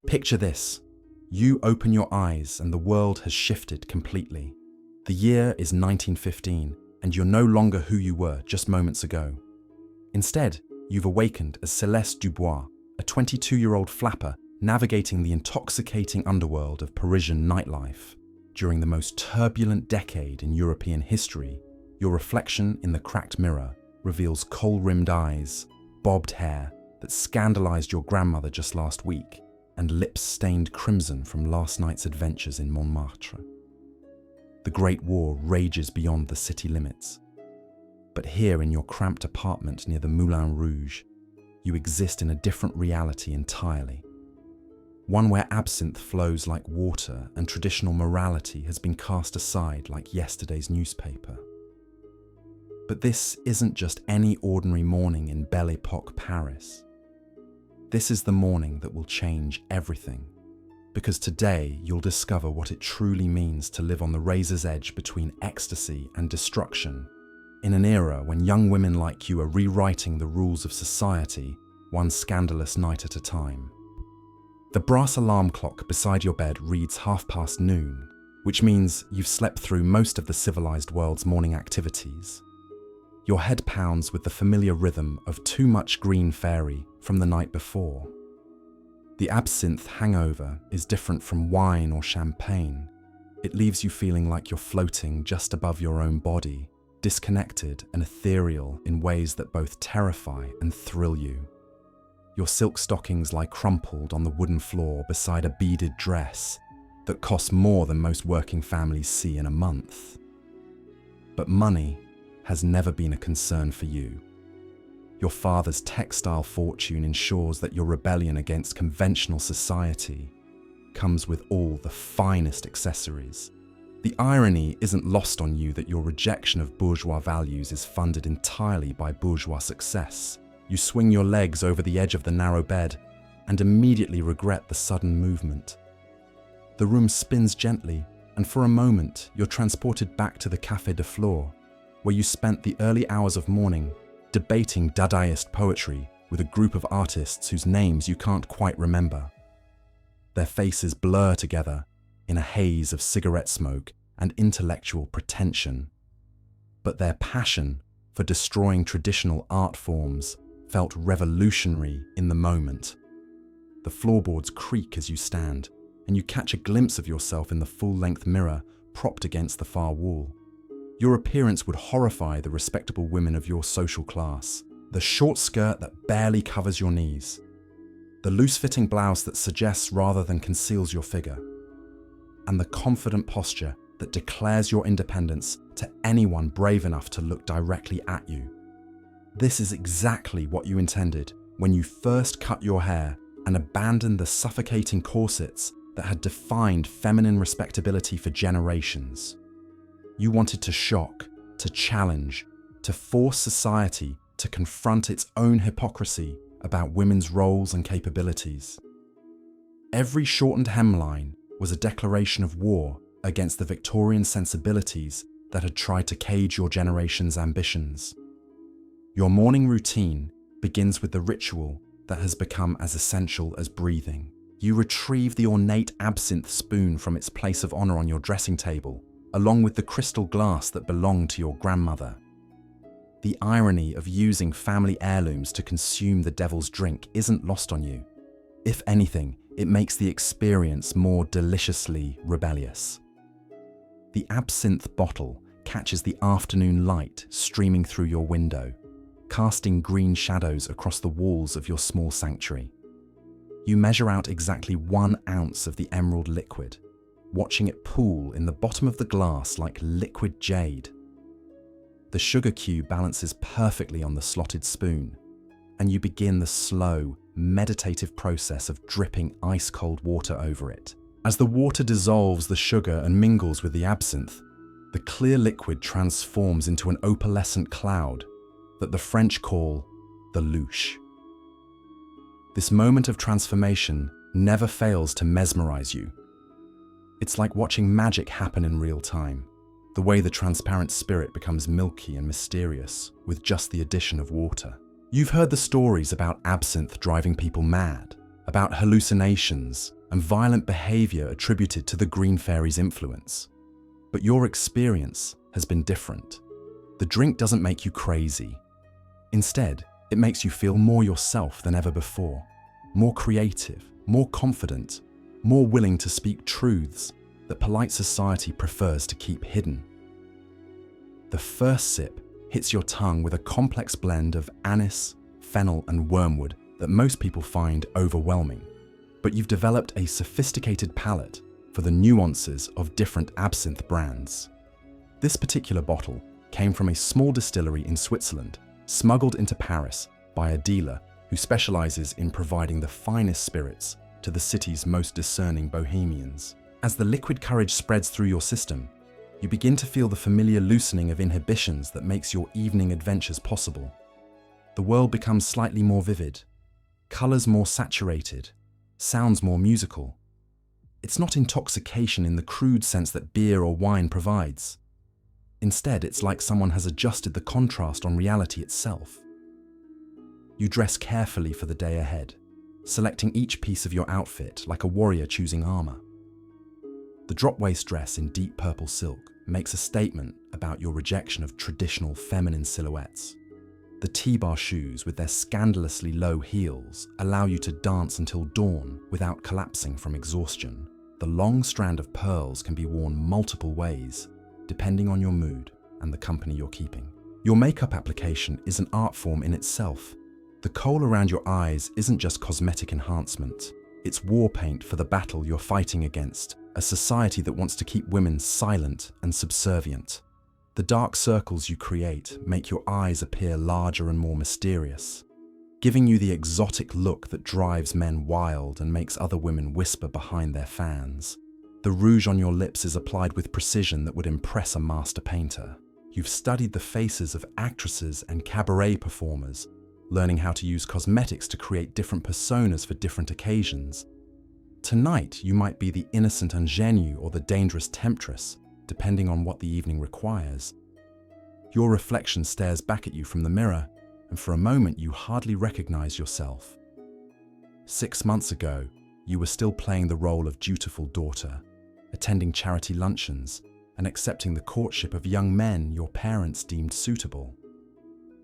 Picture this. You open your eyes and the world has shifted completely. The year is 1915, and you're no longer who you were just moments ago. Instead, you've awakened as Céleste Dubois, a 22-year-old flapper navigating the intoxicating underworld of Parisian nightlife. During the most turbulent decade in European history, your reflection in the cracked mirror reveals kohl-rimmed eyes, bobbed hair that scandalized your grandmother just last week, and lips stained crimson from last night's adventures in Montmartre. The Great War rages beyond the city limits. But here in your cramped apartment near the Moulin Rouge, you exist in a different reality entirely. One where absinthe flows like water and traditional morality has been cast aside like yesterday's newspaper. But this isn't just any ordinary morning in Belle Époque Paris. This is the morning that will change everything, because today you'll discover what it truly means to live on the razor's edge between ecstasy and destruction, in an era when young women like you are rewriting the rules of society, one scandalous night at a time. The brass alarm clock beside your bed reads noon, which means you've slept through most of the civilized world's morning activities. Your head pounds with the familiar rhythm of Too Much Green Fairy from the night before. The absinthe hangover is different from wine or champagne. It leaves you feeling like you're floating just above your own body, disconnected and ethereal in ways that both terrify and thrill you. Your silk stockings lie crumpled on the wooden floor beside a beaded dress that costs more than most working families see in a month. But money has never been a concern for you. Your father's textile fortune ensures that your rebellion against conventional society comes with all the finest accessories. The irony isn't lost on you that your rejection of bourgeois values is funded entirely by bourgeois success. You swing your legs over the edge of the narrow bed and immediately regret the sudden movement. The room spins gently, and for a moment you're transported back to the Café de Flore, where you spent the early hours of morning debating Dadaist poetry with a group of artists whose names you can't quite remember. Their faces blur together in a haze of cigarette smoke and intellectual pretension. But their passion for destroying traditional art forms felt revolutionary in the moment. The floorboards creak as you stand, and you catch a glimpse of yourself in the full-length mirror propped against the far wall. Your appearance would horrify the respectable women of your social class. The short skirt that barely covers your knees. The loose-fitting blouse that suggests rather than conceals your figure. And the confident posture that declares your independence to anyone brave enough to look directly at you. This is exactly what you intended when you first cut your hair and abandoned the suffocating corsets that had defined feminine respectability for generations. You wanted to shock, to challenge, to force society to confront its own hypocrisy about women's roles and capabilities. Every shortened hemline was a declaration of war against the Victorian sensibilities that had tried to cage your generation's ambitions. Your morning routine begins with the ritual that has become as essential as breathing. You retrieve the ornate absinthe spoon from its place of honor on your dressing table, along with the crystal glass that belonged to your grandmother. The irony of using family heirlooms to consume the devil's drink isn't lost on you. If anything, it makes the experience more deliciously rebellious. The absinthe bottle catches the afternoon light streaming through your window, casting green shadows across the walls of your small sanctuary. You measure out exactly 1 ounce of the emerald liquid, watching it pool in the bottom of the glass like liquid jade. The sugar cube balances perfectly on the slotted spoon, and you begin the slow, meditative process of dripping ice-cold water over it. As the water dissolves the sugar and mingles with the absinthe, the clear liquid transforms into an opalescent cloud that the French call the louche. This moment of transformation never fails to mesmerize you. It's like watching magic happen in real time, the way the transparent spirit becomes milky and mysterious with just the addition of water. You've heard the stories about absinthe driving people mad, about hallucinations and violent behavior attributed to the green fairy's influence. But your experience has been different. The drink doesn't make you crazy. Instead, it makes you feel more yourself than ever before, more creative, more confident, more willing to speak truths that polite society prefers to keep hidden. The first sip hits your tongue with a complex blend of anise, fennel, and wormwood that most people find overwhelming. But you've developed a sophisticated palate for the nuances of different absinthe brands. This particular bottle came from a small distillery in Switzerland, smuggled into Paris by a dealer who specializes in providing the finest spirits to the city's most discerning bohemians. As the liquid courage spreads through your system, you begin to feel the familiar loosening of inhibitions that makes your evening adventures possible. The world becomes slightly more vivid, colors more saturated, sounds more musical. It's not intoxication in the crude sense that beer or wine provides. Instead, it's like someone has adjusted the contrast on reality itself. You dress carefully for the day ahead, selecting each piece of your outfit like a warrior choosing armor. The drop-waist dress in deep purple silk makes a statement about your rejection of traditional feminine silhouettes. The T-bar shoes with their scandalously low heels allow you to dance until dawn without collapsing from exhaustion. The long strand of pearls can be worn multiple ways, depending on your mood and the company you're keeping. Your makeup application is an art form in itself. The kohl around your eyes isn't just cosmetic enhancement, it's war paint for the battle you're fighting against, a society that wants to keep women silent and subservient. The dark circles you create make your eyes appear larger and more mysterious, giving you the exotic look that drives men wild and makes other women whisper behind their fans. The rouge on your lips is applied with precision that would impress a master painter. You've studied the faces of actresses and cabaret performers, learning how to use cosmetics to create different personas for different occasions. Tonight, you might be the innocent ingénue or the dangerous temptress, depending on what the evening requires. Your reflection stares back at you from the mirror, and for a moment you hardly recognize yourself. 6 months ago, you were still playing the role of dutiful daughter, attending charity luncheons, and accepting the courtship of young men your parents deemed suitable.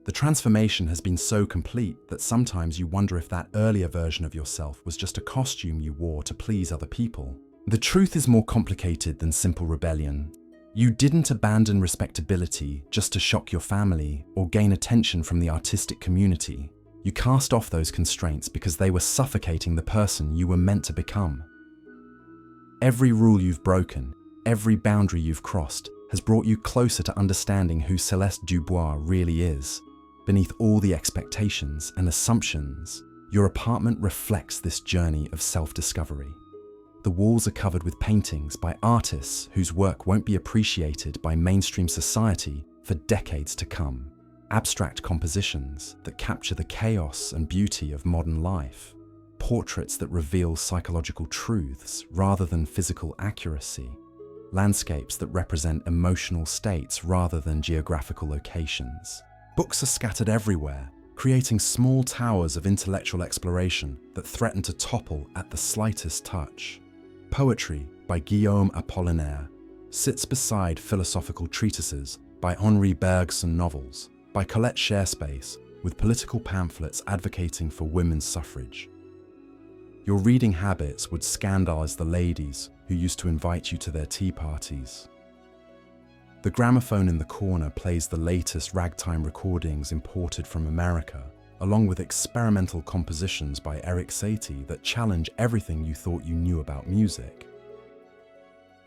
The transformation has been so complete that sometimes you wonder if that earlier version of yourself was just a costume you wore to please other people. The truth is more complicated than simple rebellion. You didn't abandon respectability just to shock your family or gain attention from the artistic community. You cast off those constraints because they were suffocating the person you were meant to become. Every rule you've broken, every boundary you've crossed, has brought you closer to understanding who Celeste Dubois really is. Beneath all the expectations and assumptions, your apartment reflects this journey of self-discovery. The walls are covered with paintings by artists whose work won't be appreciated by mainstream society for decades to come. Abstract compositions that capture the chaos and beauty of modern life. Portraits that reveal psychological truths rather than physical accuracy. Landscapes that represent emotional states rather than geographical locations. Books are scattered everywhere, creating small towers of intellectual exploration that threaten to topple at the slightest touch. Poetry by Guillaume Apollinaire sits beside philosophical treatises by Henri Bergson novels, by Colette Sharespace, with political pamphlets advocating for women's suffrage. Your reading habits would scandalize the ladies who used to invite you to their tea parties. The gramophone in the corner plays the latest ragtime recordings imported from America, along with experimental compositions by Eric Satie that challenge everything you thought you knew about music.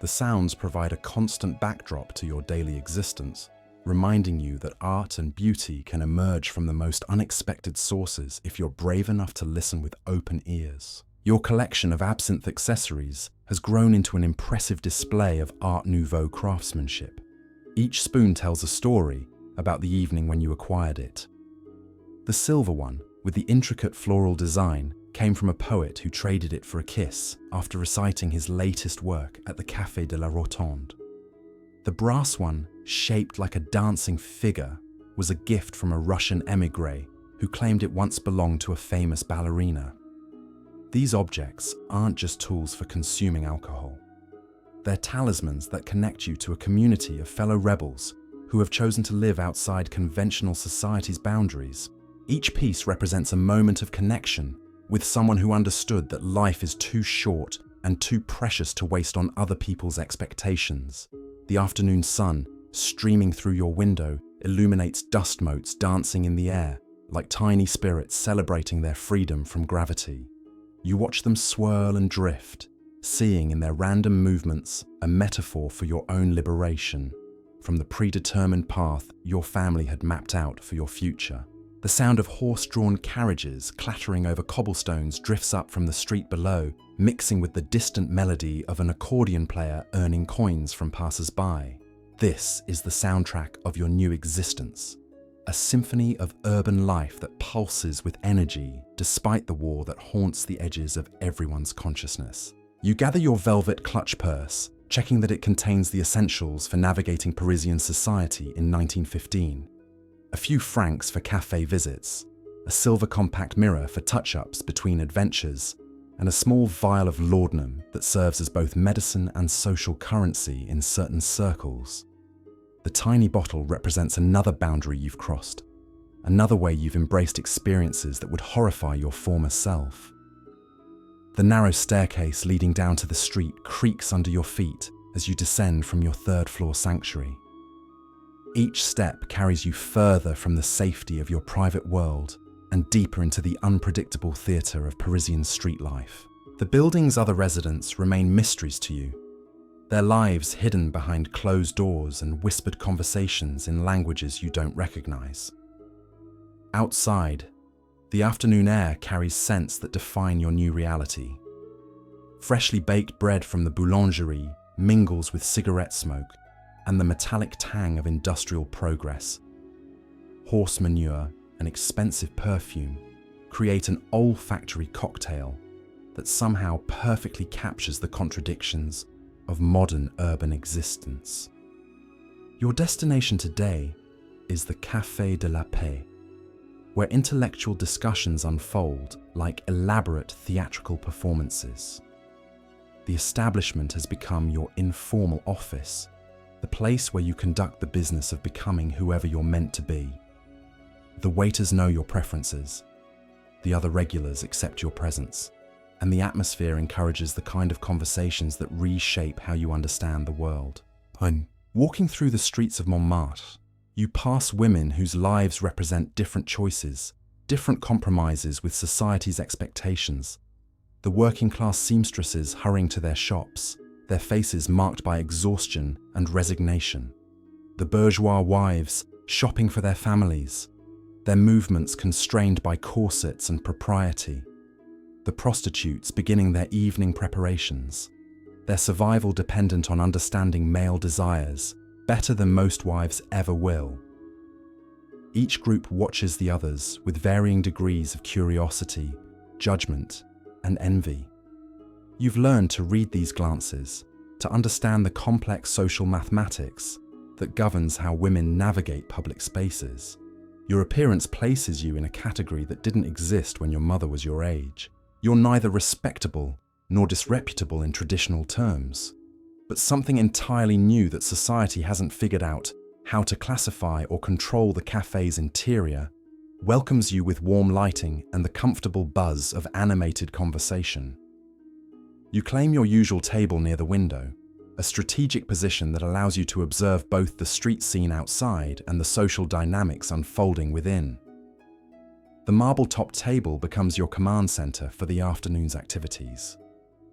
The sounds provide a constant backdrop to your daily existence, reminding you that art and beauty can emerge from the most unexpected sources if you're brave enough to listen with open ears. Your collection of absinthe accessories has grown into an impressive display of Art Nouveau craftsmanship. Each spoon tells a story about the evening when you acquired it. The silver one, with the intricate floral design, came from a poet who traded it for a kiss after reciting his latest work at the Café de la Rotonde. The brass one, shaped like a dancing figure, was a gift from a Russian émigré who claimed it once belonged to a famous ballerina. These objects aren't just tools for consuming alcohol. They're talismans that connect you to a community of fellow rebels who have chosen to live outside conventional society's boundaries. Each piece represents a moment of connection with someone who understood that life is too short and too precious to waste on other people's expectations. The afternoon sun, streaming through your window, illuminates dust motes dancing in the air, like tiny spirits celebrating their freedom from gravity. You watch them swirl and drift, seeing in their random movements a metaphor for your own liberation from the predetermined path your family had mapped out for your future. The sound of horse-drawn carriages clattering over cobblestones drifts up from the street below, mixing with the distant melody of an accordion player earning coins from passers-by. This is the soundtrack of your new existence, a symphony of urban life that pulses with energy despite the war that haunts the edges of everyone's consciousness. You gather your velvet clutch purse, checking that it contains the essentials for navigating Parisian society in 1915. A few francs for café visits, a silver compact mirror for touch-ups between adventures, and a small vial of laudanum that serves as both medicine and social currency in certain circles. The tiny bottle represents another boundary you've crossed, another way you've embraced experiences that would horrify your former self. The narrow staircase leading down to the street creaks under your feet as you descend from your third-floor sanctuary. Each step carries you further from the safety of your private world and deeper into the unpredictable theatre of Parisian street life. The building's other residents remain mysteries to you, their lives hidden behind closed doors and whispered conversations in languages you don't recognize. Outside, the afternoon air carries scents that define your new reality. Freshly baked bread from the boulangerie mingles with cigarette smoke and the metallic tang of industrial progress. Horse manure and expensive perfume create an olfactory cocktail that somehow perfectly captures the contradictions of modern urban existence. Your destination today is the Café de la Paix, where intellectual discussions unfold like elaborate theatrical performances. The establishment has become your informal office, the place where you conduct the business of becoming whoever you're meant to be. The waiters know your preferences, the other regulars accept your presence, and the atmosphere encourages the kind of conversations that reshape how you understand the world. Walking through the streets of Montmartre, you pass women whose lives represent different choices, different compromises with society's expectations. The working-class seamstresses hurrying to their shops, their faces marked by exhaustion and resignation. The bourgeois wives shopping for their families, their movements constrained by corsets and propriety. The prostitutes beginning their evening preparations, their survival dependent on understanding male desires better than most wives ever will. Each group watches the others with varying degrees of curiosity, judgment, and envy. You've learned to read these glances, to understand the complex social mathematics that governs how women navigate public spaces. Your appearance places you in a category that didn't exist when your mother was your age. You're neither respectable nor disreputable in traditional terms, but something entirely new that society hasn't figured out how to classify or control. The cafe's interior welcomes you with warm lighting and the comfortable buzz of animated conversation. You claim your usual table near the window, a strategic position that allows you to observe both the street scene outside and the social dynamics unfolding within. The marble-topped table becomes your command center for the afternoon's activities.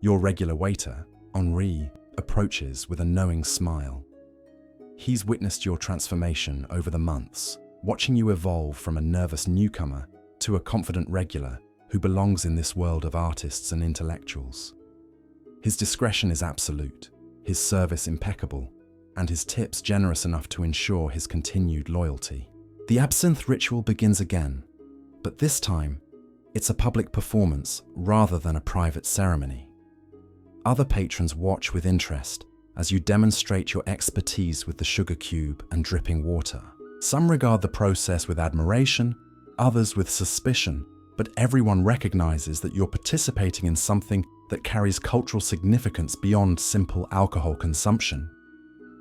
Your regular waiter, Henri, approaches with a knowing smile. He's witnessed your transformation over the months, watching you evolve from a nervous newcomer to a confident regular who belongs in this world of artists and intellectuals. His discretion is absolute, his service impeccable, and his tips generous enough to ensure his continued loyalty. The absinthe ritual begins again, but this time, it's a public performance rather than a private ceremony. Other patrons watch with interest as you demonstrate your expertise with the sugar cube and dripping water. Some regard the process with admiration, others with suspicion, but everyone recognizes that you're participating in something that carries cultural significance beyond simple alcohol consumption.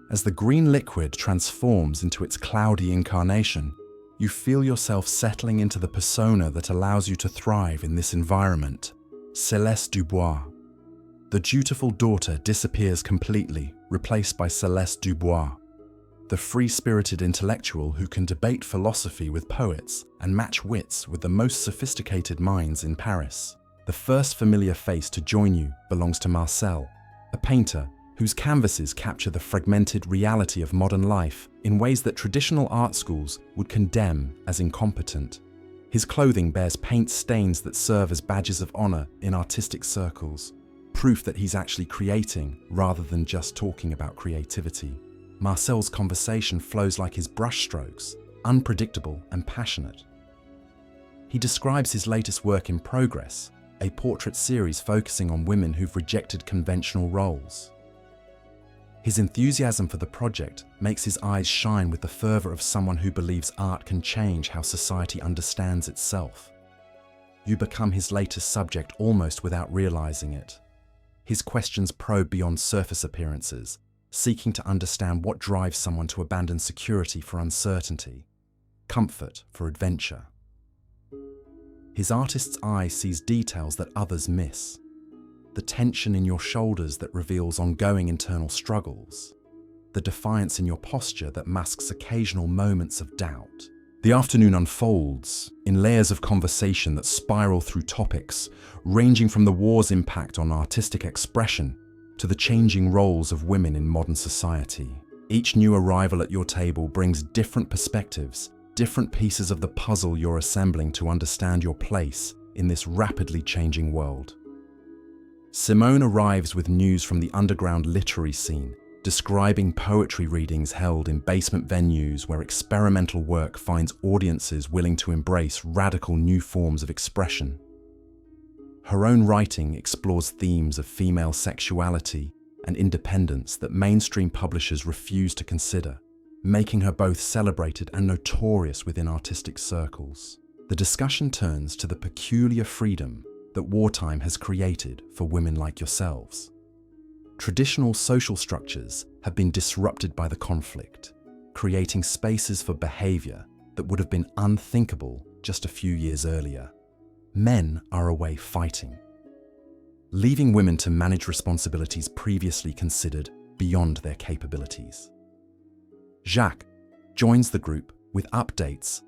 As the green liquid transforms into its cloudy incarnation, you feel yourself settling into the persona that allows you to thrive in this environment. Céleste Dubois. The dutiful daughter disappears completely, replaced by Céleste Dubois, the free-spirited intellectual who can debate philosophy with poets and match wits with the most sophisticated minds in Paris. The first familiar face to join you belongs to Marcel, a painter whose canvases capture the fragmented reality of modern life in ways that traditional art schools would condemn as incompetent. His clothing bears paint stains that serve as badges of honor in artistic circles, proof that he's actually creating rather than just talking about creativity. Marcel's conversation flows like his brushstrokes, unpredictable and passionate. He describes his latest work in progress, a portrait series focusing on women who've rejected conventional roles. His enthusiasm for the project makes his eyes shine with the fervor of someone who believes art can change how society understands itself. You become his latest subject almost without realizing it. His questions probe beyond surface appearances, seeking to understand what drives someone to abandon security for uncertainty, comfort for adventure. His artist's eye sees details that others miss. The tension in your shoulders that reveals ongoing internal struggles. The defiance in your posture that masks occasional moments of doubt. The afternoon unfolds in layers of conversation that spiral through topics ranging from the war's impact on artistic expression to the changing roles of women in modern society. Each new arrival at your table brings different perspectives, different pieces of the puzzle you're assembling to understand your place in this rapidly changing world. Simone arrives with news from the underground literary scene, describing poetry readings held in basement venues where experimental work finds audiences willing to embrace radical new forms of expression. Her own writing explores themes of female sexuality and independence that mainstream publishers refuse to consider, making her both celebrated and notorious within artistic circles. The discussion turns to the peculiar freedom that wartime has created for women like yourselves. Traditional social structures have been disrupted by the conflict, creating spaces for behavior that would have been unthinkable just a few years earlier. Men are away fighting, leaving women to manage responsibilities previously considered beyond their capabilities. Jacques joins the group with updates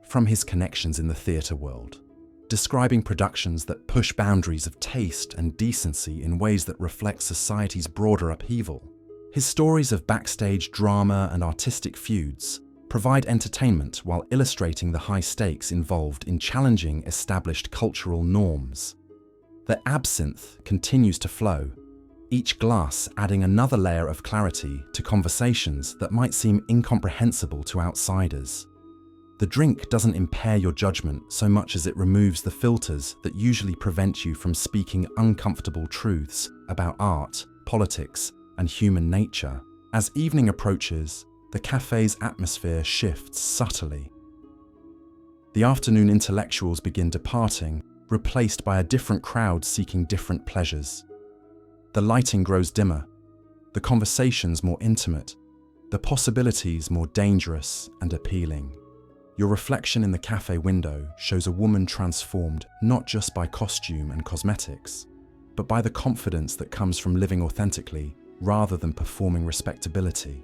from his connections in the theatre world, describing productions that push boundaries of taste and decency in ways that reflect society's broader upheaval. His stories of backstage drama and artistic feuds provide entertainment while illustrating the high stakes involved in challenging established cultural norms. The absinthe continues to flow, each glass adding another layer of clarity to conversations that might seem incomprehensible to outsiders. The drink doesn't impair your judgment so much as it removes the filters that usually prevent you from speaking uncomfortable truths about art, politics, and human nature. As evening approaches, the cafe's atmosphere shifts subtly. The afternoon intellectuals begin departing, replaced by a different crowd seeking different pleasures. The lighting grows dimmer, the conversations more intimate, the possibilities more dangerous and appealing. Your reflection in the cafe window shows a woman transformed not just by costume and cosmetics, but by the confidence that comes from living authentically rather than performing respectability.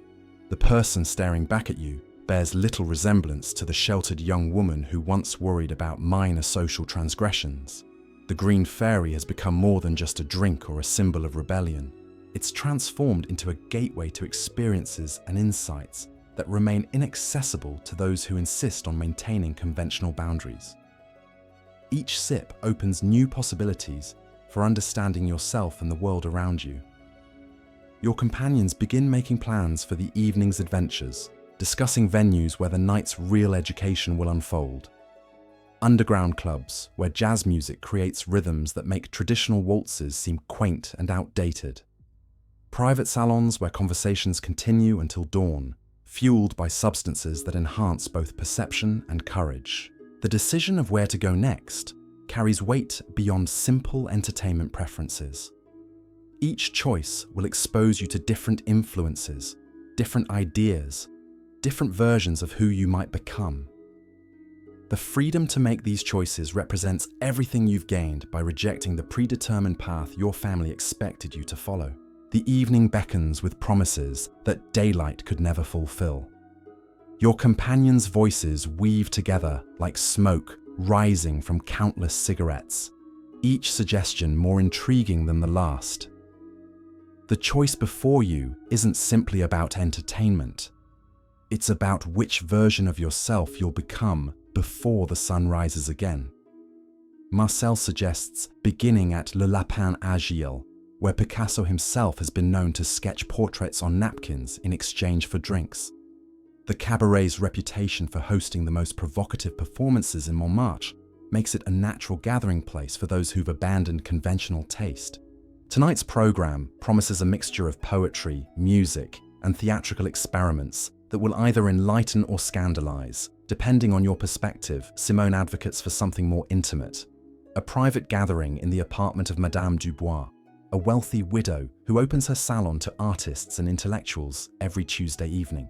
The person staring back at you bears little resemblance to the sheltered young woman who once worried about minor social transgressions. The green fairy has become more than just a drink or a symbol of rebellion. It's transformed into a gateway to experiences and insights that remain inaccessible to those who insist on maintaining conventional boundaries. Each sip opens new possibilities for understanding yourself and the world around you. Your companions begin making plans for the evening's adventures, discussing venues where the night's real education will unfold. Underground clubs where jazz music creates rhythms that make traditional waltzes seem quaint and outdated. Private salons where conversations continue until dawn, fueled by substances that enhance both perception and courage. The decision of where to go next carries weight beyond simple entertainment preferences. Each choice will expose you to different influences, different ideas, different versions of who you might become. The freedom to make these choices represents everything you've gained by rejecting the predetermined path your family expected you to follow. The evening beckons with promises that daylight could never fulfill. Your companions' voices weave together like smoke rising from countless cigarettes, each suggestion more intriguing than the last. The choice before you isn't simply about entertainment. It's about which version of yourself you'll become before the sun rises again. Marcel suggests beginning at Le Lapin Agile, where Picasso himself has been known to sketch portraits on napkins in exchange for drinks. The cabaret's reputation for hosting the most provocative performances in Montmartre makes it a natural gathering place for those who've abandoned conventional taste. Tonight's program promises a mixture of poetry, music, and theatrical experiments that will either enlighten or scandalize. Depending on your perspective, Simone advocates for something more intimate, a private gathering in the apartment of Madame Dubois, a wealthy widow who opens her salon to artists and intellectuals every Tuesday evening.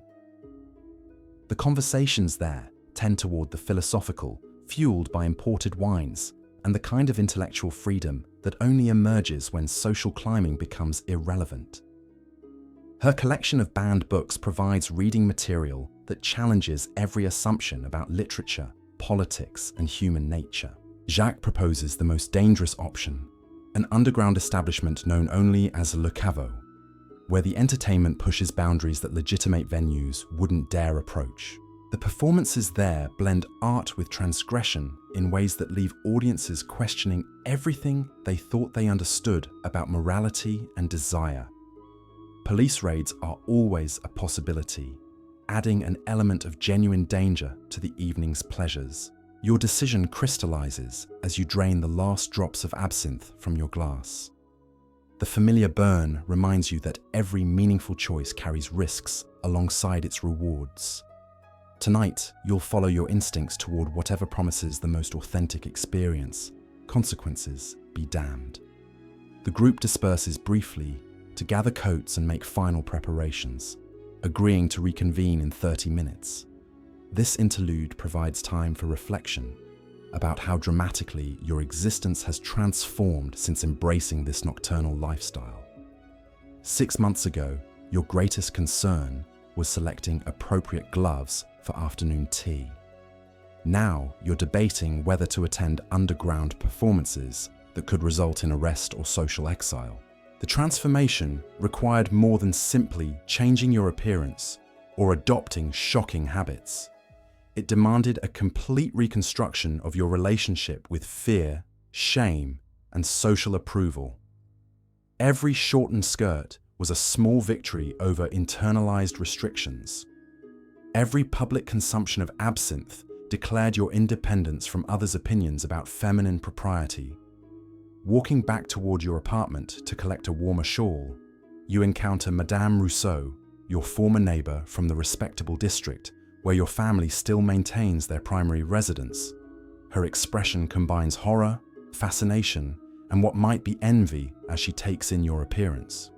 The conversations there tend toward the philosophical, fueled by imported wines, and the kind of intellectual freedom that only emerges when social climbing becomes irrelevant. Her collection of banned books provides reading material that challenges every assumption about literature, politics, and human nature. Jacques proposes the most dangerous option, an underground establishment known only as Le Caveau, where the entertainment pushes boundaries that legitimate venues wouldn't dare approach. The performances there blend art with transgression in ways that leave audiences questioning everything they thought they understood about morality and desire. Police raids are always a possibility, adding an element of genuine danger to the evening's pleasures. Your decision crystallizes as you drain the last drops of absinthe from your glass. The familiar burn reminds you that every meaningful choice carries risks alongside its rewards. Tonight, you'll follow your instincts toward whatever promises the most authentic experience. Consequences be damned. The group disperses briefly to gather coats and make final preparations, agreeing to reconvene in 30 minutes. This interlude provides time for reflection about how dramatically your existence has transformed since embracing this nocturnal lifestyle. 6 months ago, your greatest concern was selecting appropriate gloves for afternoon tea. Now you're debating whether to attend underground performances that could result in arrest or social exile. The transformation required more than simply changing your appearance or adopting shocking habits. It demanded a complete reconstruction of your relationship with fear, shame, and social approval. Every shortened skirt was a small victory over internalized restrictions. Every public consumption of absinthe declared your independence from others' opinions about feminine propriety. Walking back toward your apartment to collect a warmer shawl, you encounter Madame Rousseau, your former neighbor from the respectable district where your family still maintains their primary residence. Her expression combines horror, fascination, and what might be envy as she takes in your appearance.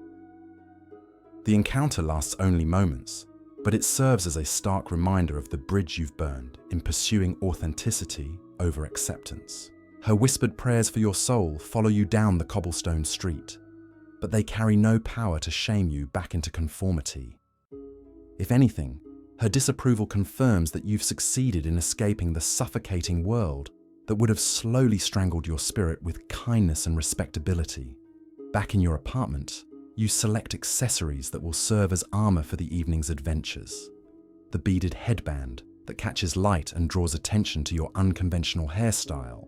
The encounter lasts only moments, but it serves as a stark reminder of the bridge you've burned in pursuing authenticity over acceptance. Her whispered prayers for your soul follow you down the cobblestone street, but they carry no power to shame you back into conformity. If anything, her disapproval confirms that you've succeeded in escaping the suffocating world that would have slowly strangled your spirit with kindness and respectability. Back in your apartment, you select accessories that will serve as armor for the evening's adventures. The beaded headband that catches light and draws attention to your unconventional hairstyle.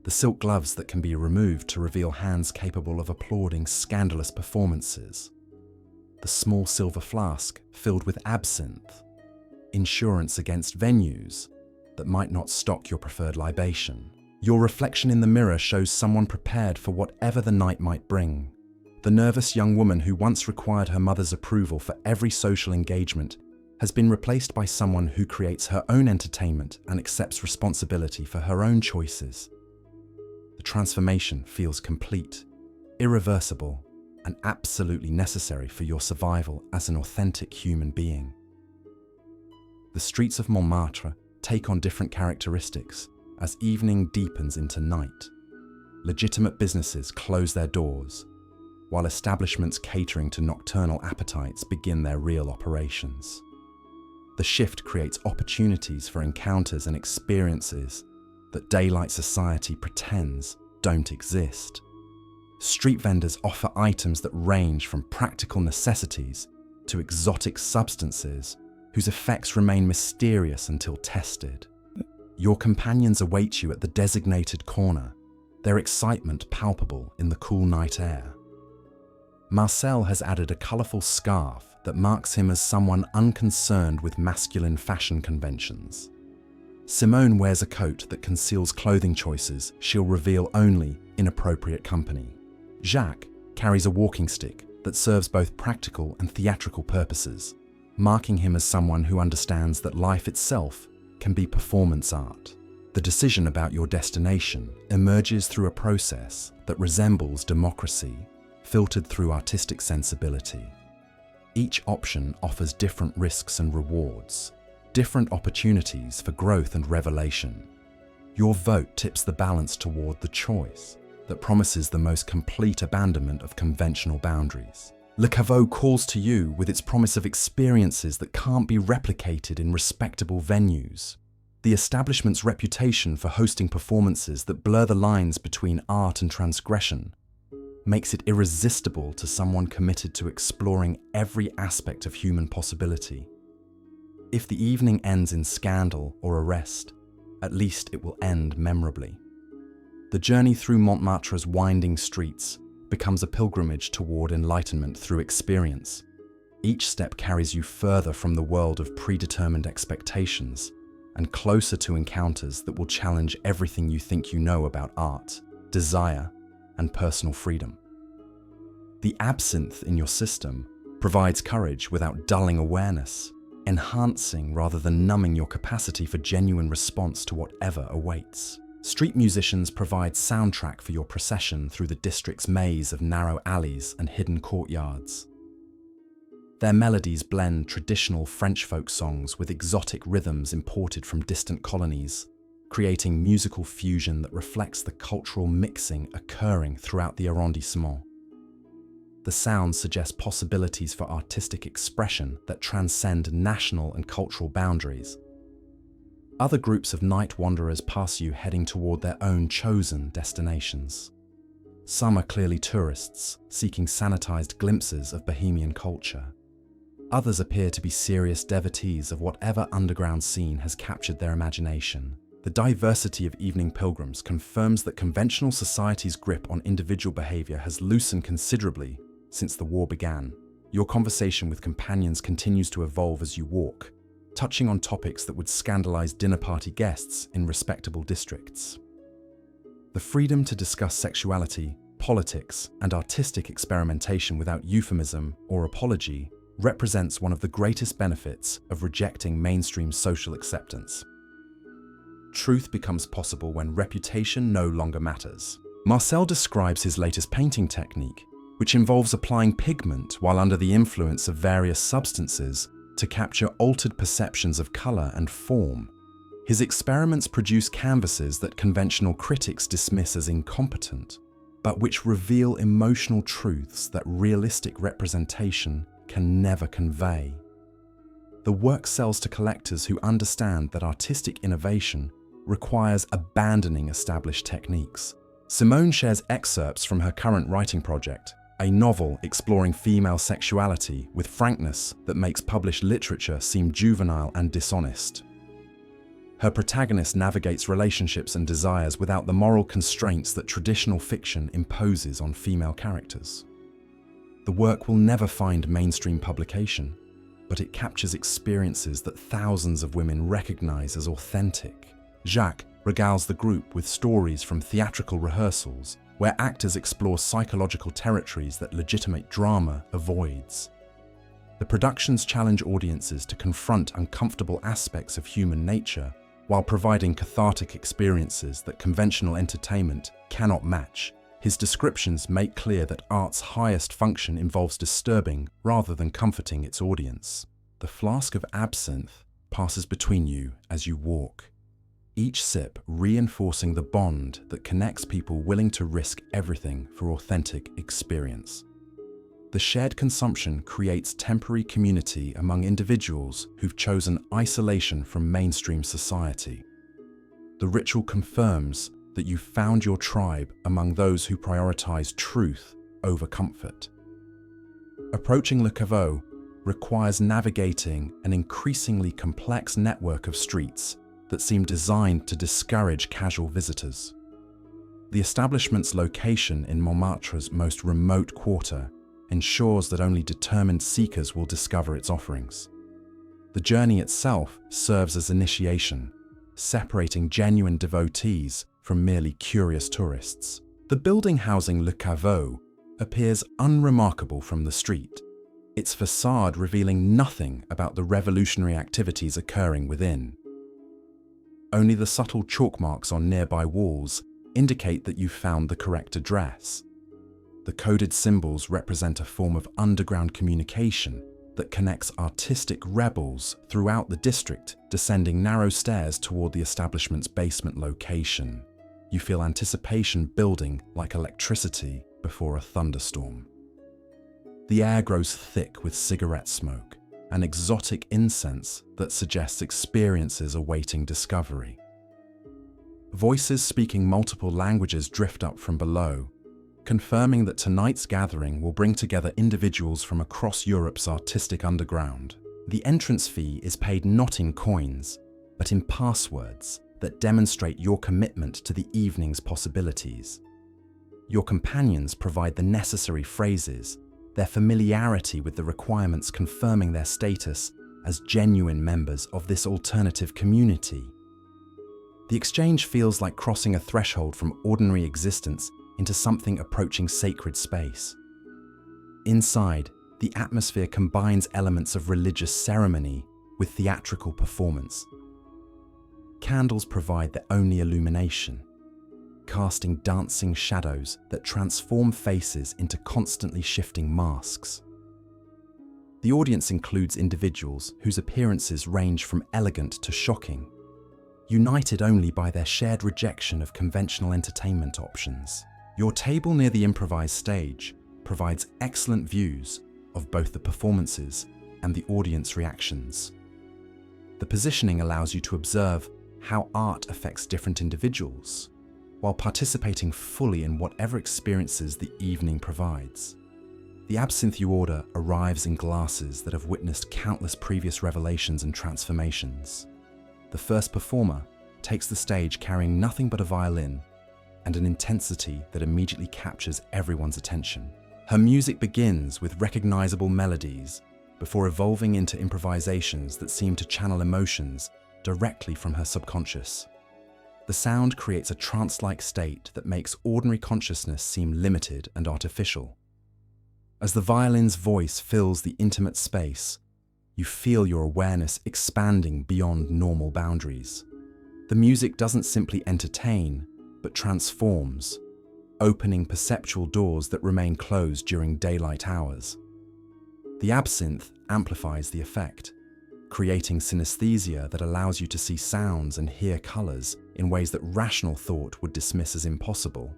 The silk gloves that can be removed to reveal hands capable of applauding scandalous performances. The small silver flask filled with absinthe. Insurance against venues that might not stock your preferred libation. Your reflection in the mirror shows someone prepared for whatever the night might bring. The nervous young woman who once required her mother's approval for every social engagement has been replaced by someone who creates her own entertainment and accepts responsibility for her own choices. the transformation feels complete, irreversible, and absolutely necessary for your survival as an authentic human being. The streets of Montmartre take on different characteristics as evening deepens into night. Legitimate businesses close their doors, while establishments catering to nocturnal appetites begin their real operations. The shift creates opportunities for encounters and experiences that daylight society pretends don't exist. Street vendors offer items that range from practical necessities to exotic substances whose effects remain mysterious until tested. Your companions await you at the designated corner, their excitement palpable in the cool night air. Marcel has added a colourful scarf that marks him as someone unconcerned with masculine fashion conventions. Simone wears a coat that conceals clothing choices she'll reveal only in appropriate company. Jacques carries a walking stick that serves both practical and theatrical purposes, marking him as someone who understands that life itself can be performance art. The decision about your destination emerges through a process that resembles democracy, filtered through artistic sensibility. Each option offers different risks and rewards, different opportunities for growth and revelation. Your vote tips the balance toward the choice that promises the most complete abandonment of conventional boundaries. Le Caveau calls to you with its promise of experiences that can't be replicated in respectable venues. The establishment's reputation for hosting performances that blur the lines between art and transgression makes it irresistible to someone committed to exploring every aspect of human possibility. If the evening ends in scandal or arrest, at least it will end memorably. The journey through Montmartre's winding streets becomes a pilgrimage toward enlightenment through experience. Each step carries you further from the world of predetermined expectations and closer to encounters that will challenge everything you think you know about art, desire, and personal freedom. The absinthe in your system provides courage without dulling awareness, enhancing rather than numbing your capacity for genuine response to whatever awaits. Street musicians provide soundtrack for your procession through the district's maze of narrow alleys and hidden courtyards. Their melodies blend traditional French folk songs with exotic rhythms imported from distant colonies, creating musical fusion that reflects the cultural mixing occurring throughout the arrondissement. The sounds suggest possibilities for artistic expression that transcend national and cultural boundaries. Other groups of night wanderers pass you heading toward their own chosen destinations. Some are clearly tourists, seeking sanitized glimpses of bohemian culture. Others appear to be serious devotees of whatever underground scene has captured their imagination. The diversity of evening pilgrims confirms that conventional society's grip on individual behavior has loosened considerably since the war began. Your conversation with companions continues to evolve as you walk, touching on topics that would scandalize dinner party guests in respectable districts. The freedom to discuss sexuality, politics, and artistic experimentation without euphemism or apology represents one of the greatest benefits of rejecting mainstream social acceptance. Truth becomes possible when reputation no longer matters. Marcel describes his latest painting technique, which involves applying pigment while under the influence of various substances to capture altered perceptions of color and form. His experiments produce canvases that conventional critics dismiss as incompetent, but which reveal emotional truths that realistic representation can never convey. The work sells to collectors who understand that artistic innovation requires abandoning established techniques. Simone shares excerpts from her current writing project, a novel exploring female sexuality with frankness that makes published literature seem juvenile and dishonest. Her protagonist navigates relationships and desires without the moral constraints that traditional fiction imposes on female characters. The work will never find mainstream publication, but it captures experiences that thousands of women recognize as authentic. Jacques regales the group with stories from theatrical rehearsals where actors explore psychological territories that legitimate drama avoids. The productions challenge audiences to confront uncomfortable aspects of human nature While providing cathartic experiences that conventional entertainment cannot match, his descriptions make clear that art's highest function involves disturbing rather than comforting its audience. The flask of absinthe passes between you as you walk, each sip reinforcing the bond that connects people willing to risk everything for authentic experience. The shared consumption creates temporary community among individuals who've chosen isolation from mainstream society. The ritual confirms that you've found your tribe among those who prioritize truth over comfort. Approaching Le Caveau requires navigating an increasingly complex network of streets that seem designed to discourage casual visitors. The establishment's location in Montmartre's most remote quarter ensures that only determined seekers will discover its offerings. The journey itself serves as initiation, separating genuine devotees from merely curious tourists. The building housing Le Caveau appears unremarkable from the street, its facade revealing nothing about the revolutionary activities occurring within. Only the subtle chalk marks on nearby walls indicate that you've found the correct address. The coded symbols represent a form of underground communication that connects artistic rebels throughout the district, descending narrow stairs toward the establishment's basement location. You feel anticipation building like electricity before a thunderstorm. The air grows thick with cigarette smoke, an exotic incense that suggests experiences awaiting discovery. Voices speaking multiple languages drift up from below, confirming that tonight's gathering will bring together individuals from across Europe's artistic underground. The entrance fee is paid not in coins, but in passwords that demonstrate your commitment to the evening's possibilities. Your companions provide the necessary phrases, their familiarity with the requirements confirming their status as genuine members of this alternative community. The exchange feels like crossing a threshold from ordinary existence into something approaching sacred space. Inside, the atmosphere combines elements of religious ceremony with theatrical performance. Candles provide their only illumination, casting dancing shadows that transform faces into constantly shifting masks. The audience includes individuals whose appearances range from elegant to shocking, united only by their shared rejection of conventional entertainment options. Your table near the improvised stage provides excellent views of both the performances and the audience reactions. The positioning allows you to observe how art affects different individuals, while participating fully in whatever experiences the evening provides. The absinthe you order arrives in glasses that have witnessed countless previous revelations and transformations. The first performer takes the stage carrying nothing but a violin and an intensity that immediately captures everyone's attention. Her music begins with recognizable melodies before evolving into improvisations that seem to channel emotions directly from her subconscious. The sound creates a trance-like state that makes ordinary consciousness seem limited and artificial. As the violin's voice fills the intimate space, you feel your awareness expanding beyond normal boundaries. The music doesn't simply entertain, but transforms, opening perceptual doors that remain closed during daylight hours. The absinthe amplifies the effect, creating synesthesia that allows you to see sounds and hear colors in ways that rational thought would dismiss as impossible.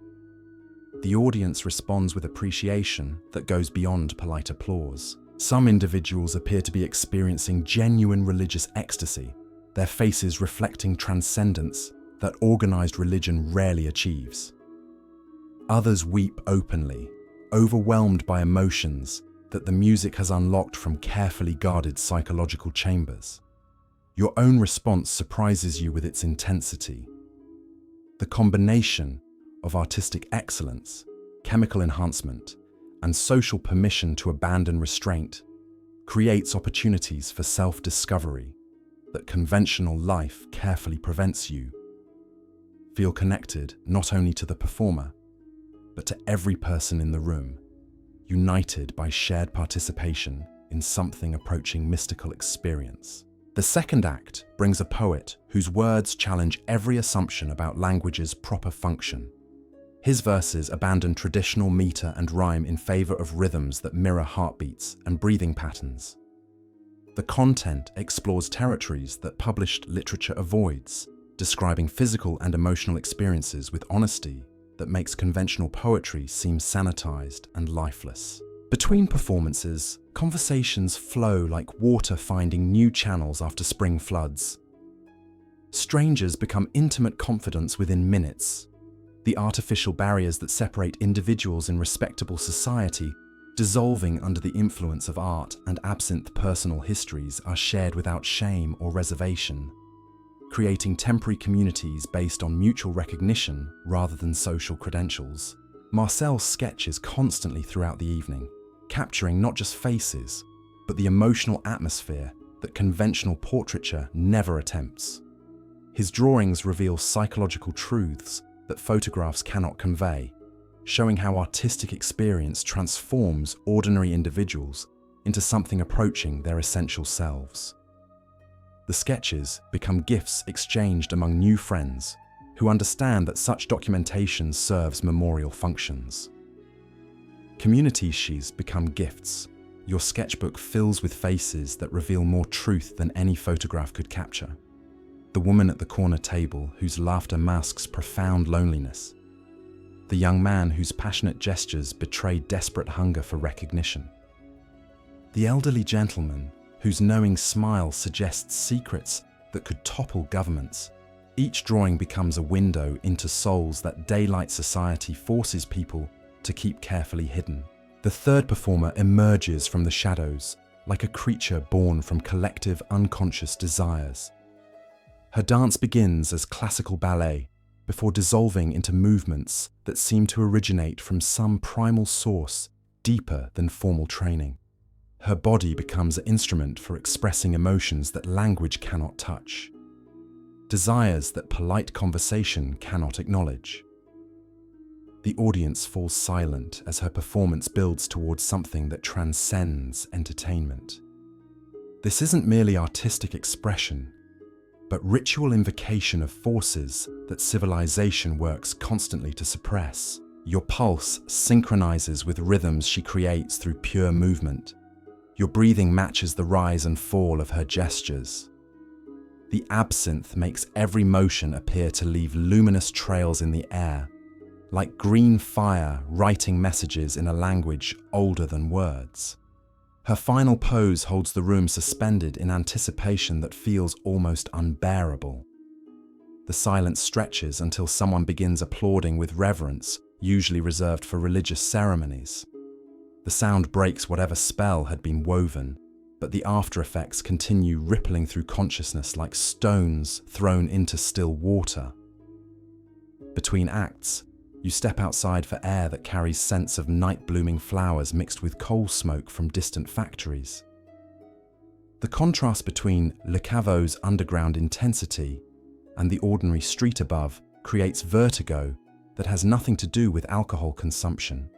The audience responds with appreciation that goes beyond polite applause. Some individuals appear to be experiencing genuine religious ecstasy, their faces reflecting transcendence that organized religion rarely achieves. Others weep openly, overwhelmed by emotions that the music has unlocked from carefully guarded psychological chambers. Your own response surprises you with its intensity. The combination of artistic excellence, chemical enhancement, and social permission to abandon restraint creates opportunities for self-discovery that conventional life carefully prevents you. Feel connected not only to the performer, but to every person in the room, united by shared participation in something approaching mystical experience. The second act brings a poet whose words challenge every assumption about language's proper function. His verses abandon traditional meter and rhyme in favor of rhythms that mirror heartbeats and breathing patterns. The content explores territories that published literature avoids, describing physical and emotional experiences with honesty that makes conventional poetry seem sanitized and lifeless. Between performances, conversations flow like water finding new channels after spring floods. Strangers become intimate confidants within minutes. The artificial barriers that separate individuals in respectable society, dissolving under the influence of art and absinthe personal histories, are shared without shame or reservation, creating temporary communities based on mutual recognition rather than social credentials. Marcel's sketches constantly throughout the evening, capturing not just faces, but the emotional atmosphere that conventional portraiture never attempts. His drawings reveal psychological truths that photographs cannot convey, showing how artistic experience transforms ordinary individuals into something approaching their essential selves. The sketches become gifts exchanged among new friends who understand that such documentation serves memorial functions. Community sheets become gifts. Your sketchbook fills with faces that reveal more truth than any photograph could capture. The woman at the corner table whose laughter masks profound loneliness. The young man whose passionate gestures betray desperate hunger for recognition. The elderly gentleman whose knowing smile suggests secrets that could topple governments. Each drawing becomes a window into souls that daylight society forces people to keep carefully hidden. The third performer emerges from the shadows like a creature born from collective unconscious desires. Her dance begins as classical ballet before dissolving into movements that seem to originate from some primal source deeper than formal training. Her body becomes an instrument for expressing emotions that language cannot touch, desires that polite conversation cannot acknowledge. The audience falls silent as her performance builds towards something that transcends entertainment. This isn't merely artistic expression, but ritual invocation of forces that civilization works constantly to suppress. Your pulse synchronizes with rhythms she creates through pure movement. Your breathing matches the rise and fall of her gestures. The absinthe makes every motion appear to leave luminous trails in the air, like green fire writing messages in a language older than words. Her final pose holds the room suspended in anticipation that feels almost unbearable. The silence stretches until someone begins applauding with reverence, usually reserved for religious ceremonies. The sound breaks whatever spell had been woven, but the after effects continue rippling through consciousness like stones thrown into still water. Between acts, you step outside for air that carries scents of night-blooming flowers mixed with coal smoke from distant factories. The contrast between Le Caveau's underground intensity and the ordinary street above creates vertigo that has nothing to do with alcohol consumption.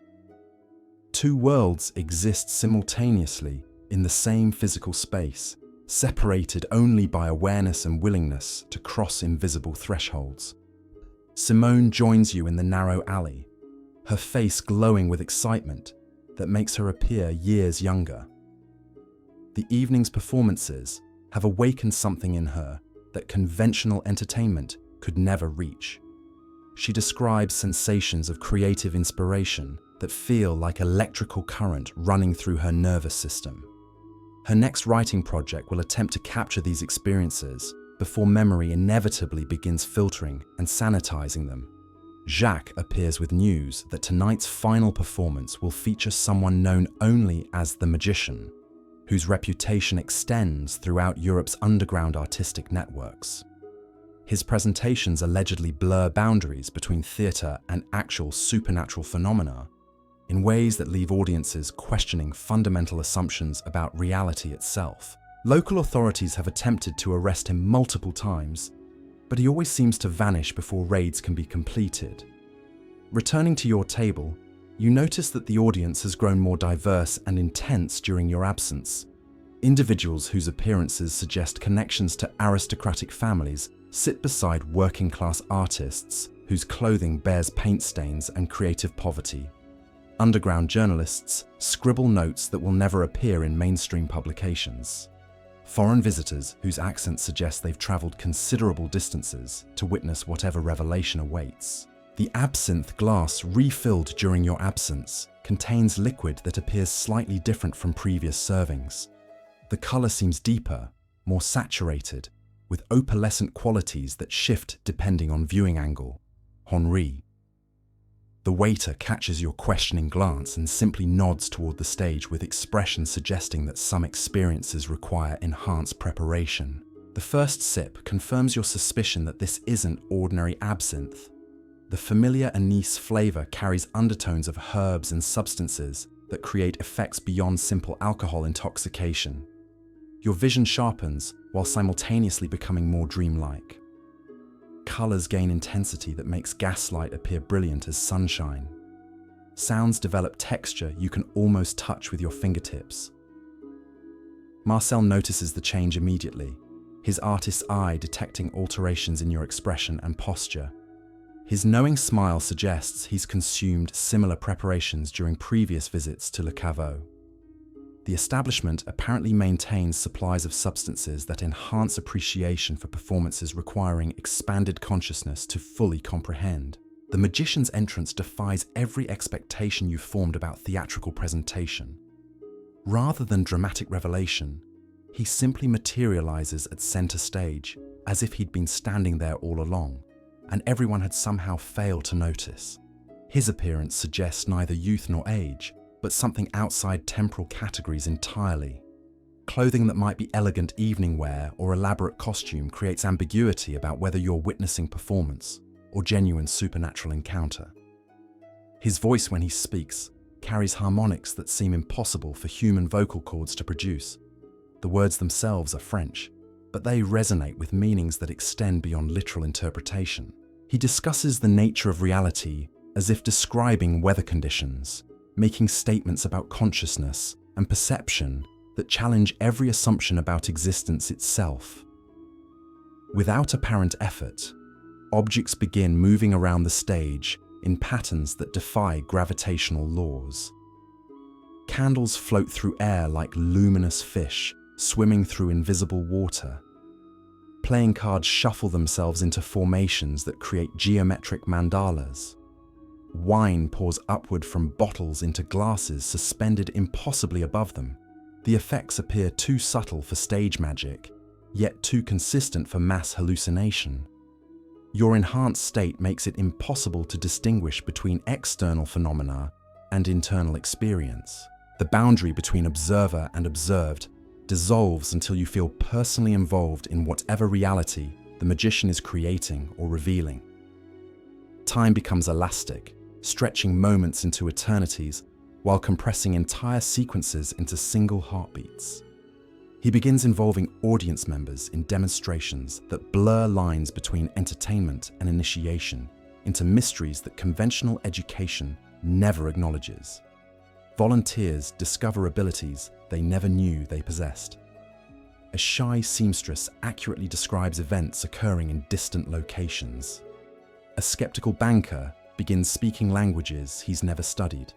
Two worlds exist simultaneously in the same physical space, separated only by awareness and willingness to cross invisible thresholds. Simone joins you in the narrow alley, her face glowing with excitement that makes her appear years younger. The evening's performances have awakened something in her that conventional entertainment could never reach. She describes sensations of creative inspiration that feel like electrical current running through her nervous system. Her next writing project will attempt to capture these experiences before memory inevitably begins filtering and sanitizing them. Jacques appears with news that tonight's final performance will feature someone known only as the Magician, whose reputation extends throughout Europe's underground artistic networks. His presentations allegedly blur boundaries between theatre and actual supernatural phenomena in ways that leave audiences questioning fundamental assumptions about reality itself. Local authorities have attempted to arrest him multiple times, but he always seems to vanish before raids can be completed. Returning to your table, you notice that the audience has grown more diverse and intense during your absence. Individuals whose appearances suggest connections to aristocratic families sit beside working-class artists whose clothing bears paint stains and creative poverty. Underground journalists scribble notes that will never appear in mainstream publications. Foreign visitors whose accents suggest they've traveled considerable distances to witness whatever revelation awaits. The absinthe glass refilled during your absence contains liquid that appears slightly different from previous servings. The color seems deeper, more saturated, with opalescent qualities that shift depending on viewing angle. Henri. The waiter catches your questioning glance and simply nods toward the stage with expressions suggesting that some experiences require enhanced preparation. The first sip confirms your suspicion that this isn't ordinary absinthe. The familiar anise flavor carries undertones of herbs and substances that create effects beyond simple alcohol intoxication. Your vision sharpens while simultaneously becoming more dreamlike. Colors gain intensity that makes gaslight appear brilliant as sunshine. Sounds develop texture you can almost touch with your fingertips. Marcel notices the change immediately, his artist's eye detecting alterations in your expression and posture. His knowing smile suggests he's consumed similar preparations during previous visits to Le Caveau. The establishment apparently maintains supplies of substances that enhance appreciation for performances requiring expanded consciousness to fully comprehend. The magician's entrance defies every expectation you've formed about theatrical presentation. Rather than dramatic revelation, he simply materializes at center stage, as if he'd been standing there all along, and everyone had somehow failed to notice. His appearance suggests neither youth nor age, but something outside temporal categories entirely. Clothing that might be elegant evening wear or elaborate costume creates ambiguity about whether you're witnessing performance or genuine supernatural encounter. His voice when he speaks carries harmonics that seem impossible for human vocal cords to produce. The words themselves are French, but they resonate with meanings that extend beyond literal interpretation. He discusses the nature of reality as if describing weather conditions, making statements about consciousness and perception that challenge every assumption about existence itself. Without apparent effort, objects begin moving around the stage in patterns that defy gravitational laws. Candles float through air like luminous fish swimming through invisible water. Playing cards shuffle themselves into formations that create geometric mandalas. Wine pours upward from bottles into glasses suspended impossibly above them. The effects appear too subtle for stage magic, yet too consistent for mass hallucination. Your enhanced state makes it impossible to distinguish between external phenomena and internal experience. The boundary between observer and observed dissolves until you feel personally involved in whatever reality the magician is creating or revealing. Time becomes elastic, stretching moments into eternities while compressing entire sequences into single heartbeats. He begins involving audience members in demonstrations that blur lines between entertainment and initiation into mysteries that conventional education never acknowledges. Volunteers discover abilities they never knew they possessed. A shy seamstress accurately describes events occurring in distant locations. A skeptical banker begins speaking languages he's never studied.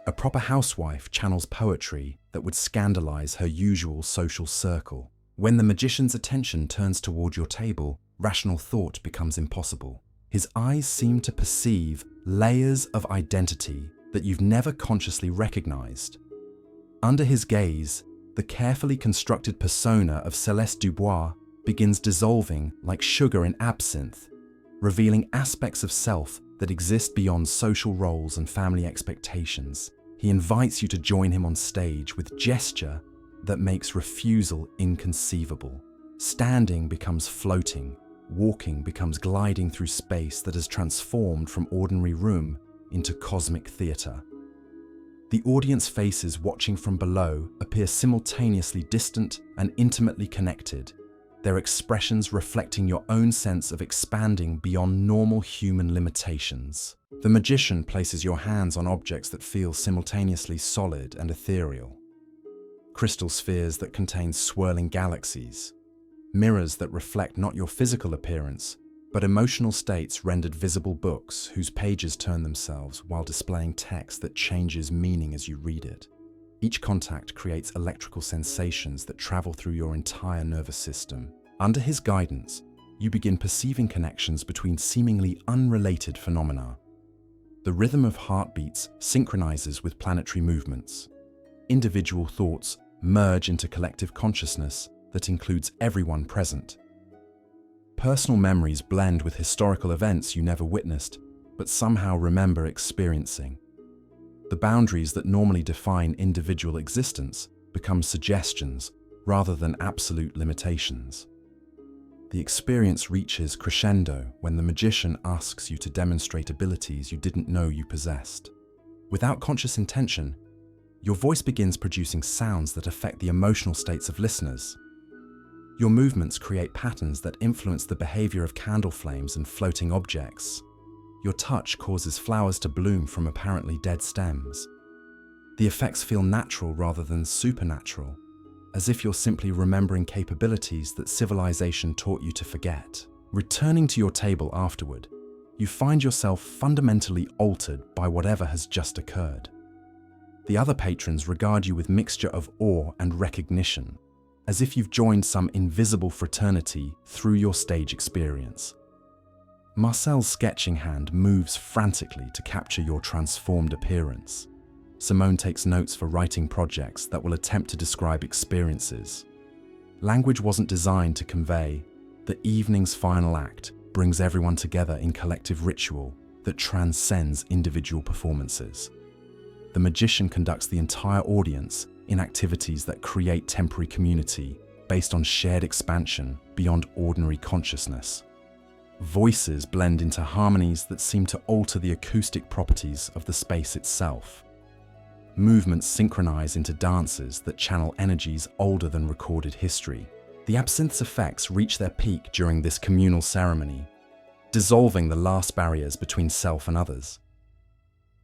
A proper housewife channels poetry that would scandalize her usual social circle. When the magician's attention turns toward your table, rational thought becomes impossible. His eyes seem to perceive layers of identity that you've never consciously recognized. Under his gaze, the carefully constructed persona of Céleste Dubois begins dissolving like sugar in absinthe, revealing aspects of self that exist beyond social roles and family expectations. He invites you to join him on stage with gesture that makes refusal inconceivable. Standing becomes floating, walking becomes gliding through space that has transformed from ordinary room into cosmic theater. The audience faces watching from below appear simultaneously distant and intimately connected, their expressions reflecting your own sense of expanding beyond normal human limitations. The magician places your hands on objects that feel simultaneously solid and ethereal. crystal spheres that contain swirling galaxies, mirrors that reflect not your physical appearance, but emotional states rendered visible books whose pages turn themselves while displaying text that changes meaning as you read it. Each contact creates electrical sensations that travel through your entire nervous system. Under his guidance, you begin perceiving connections between seemingly unrelated phenomena. The rhythm of heartbeats synchronizes with planetary movements. Individual thoughts merge into collective consciousness that includes everyone present. Personal memories blend with historical events you never witnessed, but somehow remember experiencing. The boundaries that normally define individual existence become suggestions rather than absolute limitations. The experience reaches crescendo when the magician asks you to demonstrate abilities you didn't know you possessed. Without conscious intention, your voice begins producing sounds that affect the emotional states of listeners. Your movements create patterns that influence the behavior of candle flames and floating objects. Your touch causes flowers to bloom from apparently dead stems. The effects feel natural rather than supernatural, as if you're simply remembering capabilities that civilization taught you to forget. Returning to your table afterward, you find yourself fundamentally altered by whatever has just occurred. The other patrons regard you with mixture of awe and recognition, as if you've joined some invisible fraternity through your stage experience. Marcel's sketching hand moves frantically to capture your transformed appearance. Simone takes notes for writing projects that will attempt to describe experiences. Language wasn't designed to convey. The evening's final act brings everyone together in collective ritual that transcends individual performances. The magician conducts the entire audience in activities that create temporary community based on shared expansion beyond ordinary consciousness. Voices blend into harmonies that seem to alter the acoustic properties of the space itself. Movements synchronize into dances that channel energies older than recorded history. The Absinthe's effects reach their peak during this communal ceremony, dissolving the last barriers between self and others.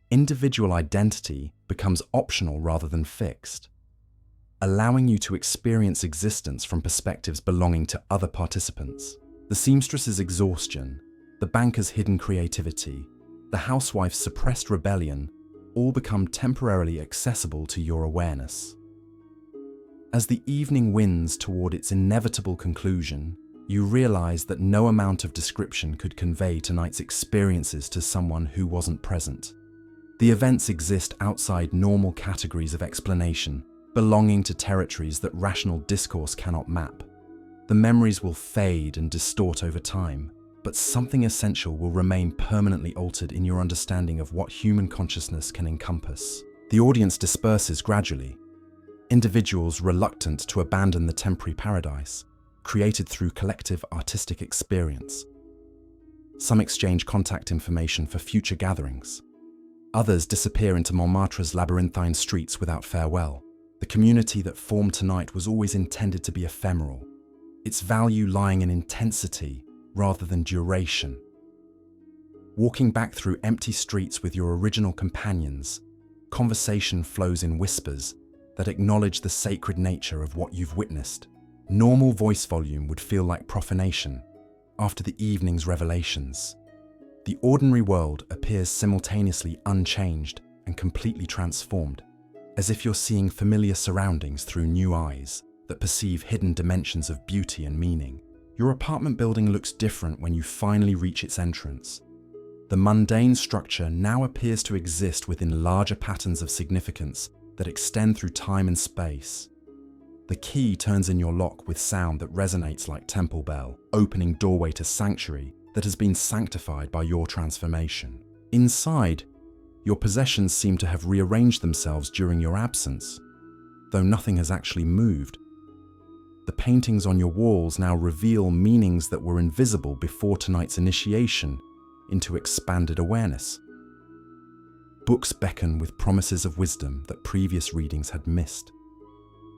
Individual identity becomes optional rather than fixed, allowing you to experience existence from perspectives belonging to other participants. The seamstress's exhaustion, the banker's hidden creativity, the housewife's suppressed rebellion all become temporarily accessible to your awareness. As the evening winds toward its inevitable conclusion, you realize that no amount of description could convey tonight's experiences to someone who wasn't present. The events exist outside normal categories of explanation, belonging to territories that rational discourse cannot map. The memories will fade and distort over time, but something essential will remain permanently altered in your understanding of what human consciousness can encompass. The audience disperses gradually, individuals reluctant to abandon the temporary paradise, created through collective artistic experience. Some exchange contact information for future gatherings. Others disappear into Montmartre's labyrinthine streets without farewell. The community that formed tonight was always intended to be ephemeral, its value lying in intensity rather than duration. Walking back through empty streets with your original companions, conversation flows in whispers that acknowledge the sacred nature of what you've witnessed. Normal voice volume would feel like profanation after the evening's revelations. The ordinary world appears simultaneously unchanged and completely transformed, as if you're seeing familiar surroundings through new eyes that perceive hidden dimensions of beauty and meaning. Your apartment building looks different when you finally reach its entrance. The mundane structure now appears to exist within larger patterns of significance that extend through time and space. The key turns in your lock with sound that resonates like temple bell, opening doorway to sanctuary that has been sanctified by your transformation. Inside, your possessions seem to have rearranged themselves during your absence, though nothing has actually moved. The paintings on your walls now reveal meanings that were invisible before tonight's initiation into expanded awareness. Books beckon with promises of wisdom that previous readings had missed.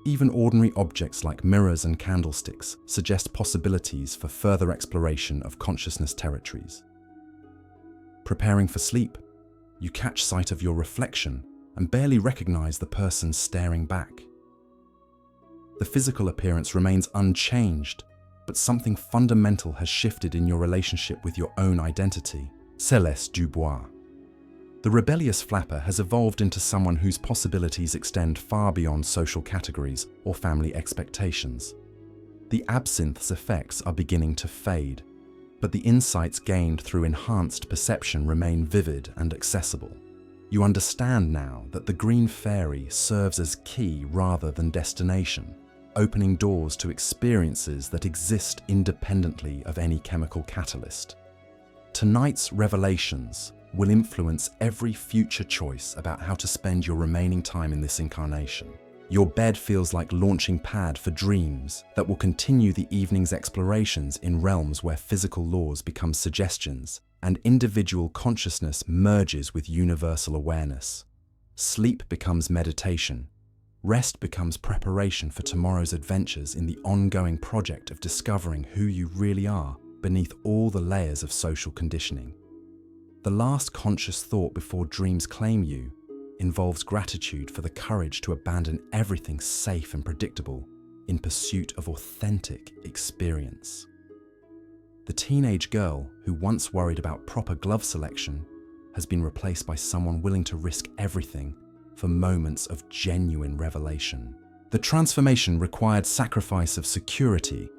Even ordinary objects like mirrors and candlesticks suggest possibilities for further exploration of consciousness territories. Preparing for sleep, you catch sight of your reflection and barely recognize the person staring back. The physical appearance remains unchanged, but something fundamental has shifted in your relationship with your own identity. Céleste Dubois. The rebellious flapper has evolved into someone whose possibilities extend far beyond social categories or family expectations. The absinthe's effects are beginning to fade, but the insights gained through enhanced perception remain vivid and accessible. You understand now that the green fairy serves as key rather than destination, opening doors to experiences that exist independently of any chemical catalyst. Tonight's revelations will influence every future choice about how to spend your remaining time in this incarnation. Your bed feels like launching pad for dreams that will continue the evening's explorations in realms where physical laws become suggestions and individual consciousness merges with universal awareness. Sleep becomes meditation. Rest becomes preparation for tomorrow's adventures in the ongoing project of discovering who you really are beneath all the layers of social conditioning. The last conscious thought before dreams claim you involves gratitude for the courage to abandon everything safe and predictable in pursuit of authentic experience. The teenage girl who once worried about proper glove selection has been replaced by someone willing to risk everything for moments of genuine revelation. The transformation required sacrifice of security,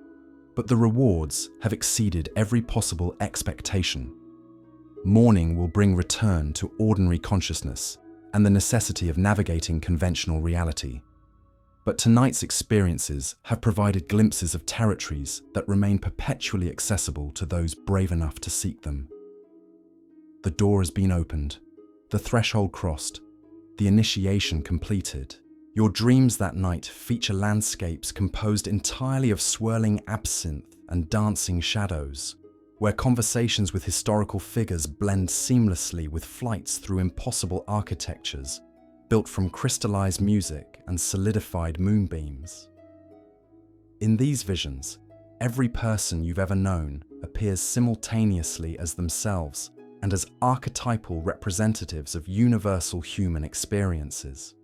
but the rewards have exceeded every possible expectation. Morning will bring return to ordinary consciousness and the necessity of navigating conventional reality. But tonight's experiences have provided glimpses of territories that remain perpetually accessible to those brave enough to seek them. The door has been opened, the threshold crossed, the initiation completed. Your dreams that night feature landscapes composed entirely of swirling absinthe and dancing shadows, where conversations with historical figures blend seamlessly with flights through impossible architectures built from crystallized music and solidified moonbeams. In these visions, every person you've ever known appears simultaneously as themselves and as archetypal representatives of universal human experiences.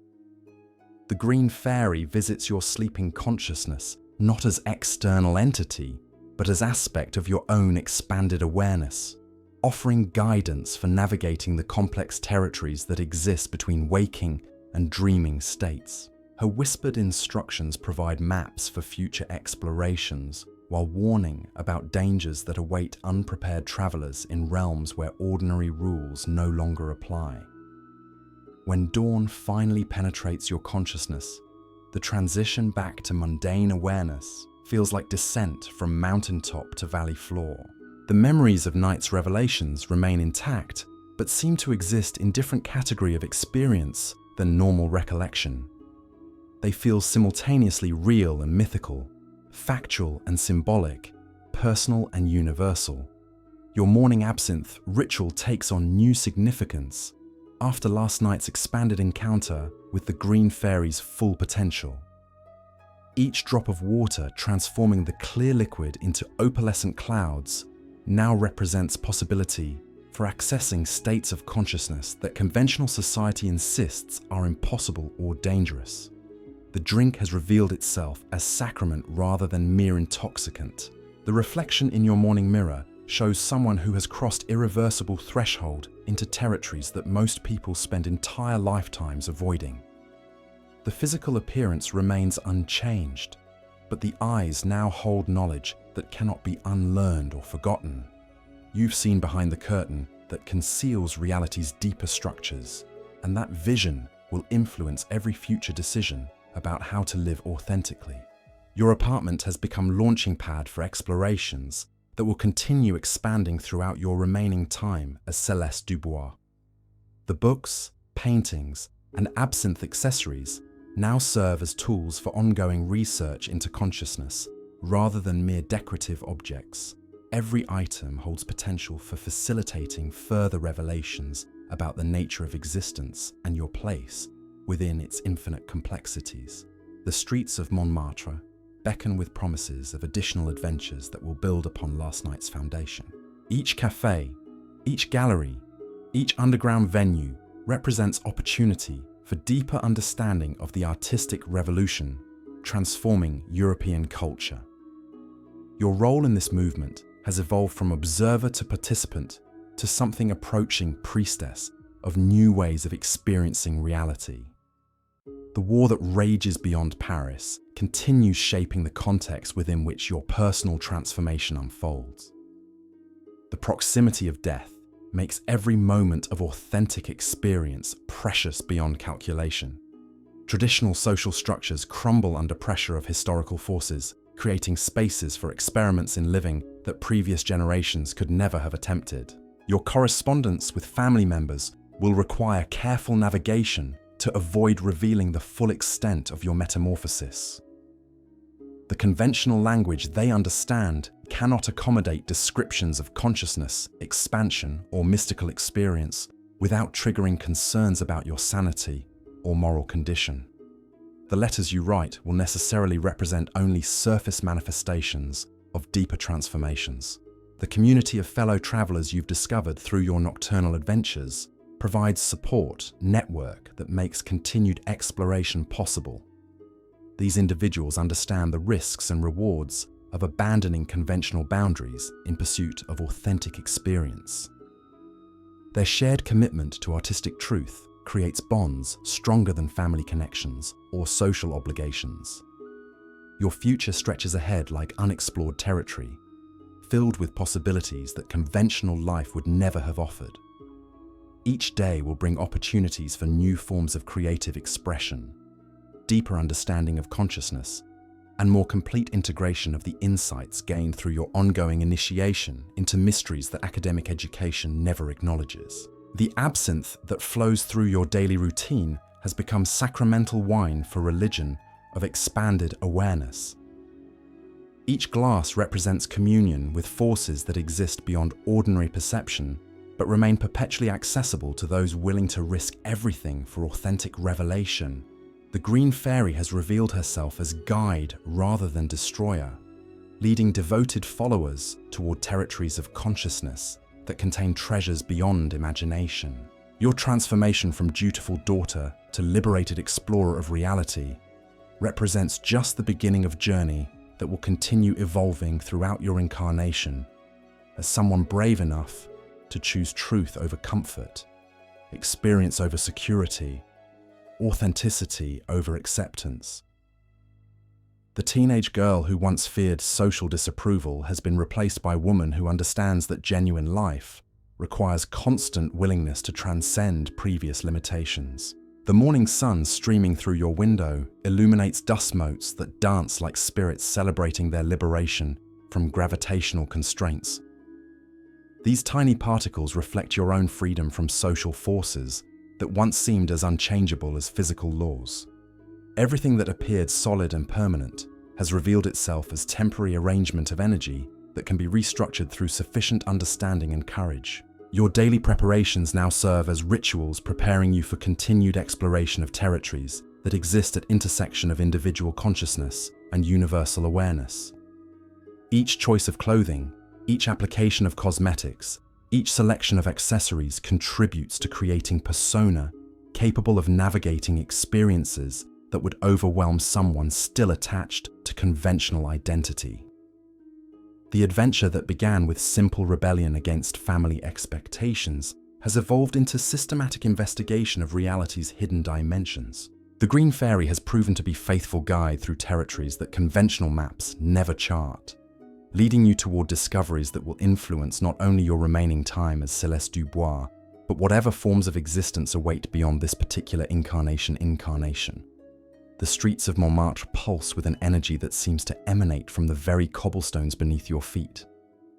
The green fairy visits your sleeping consciousness not as external entity, but as aspect of your own expanded awareness, offering guidance for navigating the complex territories that exist between waking and dreaming states. Her whispered instructions provide maps for future explorations, while warning about dangers that await unprepared travelers in realms where ordinary rules no longer apply. When dawn finally penetrates your consciousness, the transition back to mundane awareness feels like descent from mountaintop to valley floor. The memories of night's revelations remain intact, but seem to exist in different category of experience than normal recollection. They feel simultaneously real and mythical, factual and symbolic, personal and universal. Your morning absinthe ritual takes on new significance after last night's expanded encounter with the green fairy's full potential. Each drop of water transforming the clear liquid into opalescent clouds now represents possibility for accessing states of consciousness that conventional society insists are impossible or dangerous. The drink has revealed itself as sacrament rather than mere intoxicant. The reflection in your morning mirror shows someone who has crossed irreversible threshold into territories that most people spend entire lifetimes avoiding. The physical appearance remains unchanged, but the eyes now hold knowledge that cannot be unlearned or forgotten. You've seen behind the curtain that conceals reality's deeper structures, and that vision will influence every future decision about how to live authentically. Your apartment has become launching pad for explorations that will continue expanding throughout your remaining time as Céleste Dubois. The books, paintings, and absinthe accessories now serve as tools for ongoing research into consciousness, rather than mere decorative objects. Every item holds potential for facilitating further revelations about the nature of existence and your place within its infinite complexities. The streets of Montmartre beckon with promises of additional adventures that will build upon last night's foundation. Each cafe, each gallery, each underground venue represents opportunity for deeper understanding of the artistic revolution transforming European culture. Your role in this movement has evolved from observer to participant to something approaching priestess of new ways of experiencing reality. The war that rages beyond Paris continues shaping the context within which your personal transformation unfolds. The proximity of death makes every moment of authentic experience precious beyond calculation. Traditional social structures crumble under pressure of historical forces, creating spaces for experiments in living that previous generations could never have attempted. Your correspondence with family members will require careful navigation to avoid revealing the full extent of your metamorphosis. The conventional language they understand cannot accommodate descriptions of consciousness, expansion, or mystical experience without triggering concerns about your sanity or moral condition. The letters you write will necessarily represent only surface manifestations of deeper transformations. The community of fellow travelers you've discovered through your nocturnal adventures provides support network that makes continued exploration possible. These individuals understand the risks and rewards of abandoning conventional boundaries in pursuit of authentic experience. Their shared commitment to artistic truth creates bonds stronger than family connections or social obligations. Your future stretches ahead like unexplored territory, filled with possibilities that conventional life would never have offered. Each day will bring opportunities for new forms of creative expression, deeper understanding of consciousness, and more complete integration of the insights gained through your ongoing initiation into mysteries that academic education never acknowledges. The absinthe that flows through your daily routine has become sacramental wine for religion of expanded awareness. Each glass represents communion with forces that exist beyond ordinary perception, but remain perpetually accessible to those willing to risk everything for authentic revelation. The green fairy has revealed herself as guide rather than destroyer, leading devoted followers toward territories of consciousness that contain treasures beyond imagination. Your transformation from dutiful daughter to liberated explorer of reality represents just the beginning of a journey that will continue evolving throughout your incarnation as someone brave enough to choose truth over comfort, experience over security, authenticity over acceptance. The teenage girl who once feared social disapproval has been replaced by a woman who understands that genuine life requires constant willingness to transcend previous limitations. The morning sun streaming through your window illuminates dust motes that dance like spirits celebrating their liberation from gravitational constraints. These tiny particles reflect your own freedom from social forces that once seemed as unchangeable as physical laws. Everything that appeared solid and permanent has revealed itself as temporary arrangement of energy that can be restructured through sufficient understanding and courage. Your daily preparations now serve as rituals preparing you for continued exploration of territories that exist at intersection of individual consciousness and universal awareness. Each choice of clothing, each application of cosmetics, each selection of accessories contributes to creating persona capable of navigating experiences that would overwhelm someone still attached to conventional identity. The adventure that began with simple rebellion against family expectations has evolved into systematic investigation of reality's hidden dimensions. The Green Fairy has proven to be a faithful guide through territories that conventional maps never chart, leading you toward discoveries that will influence not only your remaining time as Céleste Dubois, but whatever forms of existence await beyond this particular incarnation. The streets of Montmartre pulse with an energy that seems to emanate from the very cobblestones beneath your feet.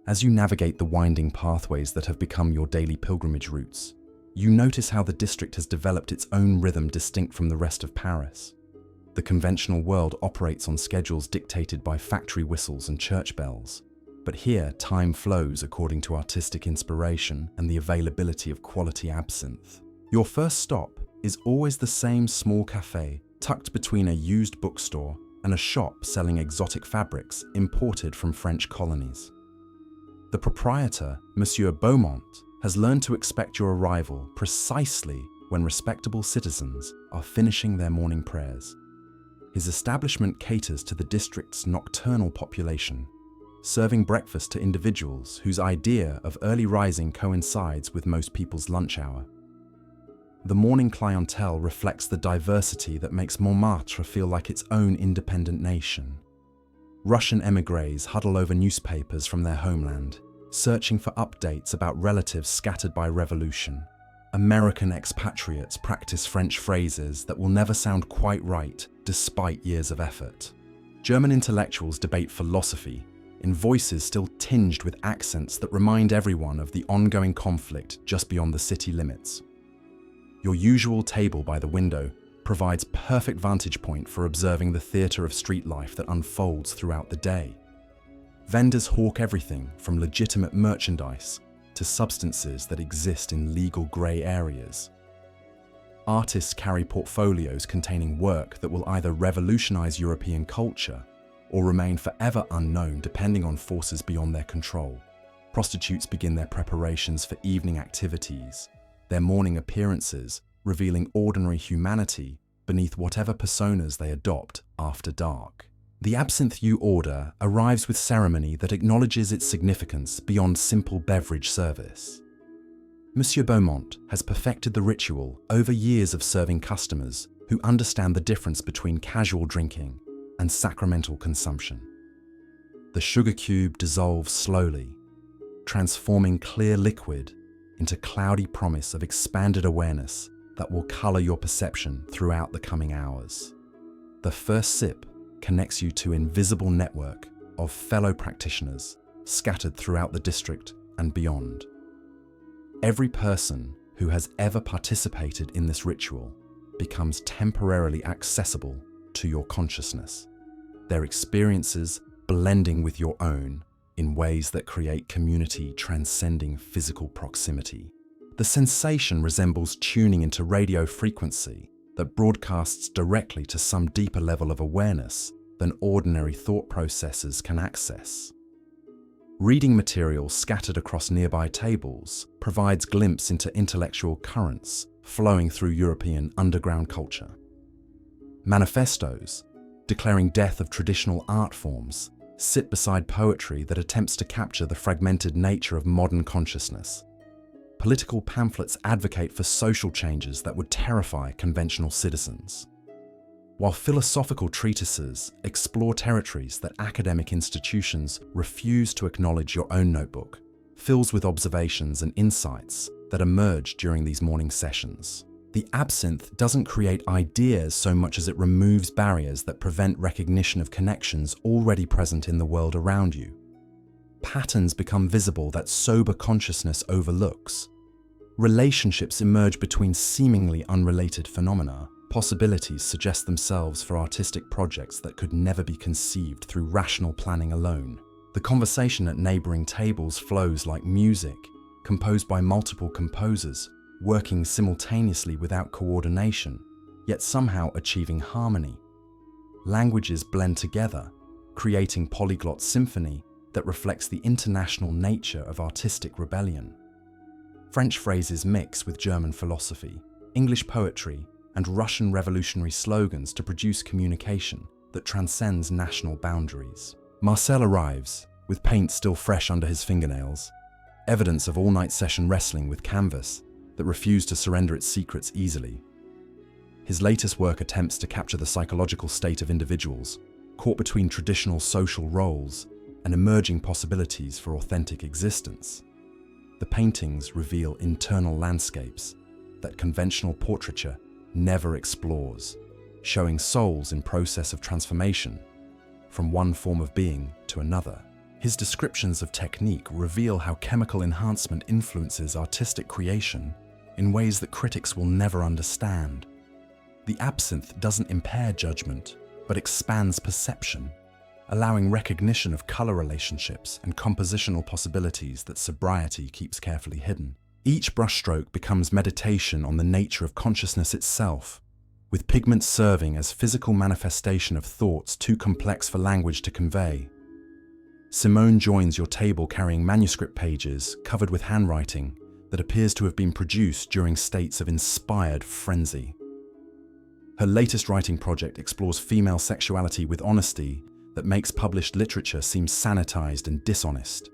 As you navigate the winding pathways that have become your daily pilgrimage routes, you notice how the district has developed its own rhythm distinct from the rest of Paris. The conventional world operates on schedules dictated by factory whistles and church bells, but here time flows according to artistic inspiration and the availability of quality absinthe. Your first stop is always the same small cafe tucked between a used bookstore and a shop selling exotic fabrics imported from French colonies. The proprietor, Monsieur Beaumont, has learned to expect your arrival precisely when respectable citizens are finishing their morning prayers. His establishment caters to the district's nocturnal population, serving breakfast to individuals whose idea of early rising coincides with most people's lunch hour. The morning clientele reflects the diversity that makes Montmartre feel like its own independent nation. Russian émigrés huddle over newspapers from their homeland, searching for updates about relatives scattered by revolution. American expatriates practice French phrases that will never sound quite right despite years of effort. German intellectuals debate philosophy in voices still tinged with accents that remind everyone of the ongoing conflict just beyond the city limits. Your usual table by the window provides perfect vantage point for observing the theatre of street life that unfolds throughout the day. Vendors hawk everything from legitimate merchandise to substances that exist in legal grey areas. Artists carry portfolios containing work that will either revolutionize European culture or remain forever unknown depending on forces beyond their control. Prostitutes begin their preparations for evening activities, their morning appearances revealing ordinary humanity beneath whatever personas they adopt after dark. The absinthe you order arrives with ceremony that acknowledges its significance beyond simple beverage service. Monsieur Beaumont has perfected the ritual over years of serving customers who understand the difference between casual drinking and sacramental consumption. The sugar cube dissolves slowly, transforming clear liquid into cloudy promise of expanded awareness that will color your perception throughout the coming hours. The first sip connects you to an invisible network of fellow practitioners scattered throughout the district and beyond. Every person who has ever participated in this ritual becomes temporarily accessible to your consciousness, their experiences blending with your own in ways that create community transcending physical proximity. The sensation resembles tuning into radio frequency that broadcasts directly to some deeper level of awareness than ordinary thought processes can access. Reading material scattered across nearby tables provides a glimpse into intellectual currents flowing through European underground culture. Manifestos, declaring death of traditional art forms, sit beside poetry that attempts to capture the fragmented nature of modern consciousness. Political pamphlets advocate for social changes that would terrify conventional citizens, while philosophical treatises explore territories that academic institutions refuse to acknowledge. Your own notebook fills with observations and insights that emerge during these morning sessions. The absinthe doesn't create ideas so much as it removes barriers that prevent recognition of connections already present in the world around you. Patterns become visible that sober consciousness overlooks. Relationships emerge between seemingly unrelated phenomena. Possibilities suggest themselves for artistic projects that could never be conceived through rational planning alone. The conversation at neighboring tables flows like music, composed by multiple composers, working simultaneously without coordination, yet somehow achieving harmony. Languages blend together, creating polyglot symphony that reflects the international nature of artistic rebellion. French phrases mix with German philosophy, English poetry, and Russian revolutionary slogans to produce communication that transcends national boundaries. Marcel arrives, with paint still fresh under his fingernails, evidence of all-night session wrestling with canvas that refused to surrender its secrets easily. His latest work attempts to capture the psychological state of individuals, caught between traditional social roles and emerging possibilities for authentic existence. The paintings reveal internal landscapes that conventional portraiture never explores, showing souls in process of transformation from one form of being to another. His descriptions of technique reveal how chemical enhancement influences artistic creation in ways that critics will never understand. The absinthe doesn't impair judgment, but expands perception, allowing recognition of color relationships and compositional possibilities that sobriety keeps carefully hidden. Each brushstroke becomes meditation on the nature of consciousness itself, with pigments serving as physical manifestation of thoughts too complex for language to convey. Simone joins your table carrying manuscript pages covered with handwriting that appears to have been produced during states of inspired frenzy. Her latest writing project explores female sexuality with honesty that makes published literature seem sanitized and dishonest.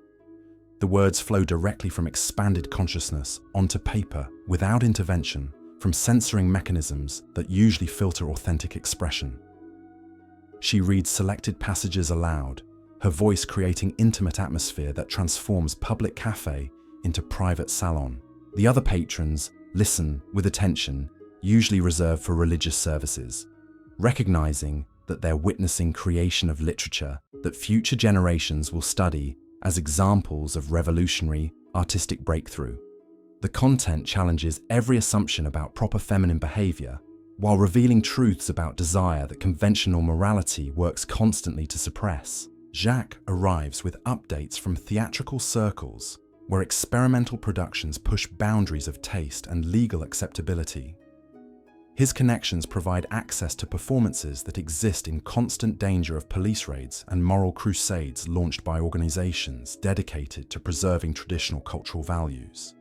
The words flow directly from expanded consciousness onto paper without intervention from censoring mechanisms that usually filter authentic expression. She reads selected passages aloud, her voice creating intimate atmosphere that transforms public cafe into private salon. The other patrons listen with attention, usually reserved for religious services, recognizing that they're witnessing creation of literature that future generations will study as examples of revolutionary artistic breakthrough. The content challenges every assumption about proper feminine behavior, while revealing truths about desire that conventional morality works constantly to suppress. Jacques arrives with updates from theatrical circles, where experimental productions push boundaries of taste and legal acceptability. His connections provide access to performances that exist in constant danger of police raids and moral crusades launched by organizations dedicated to preserving traditional cultural values.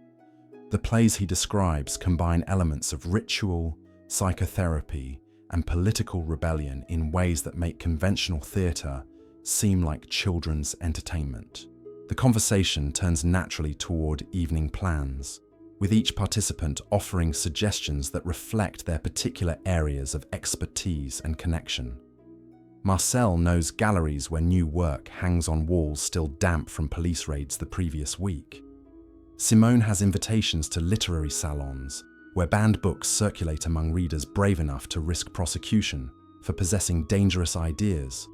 The plays he describes combine elements of ritual, psychotherapy, and political rebellion in ways that make conventional theatre seem like children's entertainment. The conversation turns naturally toward evening plans, with each participant offering suggestions that reflect their particular areas of expertise and connection. Marcel knows galleries where new work hangs on walls still damp from police raids the previous week. Simone has invitations to literary salons, where banned books circulate among readers brave enough to risk prosecution for possessing dangerous ideas.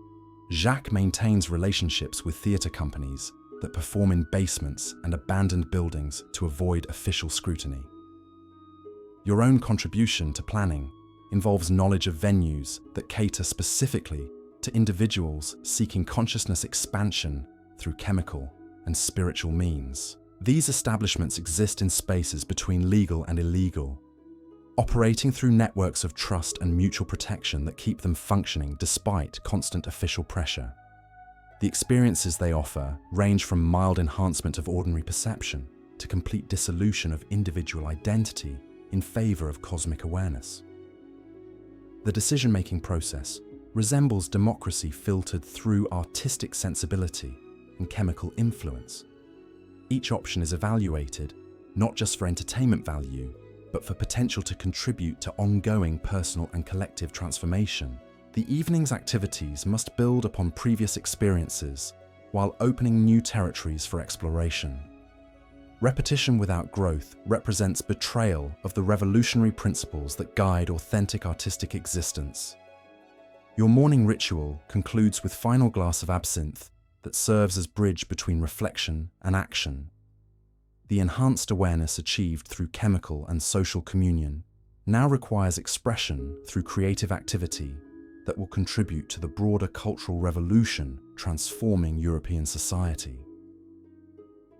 Jacques maintains relationships with theatre companies that perform in basements and abandoned buildings to avoid official scrutiny. Your own contribution to planning involves knowledge of venues that cater specifically to individuals seeking consciousness expansion through chemical and spiritual means. These establishments exist in spaces between legal and illegal, operating through networks of trust and mutual protection that keep them functioning despite constant official pressure. The experiences they offer range from mild enhancement of ordinary perception to complete dissolution of individual identity in favor of cosmic awareness. The decision-making process resembles democracy filtered through artistic sensibility and chemical influence. Each option is evaluated not just for entertainment value, but for potential to contribute to ongoing personal and collective transformation. The evening's activities must build upon previous experiences while opening new territories for exploration. Repetition without growth represents betrayal of the revolutionary principles that guide authentic artistic existence. Your morning ritual concludes with final glass of absinthe that serves as bridge between reflection and action. The enhanced awareness achieved through chemical and social communion now requires expression through creative activity that will contribute to the broader cultural revolution transforming European society.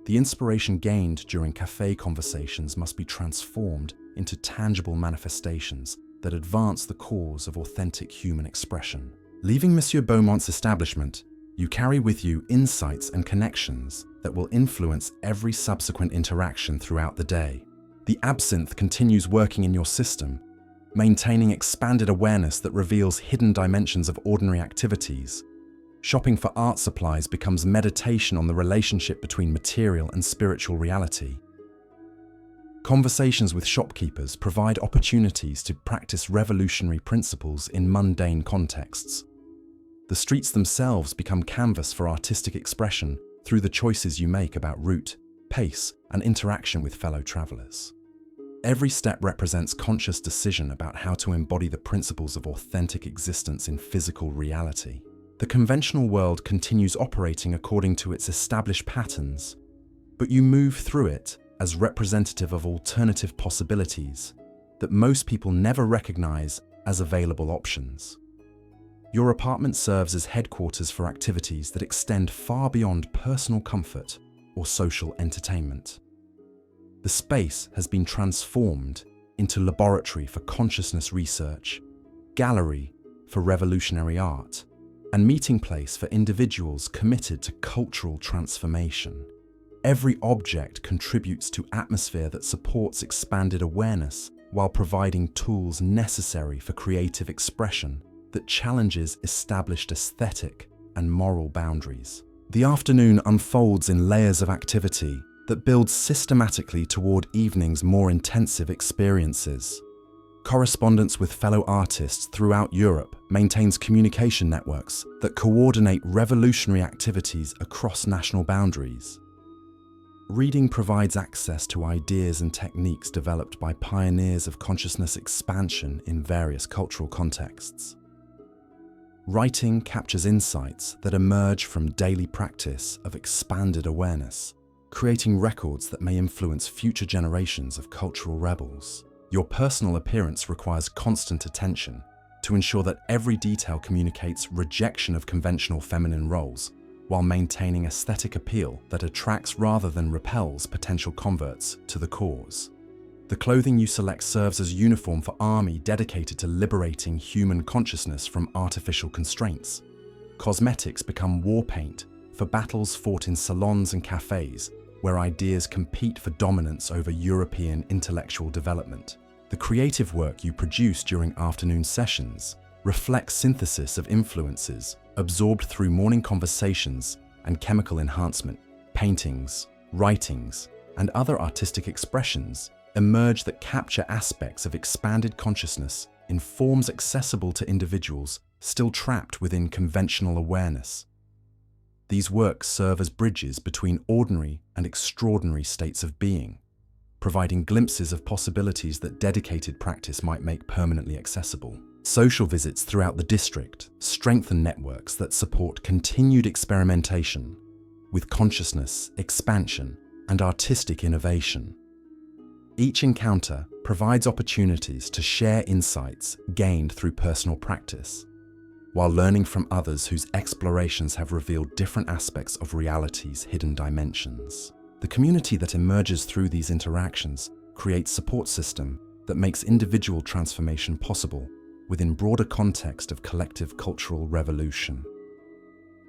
The inspiration gained during café conversations must be transformed into tangible manifestations that advance the cause of authentic human expression. Leaving Monsieur Beaumont's establishment, you carry with you insights and connections that will influence every subsequent interaction throughout the day. The absinthe continues working in your system, maintaining expanded awareness that reveals hidden dimensions of ordinary activities. Shopping for art supplies becomes meditation on the relationship between material and spiritual reality. Conversations with shopkeepers provide opportunities to practice revolutionary principles in mundane contexts. The streets themselves become canvas for artistic expression through the choices you make about route, pace, and interaction with fellow travelers. Every step represents conscious decision about how to embody the principles of authentic existence in physical reality. The conventional world continues operating according to its established patterns, but you move through it as representative of alternative possibilities that most people never recognize as available options. Your apartment serves as headquarters for activities that extend far beyond personal comfort or social entertainment. The space has been transformed into laboratory for consciousness research, gallery for revolutionary art, and meeting place for individuals committed to cultural transformation. Every object contributes to atmosphere that supports expanded awareness while providing tools necessary for creative expression that challenges established aesthetic and moral boundaries. The afternoon unfolds in layers of activity that build systematically toward evening's more intensive experiences. Correspondence with fellow artists throughout Europe maintains communication networks that coordinate revolutionary activities across national boundaries. Reading provides access to ideas and techniques developed by pioneers of consciousness expansion in various cultural contexts. Writing captures insights that emerge from daily practice of expanded awareness, creating records that may influence future generations of cultural rebels. Your personal appearance requires constant attention to ensure that every detail communicates rejection of conventional feminine roles while maintaining aesthetic appeal that attracts rather than repels potential converts to the cause. The clothing you select serves as uniform for army dedicated to liberating human consciousness from artificial constraints. Cosmetics become war paint for battles fought in salons and cafes where ideas compete for dominance over European intellectual development. The creative work you produce during afternoon sessions reflects synthesis of influences absorbed through morning conversations and chemical enhancement. Paintings, writings, and other artistic expressions emerge that capture aspects of expanded consciousness in forms accessible to individuals still trapped within conventional awareness. These works serve as bridges between ordinary and extraordinary states of being, providing glimpses of possibilities that dedicated practice might make permanently accessible. Social visits throughout the district strengthen networks that support continued experimentation with consciousness, expansion, and artistic innovation. Each encounter provides opportunities to share insights gained through personal practice, while learning from others whose explorations have revealed different aspects of reality's hidden dimensions. The community that emerges through these interactions creates a support system that makes individual transformation possible within broader context of collective cultural revolution.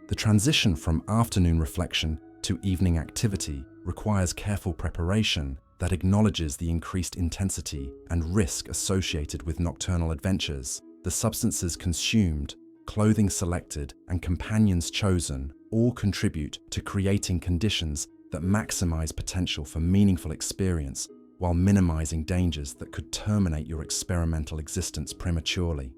The transition from afternoon reflection to evening activity requires careful preparation that acknowledges the increased intensity and risk associated with nocturnal adventures. The substances consumed, clothing selected, and companions chosen all contribute to creating conditions that maximize potential for meaningful experience while minimizing dangers that could terminate your experimental existence prematurely.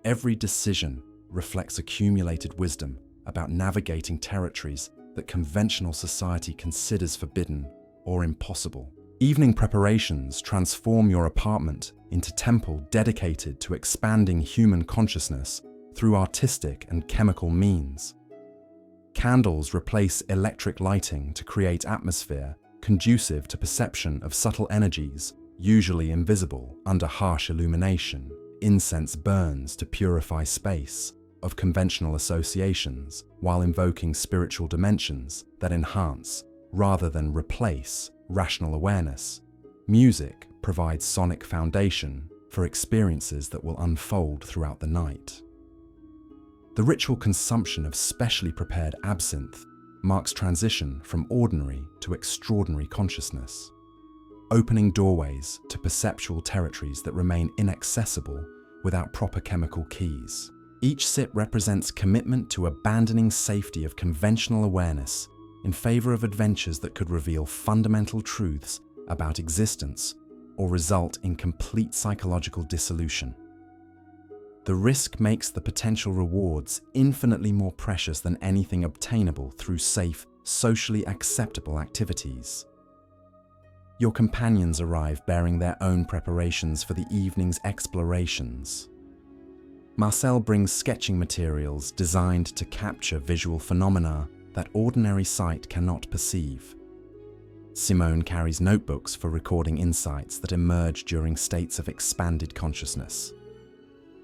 Every decision reflects accumulated wisdom about navigating territories that conventional society considers forbidden or impossible. Evening preparations transform your apartment into a temple dedicated to expanding human consciousness through artistic and chemical means. Candles replace electric lighting to create atmosphere conducive to perception of subtle energies, usually invisible under harsh illumination. Incense burns to purify space of conventional associations while invoking spiritual dimensions that enhance, rather than replace, rational awareness. Music provides sonic foundation for experiences that will unfold throughout the night. The ritual consumption of specially prepared absinthe marks transition from ordinary to extraordinary consciousness, opening doorways to perceptual territories that remain inaccessible without proper chemical keys. Each sip represents commitment to abandoning safety of conventional awareness in favor of adventures that could reveal fundamental truths about existence or result in complete psychological dissolution. The risk makes the potential rewards infinitely more precious than anything obtainable through safe, socially acceptable activities. Your companions arrive bearing their own preparations for the evening's explorations. Marcel brings sketching materials designed to capture visual phenomena that ordinary sight cannot perceive. Simone carries notebooks for recording insights that emerge during states of expanded consciousness.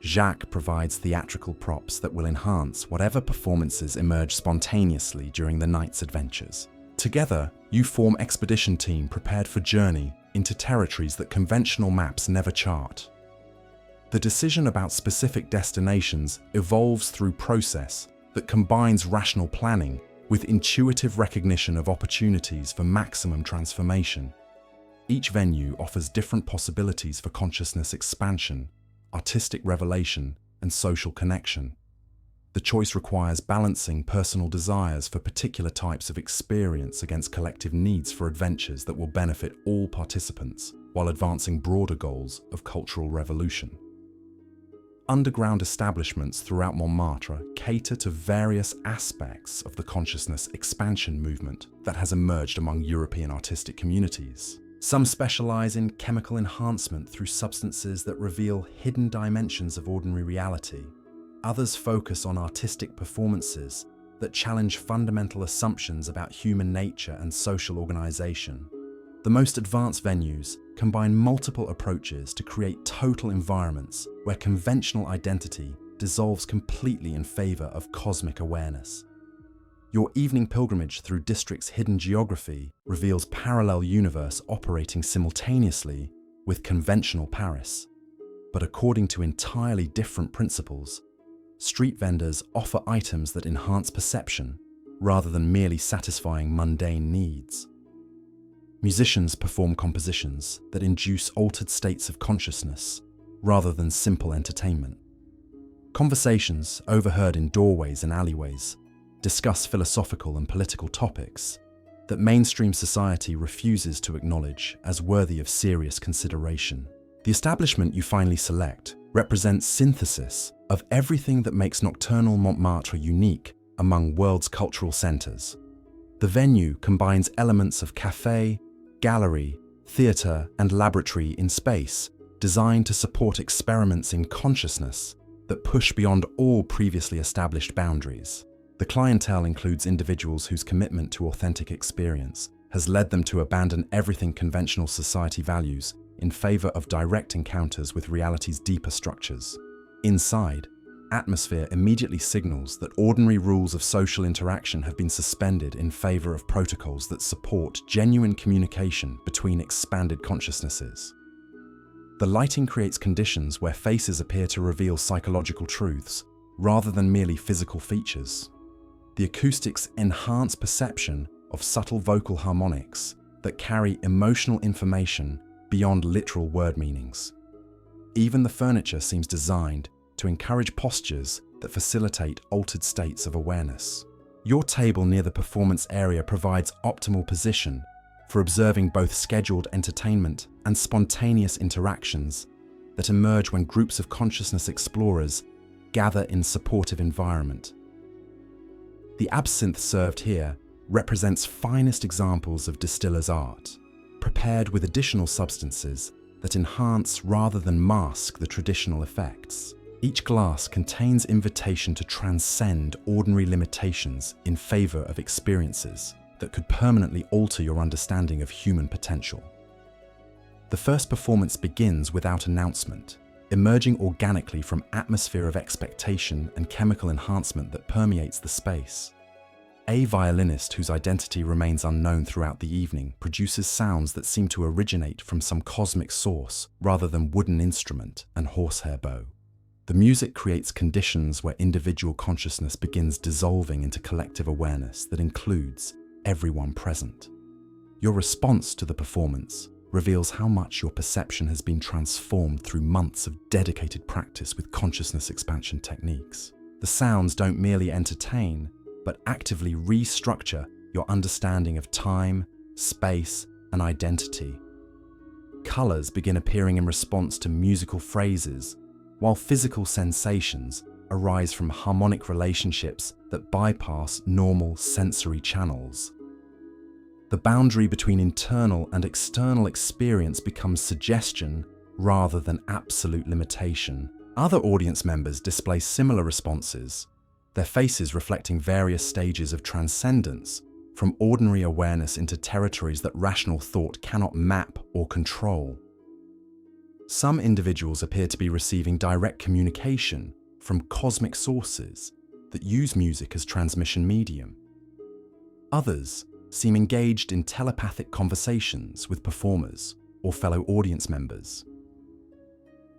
Jacques provides theatrical props that will enhance whatever performances emerge spontaneously during the night's adventures. Together, you form an expedition team prepared for journey into territories that conventional maps never chart. The decision about specific destinations evolves through process that combines rational planning with intuitive recognition of opportunities for maximum transformation. Each venue offers different possibilities for consciousness expansion, artistic revelation, and social connection. The choice requires balancing personal desires for particular types of experience against collective needs for adventures that will benefit all participants while advancing broader goals of cultural revolution. Underground establishments throughout Montmartre cater to various aspects of the consciousness expansion movement that has emerged among European artistic communities. Some specialize in chemical enhancement through substances that reveal hidden dimensions of ordinary reality. Others focus on artistic performances that challenge fundamental assumptions about human nature and social organization. The most advanced venues combine multiple approaches to create total environments where conventional identity dissolves completely in favor of cosmic awareness. Your evening pilgrimage through district's hidden geography reveals parallel universe operating simultaneously with conventional Paris. But according to entirely different principles, street vendors offer items that enhance perception rather than merely satisfying mundane needs. Musicians perform compositions that induce altered states of consciousness rather than simple entertainment. Conversations overheard in doorways and alleyways discuss philosophical and political topics that mainstream society refuses to acknowledge as worthy of serious consideration. The establishment you finally select represents synthesis of everything that makes nocturnal Montmartre unique among world's cultural centers. The venue combines elements of café, gallery, theatre, and laboratory in space, designed to support experiments in consciousness that push beyond all previously established boundaries. The clientele includes individuals whose commitment to authentic experience has led them to abandon everything conventional society values in favor of direct encounters with reality's deeper structures. Inside, atmosphere immediately signals that ordinary rules of social interaction have been suspended in favor of protocols that support genuine communication between expanded consciousnesses. The lighting creates conditions where faces appear to reveal psychological truths rather than merely physical features. The acoustics enhance perception of subtle vocal harmonics that carry emotional information beyond literal word meanings. Even the furniture seems designed to encourage postures that facilitate altered states of awareness. Your table near the performance area provides optimal position for observing both scheduled entertainment and spontaneous interactions that emerge when groups of consciousness explorers gather in supportive environment. The absinthe served here represents finest examples of distiller's art, prepared with additional substances that enhance rather than mask the traditional effects. Each glass contains invitation to transcend ordinary limitations in favor of experiences that could permanently alter your understanding of human potential. The first performance begins without announcement, emerging organically from atmosphere of expectation and chemical enhancement that permeates the space. A violinist whose identity remains unknown throughout the evening produces sounds that seem to originate from some cosmic source rather than wooden instrument and horsehair bow. The music creates conditions where individual consciousness begins dissolving into collective awareness that includes everyone present. Your response to the performance reveals how much your perception has been transformed through months of dedicated practice with consciousness expansion techniques. The sounds don't merely entertain, but actively restructure your understanding of time, space, and identity. Colors begin appearing in response to musical phrases, while physical sensations arise from harmonic relationships that bypass normal sensory channels. The boundary between internal and external experience becomes suggestion rather than absolute limitation. Other audience members display similar responses, their faces reflecting various stages of transcendence, from ordinary awareness into territories that rational thought cannot map or control. Some individuals appear to be receiving direct communication from cosmic sources that use music as transmission medium. Others seem engaged in telepathic conversations with performers or fellow audience members.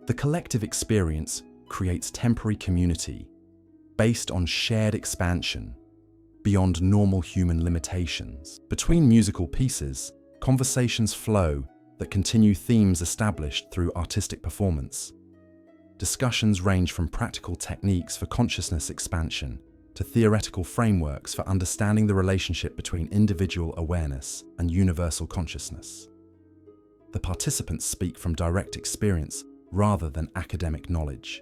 The collective experience creates temporary community based on shared expansion beyond normal human limitations. Between musical pieces, conversations flow that continue themes established through artistic performance. Discussions range from practical techniques for consciousness expansion to theoretical frameworks for understanding the relationship between individual awareness and universal consciousness. The participants speak from direct experience rather than academic knowledge,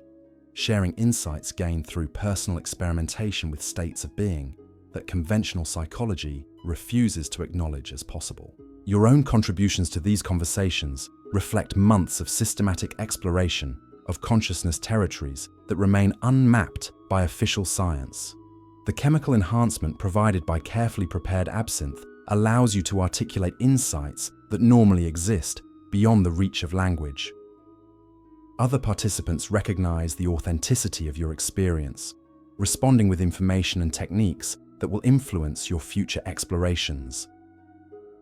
sharing insights gained through personal experimentation with states of being that conventional psychology refuses to acknowledge as possible. Your own contributions to these conversations reflect months of systematic exploration of consciousness territories that remain unmapped by official science. The chemical enhancement provided by carefully prepared absinthe allows you to articulate insights that normally exist beyond the reach of language. Other participants recognize the authenticity of your experience, responding with information and techniques that will influence your future explorations.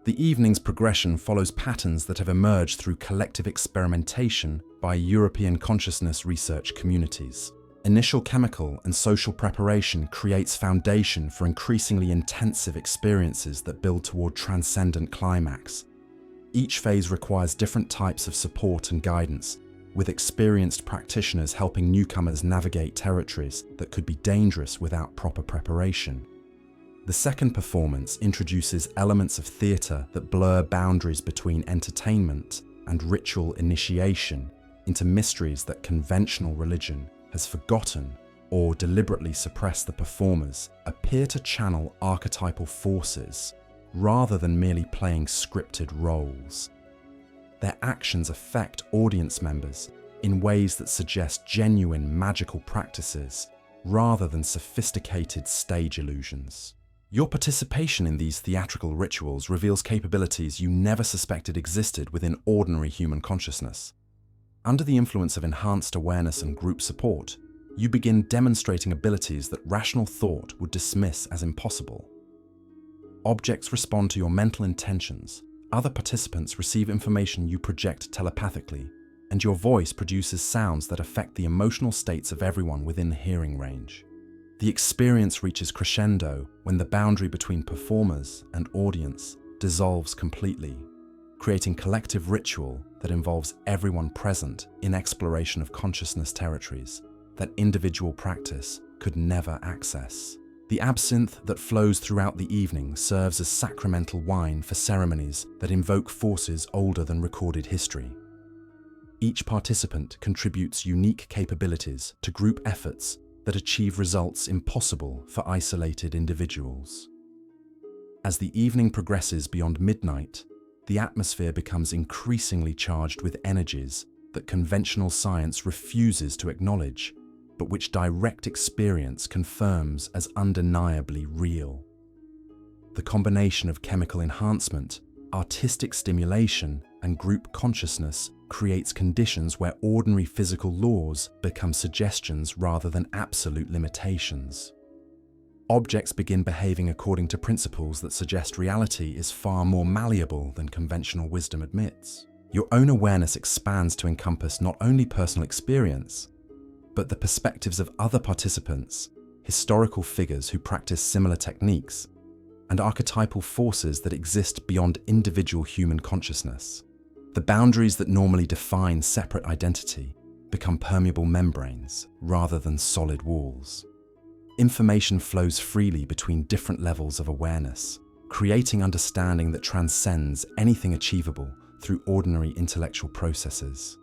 The evening's progression follows patterns that have emerged through collective experimentation by European consciousness research communities. Initial chemical and social preparation creates foundation for increasingly intensive experiences that build toward transcendent climax. Each phase requires different types of support and guidance, with experienced practitioners helping newcomers navigate territories that could be dangerous without proper preparation. The second performance introduces elements of theatre that blur boundaries between entertainment and ritual initiation into mysteries that conventional religion has forgotten or deliberately suppressed. The performers appear to channel archetypal forces rather than merely playing scripted roles. Their actions affect audience members in ways that suggest genuine magical practices rather than sophisticated stage illusions. Your participation in these theatrical rituals reveals capabilities you never suspected existed within ordinary human consciousness. Under the influence of enhanced awareness and group support, you begin demonstrating abilities that rational thought would dismiss as impossible. Objects respond to your mental intentions, other participants receive information you project telepathically, and your voice produces sounds that affect the emotional states of everyone within hearing range. The experience reaches crescendo when the boundary between performers and audience dissolves completely, creating collective ritual that involves everyone present in exploration of consciousness territories that individual practice could never access. The absinthe that flows throughout the evening serves as sacramental wine for ceremonies that invoke forces older than recorded history. Each participant contributes unique capabilities to group efforts that achieve results impossible for isolated individuals. As the evening progresses beyond midnight, the atmosphere becomes increasingly charged with energies that conventional science refuses to acknowledge, but which direct experience confirms as undeniably real. The combination of chemical enhancement, artistic stimulation, and group consciousness creates conditions where ordinary physical laws become suggestions rather than absolute limitations. Objects begin behaving according to principles that suggest reality is far more malleable than conventional wisdom admits. Your own awareness expands to encompass not only personal experience, but the perspectives of other participants, historical figures who practice similar techniques, and archetypal forces that exist beyond individual human consciousness. The boundaries that normally define separate identity become permeable membranes rather than solid walls. Information flows freely between different levels of awareness, creating understanding that transcends anything achievable through ordinary intellectual processes.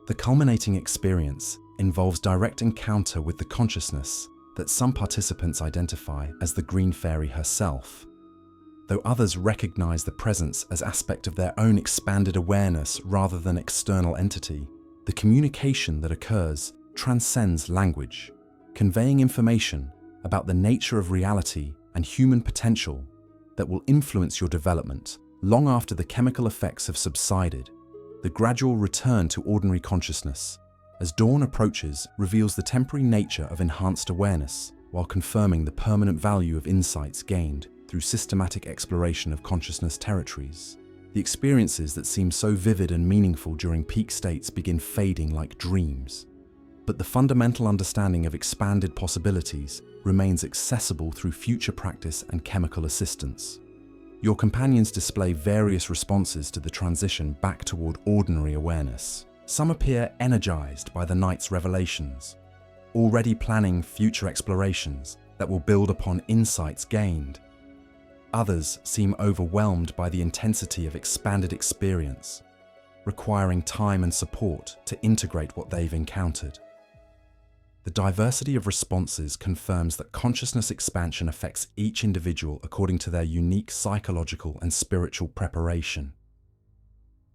The culminating experience involves direct encounter with the consciousness that some participants identify as the Green Fairy herself, though others recognize the presence as aspect of their own expanded awareness rather than external entity. The communication that occurs transcends language, conveying information about the nature of reality and human potential that will influence your development long after the chemical effects have subsided. The gradual return to ordinary consciousness as dawn approaches reveals the temporary nature of enhanced awareness while confirming the permanent value of insights gained through systematic exploration of consciousness territories. The experiences that seem so vivid and meaningful during peak states begin fading like dreams, but the fundamental understanding of expanded possibilities remains accessible through future practice and chemical assistance. Your companions display various responses to the transition back toward ordinary awareness. Some appear energized by the night's revelations, already planning future explorations that will build upon insights gained. Others seem overwhelmed by the intensity of expanded experience, requiring time and support to integrate what they've encountered. The diversity of responses confirms that consciousness expansion affects each individual according to their unique psychological and spiritual preparation.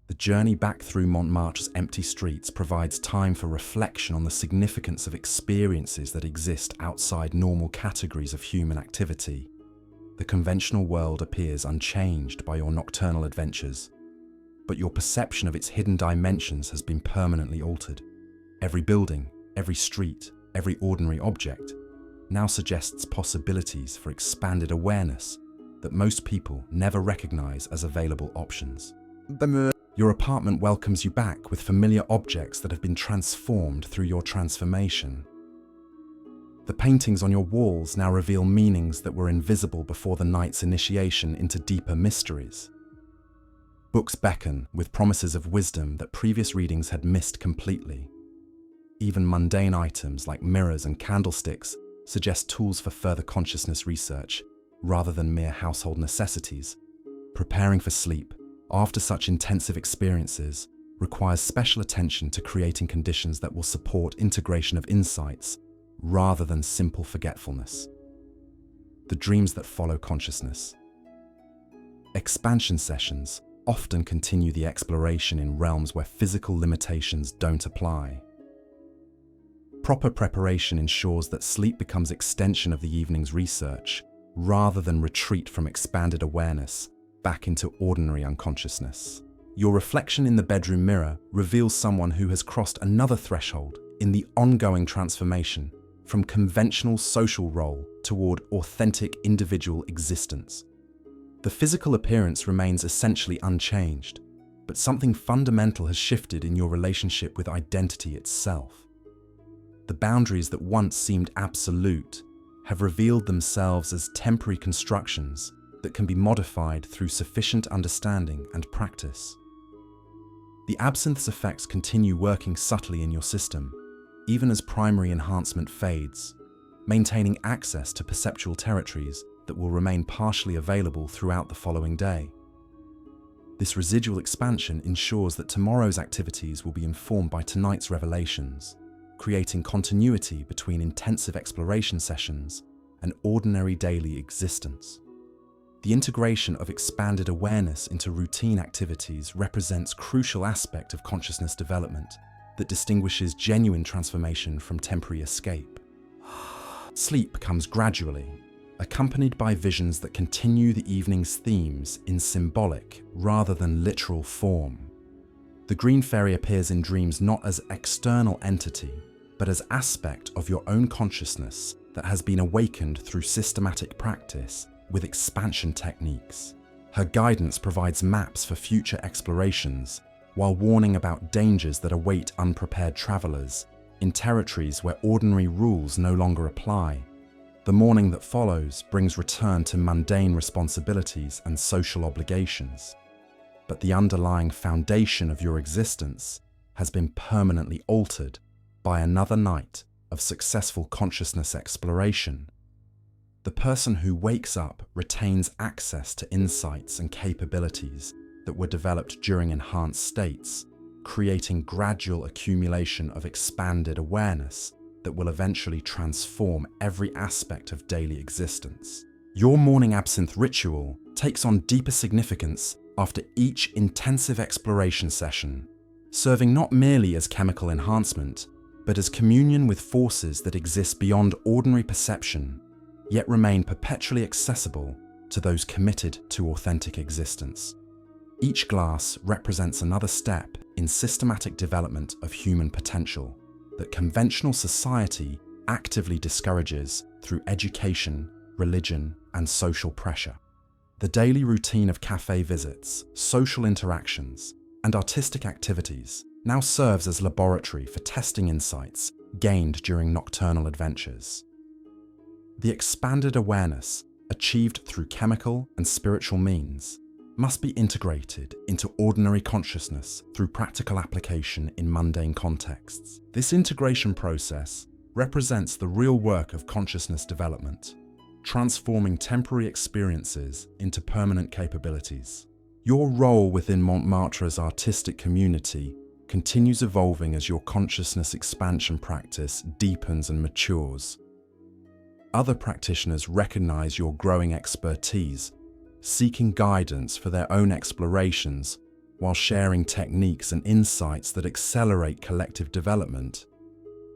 The journey back through Montmartre's empty streets provides time for reflection on the significance of experiences that exist outside normal categories of human activity. The conventional world appears unchanged by your nocturnal adventures, but your perception of its hidden dimensions has been permanently altered. Every building, every street, every ordinary object now suggests possibilities for expanded awareness that most people never recognize as available options. Your apartment welcomes you back with familiar objects that have been transformed through your transformation. The paintings on your walls now reveal meanings that were invisible before the night's initiation into deeper mysteries. Books beckon with promises of wisdom that previous readings had missed completely. Even mundane items like mirrors and candlesticks suggest tools for further consciousness research rather than mere household necessities. Preparing for sleep after such intensive experiences requires special attention to creating conditions that will support integration of insights rather than simple forgetfulness. The dreams that follow consciousness. Expansion sessions often continue the exploration in realms where physical limitations don't apply. Proper preparation ensures that sleep becomes extension of the evening's research rather than retreat from expanded awareness back into ordinary unconsciousness. Your reflection in the bedroom mirror reveals someone who has crossed another threshold in the ongoing transformation from conventional social role toward authentic individual existence. The physical appearance remains essentially unchanged, but something fundamental has shifted in your relationship with identity itself. The boundaries that once seemed absolute have revealed themselves as temporary constructions that can be modified through sufficient understanding and practice. The absinthe's effects continue working subtly in your system, even as primary enhancement fades, maintaining access to perceptual territories that will remain partially available throughout the following day. This residual expansion ensures that tomorrow's activities will be informed by tonight's revelations, creating continuity between intensive exploration sessions and ordinary daily existence. The integration of expanded awareness into routine activities represents a crucial aspect of consciousness development that distinguishes genuine transformation from temporary escape. Sleep comes gradually, accompanied by visions that continue the evening's themes in symbolic rather than literal form. The green fairy appears in dreams not as external entity, but as aspect of your own consciousness that has been awakened through systematic practice with expansion techniques. Her guidance provides maps for future explorations, while warning about dangers that await unprepared travelers in territories where ordinary rules no longer apply. The morning that follows brings return to mundane responsibilities and social obligations, but the underlying foundation of your existence has been permanently altered by another night of successful consciousness exploration. The person who wakes up retains access to insights and capabilities that were developed during enhanced states, creating gradual accumulation of expanded awareness that will eventually transform every aspect of daily existence. Your morning absinthe ritual takes on deeper significance after each intensive exploration session, serving not merely as chemical enhancement, but as communion with forces that exist beyond ordinary perception, yet remain perpetually accessible to those committed to authentic existence. Each glass represents another step in systematic development of human potential that conventional society actively discourages through education, religion, and social pressure. The daily routine of cafe visits, social interactions, and artistic activities now serves as laboratory for testing insights gained during nocturnal adventures. The expanded awareness achieved through chemical and spiritual means, must be integrated into ordinary consciousness through practical application in mundane contexts. This integration process represents the real work of consciousness development, transforming temporary experiences into permanent capabilities. Your role within Montmartre's artistic community continues evolving as your consciousness expansion practice deepens and matures. Other practitioners recognize your growing expertise, seeking guidance for their own explorations while sharing techniques and insights that accelerate collective development.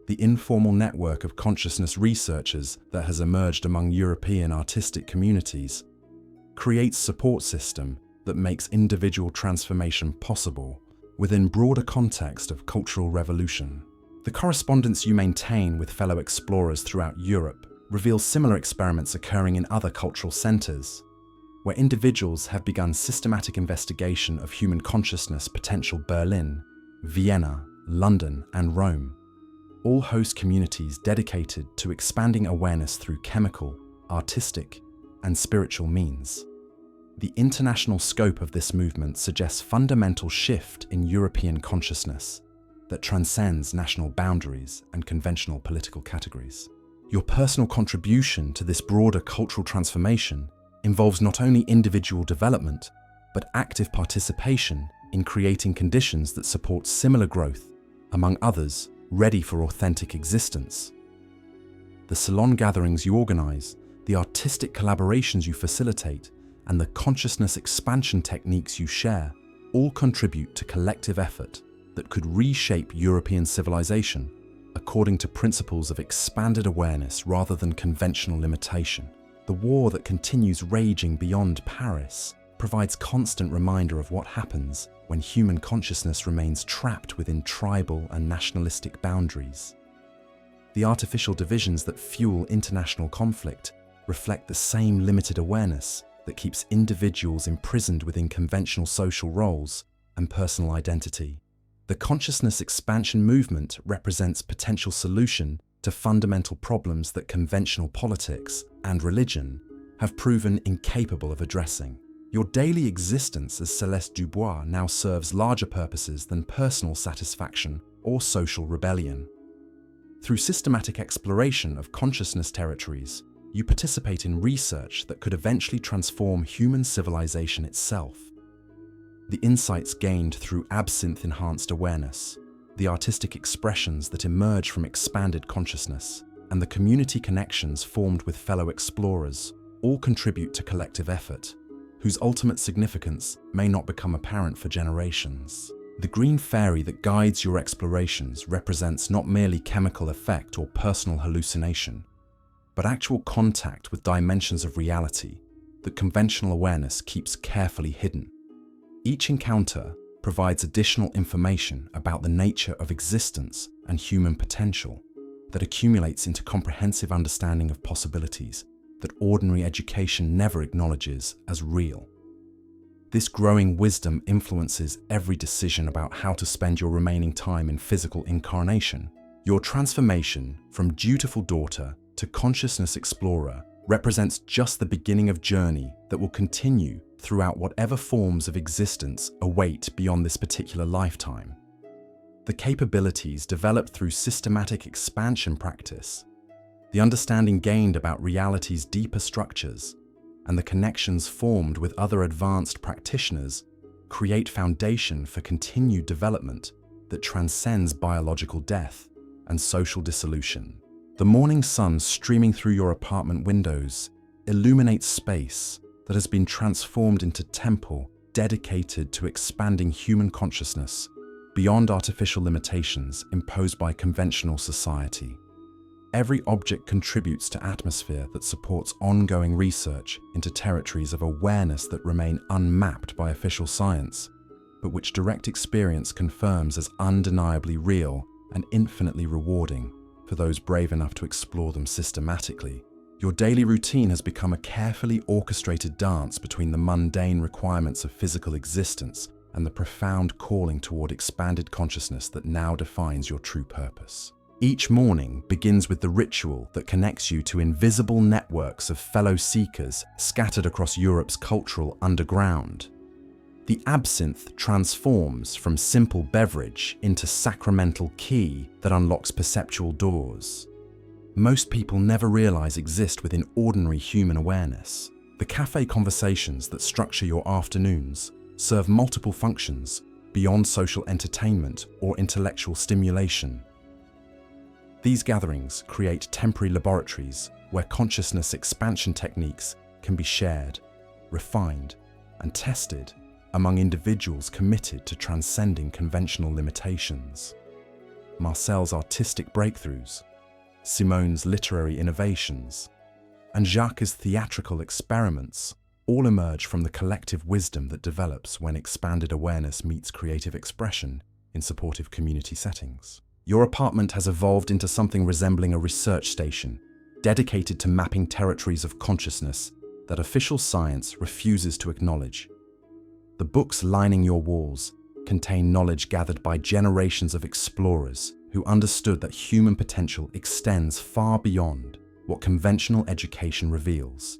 The informal network of consciousness researchers that has emerged among European artistic communities creates a support system that makes individual transformation possible within broader context of cultural revolution. The correspondence you maintain with fellow explorers throughout Europe reveals similar experiments occurring in other cultural centers, where individuals have begun systematic investigation of human consciousness potential. Berlin, Vienna, London, and Rome all host communities dedicated to expanding awareness through chemical, artistic, and spiritual means. The international scope of this movement suggests a fundamental shift in European consciousness that transcends national boundaries and conventional political categories. Your personal contribution to this broader cultural transformation involves not only individual development, but active participation in creating conditions that support similar growth among others ready for authentic existence. The salon gatherings you organize, the artistic collaborations you facilitate, and the consciousness expansion techniques you share all contribute to collective effort that could reshape European civilization according to principles of expanded awareness rather than conventional limitation. The war that continues raging beyond Paris provides constant reminder of what happens when human consciousness remains trapped within tribal and nationalistic boundaries. The artificial divisions that fuel international conflict reflect the same limited awareness that keeps individuals imprisoned within conventional social roles and personal identity. The consciousness expansion movement represents potential solution to fundamental problems that conventional politics and religion have proven incapable of addressing. Your daily existence as Celeste Dubois now serves larger purposes than personal satisfaction or social rebellion. Through systematic exploration of consciousness territories, you participate in research that could eventually transform human civilization itself. The insights gained through absinthe-enhanced awareness, the artistic expressions that emerge from expanded consciousness, and the community connections formed with fellow explorers all contribute to collective effort, whose ultimate significance may not become apparent for generations. The green fairy that guides your explorations represents not merely chemical effect or personal hallucination, but actual contact with dimensions of reality that conventional awareness keeps carefully hidden. Each encounter provides additional information about the nature of existence and human potential that accumulates into comprehensive understanding of possibilities that ordinary education never acknowledges as real. This growing wisdom influences every decision about how to spend your remaining time in physical incarnation. Your transformation from dutiful daughter to consciousness explorer represents just the beginning of a journey that will continue throughout whatever forms of existence await beyond this particular lifetime. The capabilities developed through systematic expansion practice, the understanding gained about reality's deeper structures, and the connections formed with other advanced practitioners create foundation for continued development that transcends biological death and social dissolution. The morning sun streaming through your apartment windows illuminates space that has been transformed into a temple dedicated to expanding human consciousness beyond artificial limitations imposed by conventional society. Every object contributes to atmosphere that supports ongoing research into territories of awareness that remain unmapped by official science, but which direct experience confirms as undeniably real and infinitely rewarding for those brave enough to explore them systematically. Your daily routine has become a carefully orchestrated dance between the mundane requirements of physical existence and the profound calling toward expanded consciousness that now defines your true purpose. Each morning begins with the ritual that connects you to invisible networks of fellow seekers scattered across Europe's cultural underground. The absinthe transforms from simple beverage into sacramental key that unlocks perceptual doors most people never realize exist within ordinary human awareness. The cafe conversations that structure your afternoons serve multiple functions beyond social entertainment or intellectual stimulation. These gatherings create temporary laboratories where consciousness expansion techniques can be shared, refined, and tested among individuals committed to transcending conventional limitations. Marcel's artistic breakthroughs, Simone's literary innovations, and Jacques' theatrical experiments all emerge from the collective wisdom that develops when expanded awareness meets creative expression in supportive community settings. Your apartment has evolved into something resembling a research station, dedicated to mapping territories of consciousness that official science refuses to acknowledge. The books lining your walls contain knowledge gathered by generations of explorers who understood that human potential extends far beyond what conventional education reveals.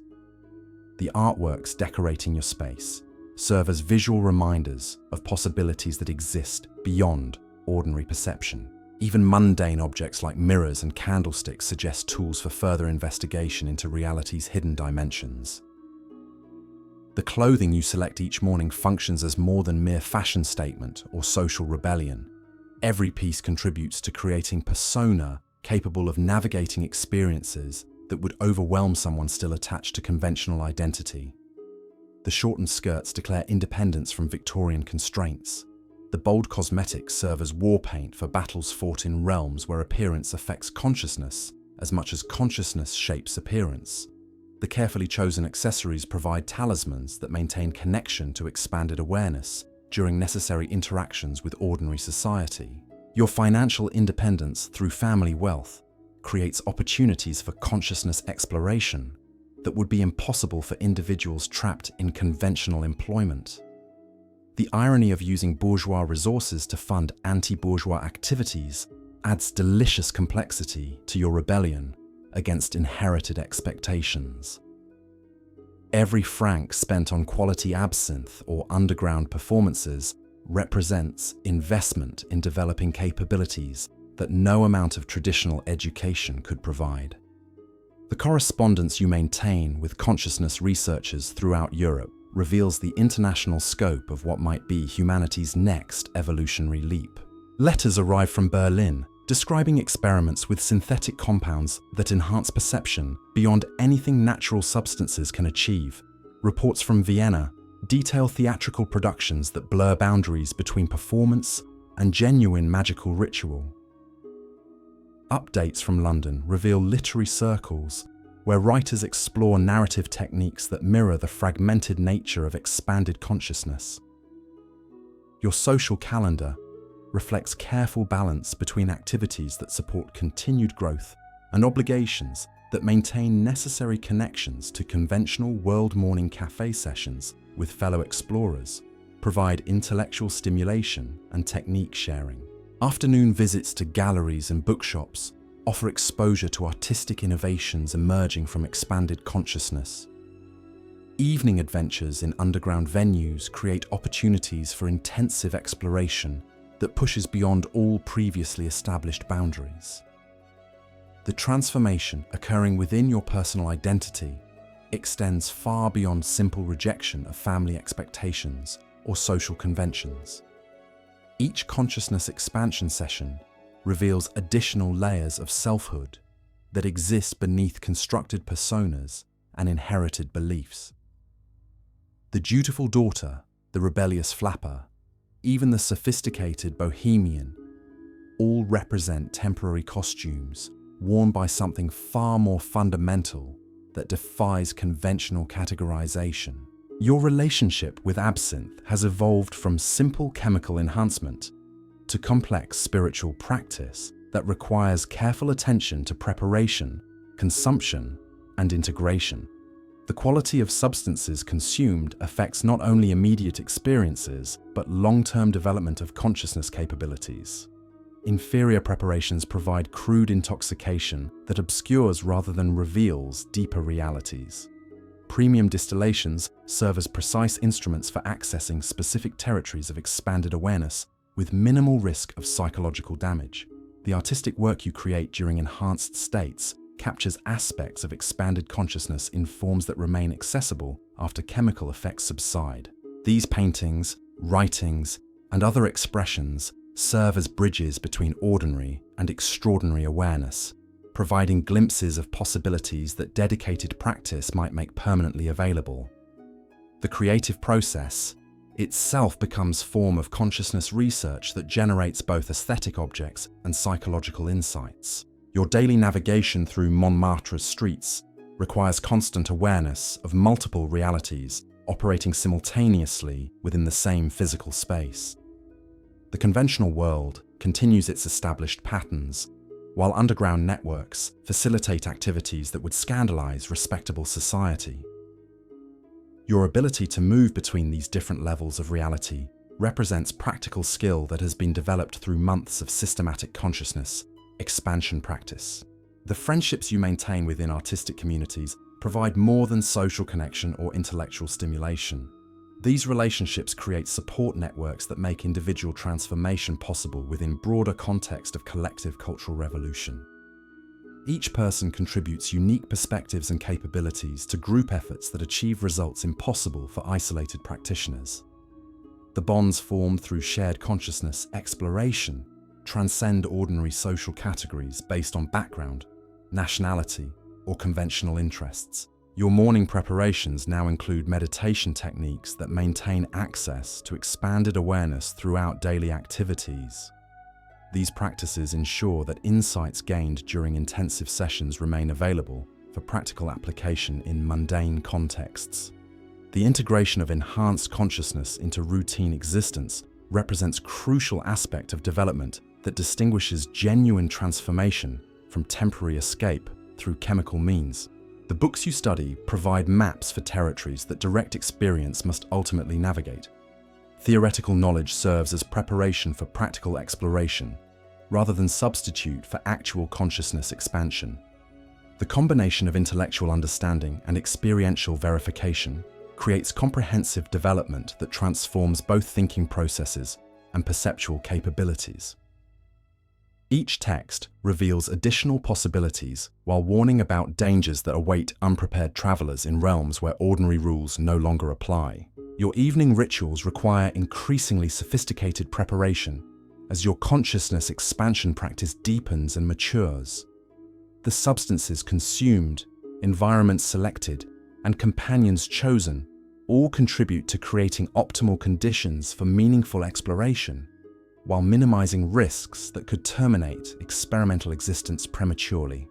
The artworks decorating your space serve as visual reminders of possibilities that exist beyond ordinary perception. Even mundane objects like mirrors and candlesticks suggest tools for further investigation into reality's hidden dimensions. The clothing you select each morning functions as more than mere fashion statement or social rebellion. Every piece contributes to creating persona capable of navigating experiences that would overwhelm someone still attached to conventional identity. The shortened skirts declare independence from Victorian constraints. The bold cosmetics serve as war paint for battles fought in realms where appearance affects consciousness as much as consciousness shapes appearance. The carefully chosen accessories provide talismans that maintain connection to expanded awareness during necessary interactions with ordinary society. Your financial independence through family wealth creates opportunities for consciousness exploration that would be impossible for individuals trapped in conventional employment. The irony of using bourgeois resources to fund anti-bourgeois activities adds delicious complexity to your rebellion against inherited expectations. Every franc spent on quality absinthe or underground performances represents investment in developing capabilities that no amount of traditional education could provide. The correspondence you maintain with consciousness researchers throughout Europe reveals the international scope of what might be humanity's next evolutionary leap. Letters arrive from Berlin, describing experiments with synthetic compounds that enhance perception beyond anything natural substances can achieve. Reports from Vienna detail theatrical productions that blur boundaries between performance and genuine magical ritual. Updates from London reveal literary circles where writers explore narrative techniques that mirror the fragmented nature of expanded consciousness. Your social calendar reflects careful balance between activities that support continued growth and obligations that maintain necessary connections to conventional world morning cafe sessions with fellow explorers, provide intellectual stimulation and technique sharing. Afternoon visits to galleries and bookshops offer exposure to artistic innovations emerging from expanded consciousness. Evening adventures in underground venues create opportunities for intensive exploration that pushes beyond all previously established boundaries. The transformation occurring within your personal identity extends far beyond simple rejection of family expectations or social conventions. Each consciousness expansion session reveals additional layers of selfhood that exist beneath constructed personas and inherited beliefs. The dutiful daughter, the rebellious flapper, even the sophisticated bohemian, all represent temporary costumes worn by something far more fundamental that defies conventional categorization. Your relationship with absinthe has evolved from simple chemical enhancement to complex spiritual practice that requires careful attention to preparation, consumption, and integration. The quality of substances consumed affects not only immediate experiences, but long-term development of consciousness capabilities. Inferior preparations provide crude intoxication that obscures rather than reveals deeper realities. Premium distillations serve as precise instruments for accessing specific territories of expanded awareness with minimal risk of psychological damage. The artistic work you create during enhanced states captures aspects of expanded consciousness in forms that remain accessible after chemical effects subside. These paintings, writings, and other expressions serve as bridges between ordinary and extraordinary awareness, providing glimpses of possibilities that dedicated practice might make permanently available. The creative process itself becomes a form of consciousness research that generates both aesthetic objects and psychological insights. Your daily navigation through Montmartre's streets requires constant awareness of multiple realities operating simultaneously within the same physical space. The conventional world continues its established patterns, while underground networks facilitate activities that would scandalize respectable society. Your ability to move between these different levels of reality represents practical skill that has been developed through months of systematic consciousness expansion practice. The friendships you maintain within artistic communities provide more than social connection or intellectual stimulation. These relationships create support networks that make individual transformation possible within broader context of collective cultural revolution. Each person contributes unique perspectives and capabilities to group efforts that achieve results impossible for isolated practitioners. The bonds formed through shared consciousness exploration transcend ordinary social categories based on background, nationality, or conventional interests. Your morning preparations now include meditation techniques that maintain access to expanded awareness throughout daily activities. These practices ensure that insights gained during intensive sessions remain available for practical application in mundane contexts. The integration of enhanced consciousness into routine existence represents a crucial aspect of development that distinguishes genuine transformation from temporary escape through chemical means. The books you study provide maps for territories that direct experience must ultimately navigate. Theoretical knowledge serves as preparation for practical exploration, rather than substitute for actual consciousness expansion. The combination of intellectual understanding and experiential verification creates comprehensive development that transforms both thinking processes and perceptual capabilities. Each text reveals additional possibilities while warning about dangers that await unprepared travelers in realms where ordinary rules no longer apply. Your evening rituals require increasingly sophisticated preparation as your consciousness expansion practice deepens and matures. The substances consumed, environments selected, and companions chosen all contribute to creating optimal conditions for meaningful exploration, while minimizing risks that could terminate experimental existence prematurely.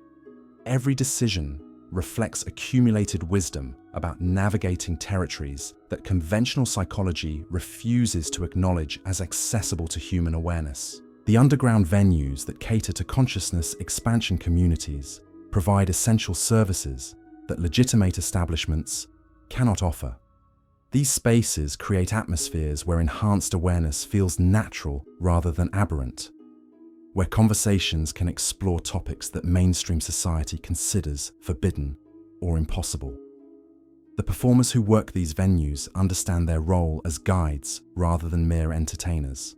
Every decision reflects accumulated wisdom about navigating territories that conventional psychology refuses to acknowledge as accessible to human awareness. The underground venues that cater to consciousness expansion communities provide essential services that legitimate establishments cannot offer. These spaces create atmospheres where enhanced awareness feels natural rather than aberrant, where conversations can explore topics that mainstream society considers forbidden or impossible. The performers who work these venues understand their role as guides rather than mere entertainers,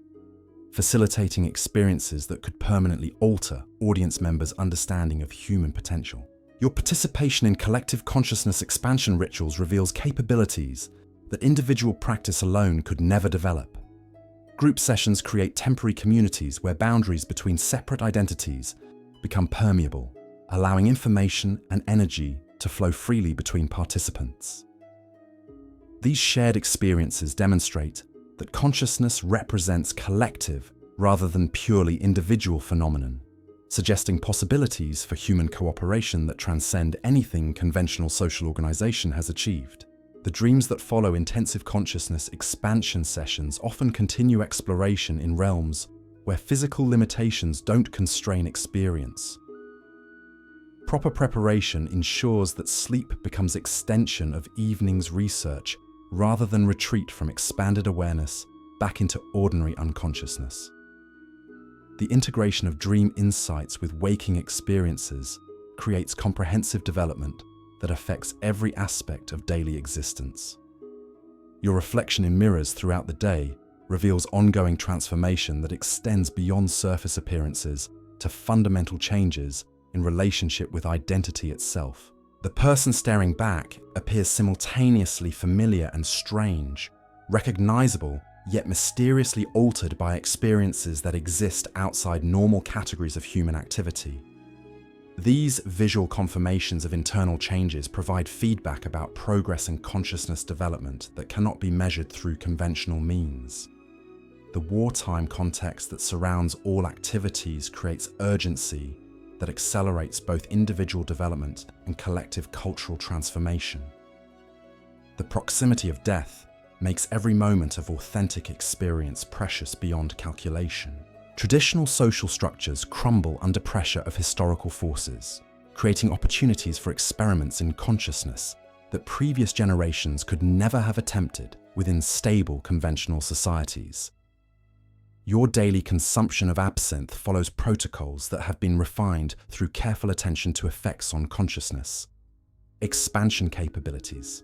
facilitating experiences that could permanently alter audience members' understanding of human potential. Your participation in collective consciousness expansion rituals reveals capabilities that individual practice alone could never develop. Group sessions create temporary communities where boundaries between separate identities become permeable, allowing information and energy to flow freely between participants. These shared experiences demonstrate that consciousness represents collective rather than purely individual phenomenon, suggesting possibilities for human cooperation that transcend anything conventional social organization has achieved. The dreams that follow intensive consciousness expansion sessions often continue exploration in realms where physical limitations don't constrain experience. Proper preparation ensures that sleep becomes extension of evening's research rather than retreat from expanded awareness back into ordinary unconsciousness. The integration of dream insights with waking experiences creates comprehensive development that affects every aspect of daily existence. Your reflection in mirrors throughout the day reveals ongoing transformation that extends beyond surface appearances to fundamental changes in relationship with identity itself. The person staring back appears simultaneously familiar and strange, recognizable yet mysteriously altered by experiences that exist outside normal categories of human activity. These visual confirmations of internal changes provide feedback about progress and consciousness development that cannot be measured through conventional means. The wartime context that surrounds all activities creates urgency that accelerates both individual development and collective cultural transformation. The proximity of death makes every moment of authentic experience precious beyond calculation. Traditional social structures crumble under pressure of historical forces, creating opportunities for experiments in consciousness that previous generations could never have attempted within stable conventional societies. Your daily consumption of absinthe follows protocols that have been refined through careful attention to effects on consciousness, expansion capabilities,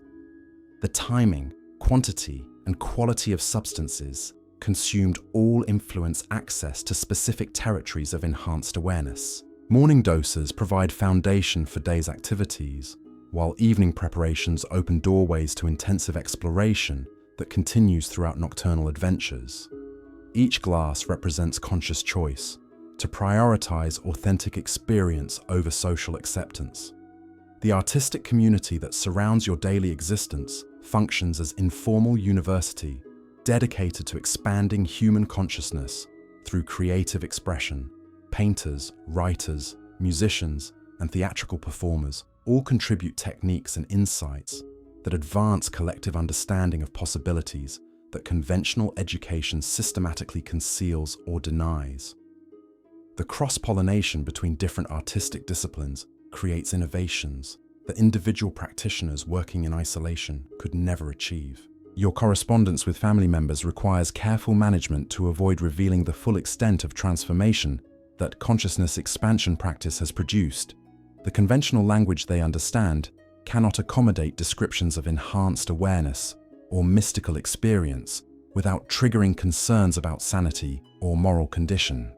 the timing, quantity, and quality of substances consumed all influence access to specific territories of enhanced awareness. Morning doses provide foundation for day's activities, while evening preparations open doorways to intensive exploration that continues throughout nocturnal adventures. Each glass represents conscious choice to prioritize authentic experience over social acceptance. The artistic community that surrounds your daily existence functions as informal university dedicated to expanding human consciousness through creative expression. Painters, writers, musicians, and theatrical performers all contribute techniques and insights that advance collective understanding of possibilities that conventional education systematically conceals or denies. The cross-pollination between different artistic disciplines creates innovations that individual practitioners working in isolation could never achieve. Your correspondence with family members requires careful management to avoid revealing the full extent of transformation that consciousness expansion practice has produced. The conventional language they understand cannot accommodate descriptions of enhanced awareness or mystical experience without triggering concerns about sanity or moral condition.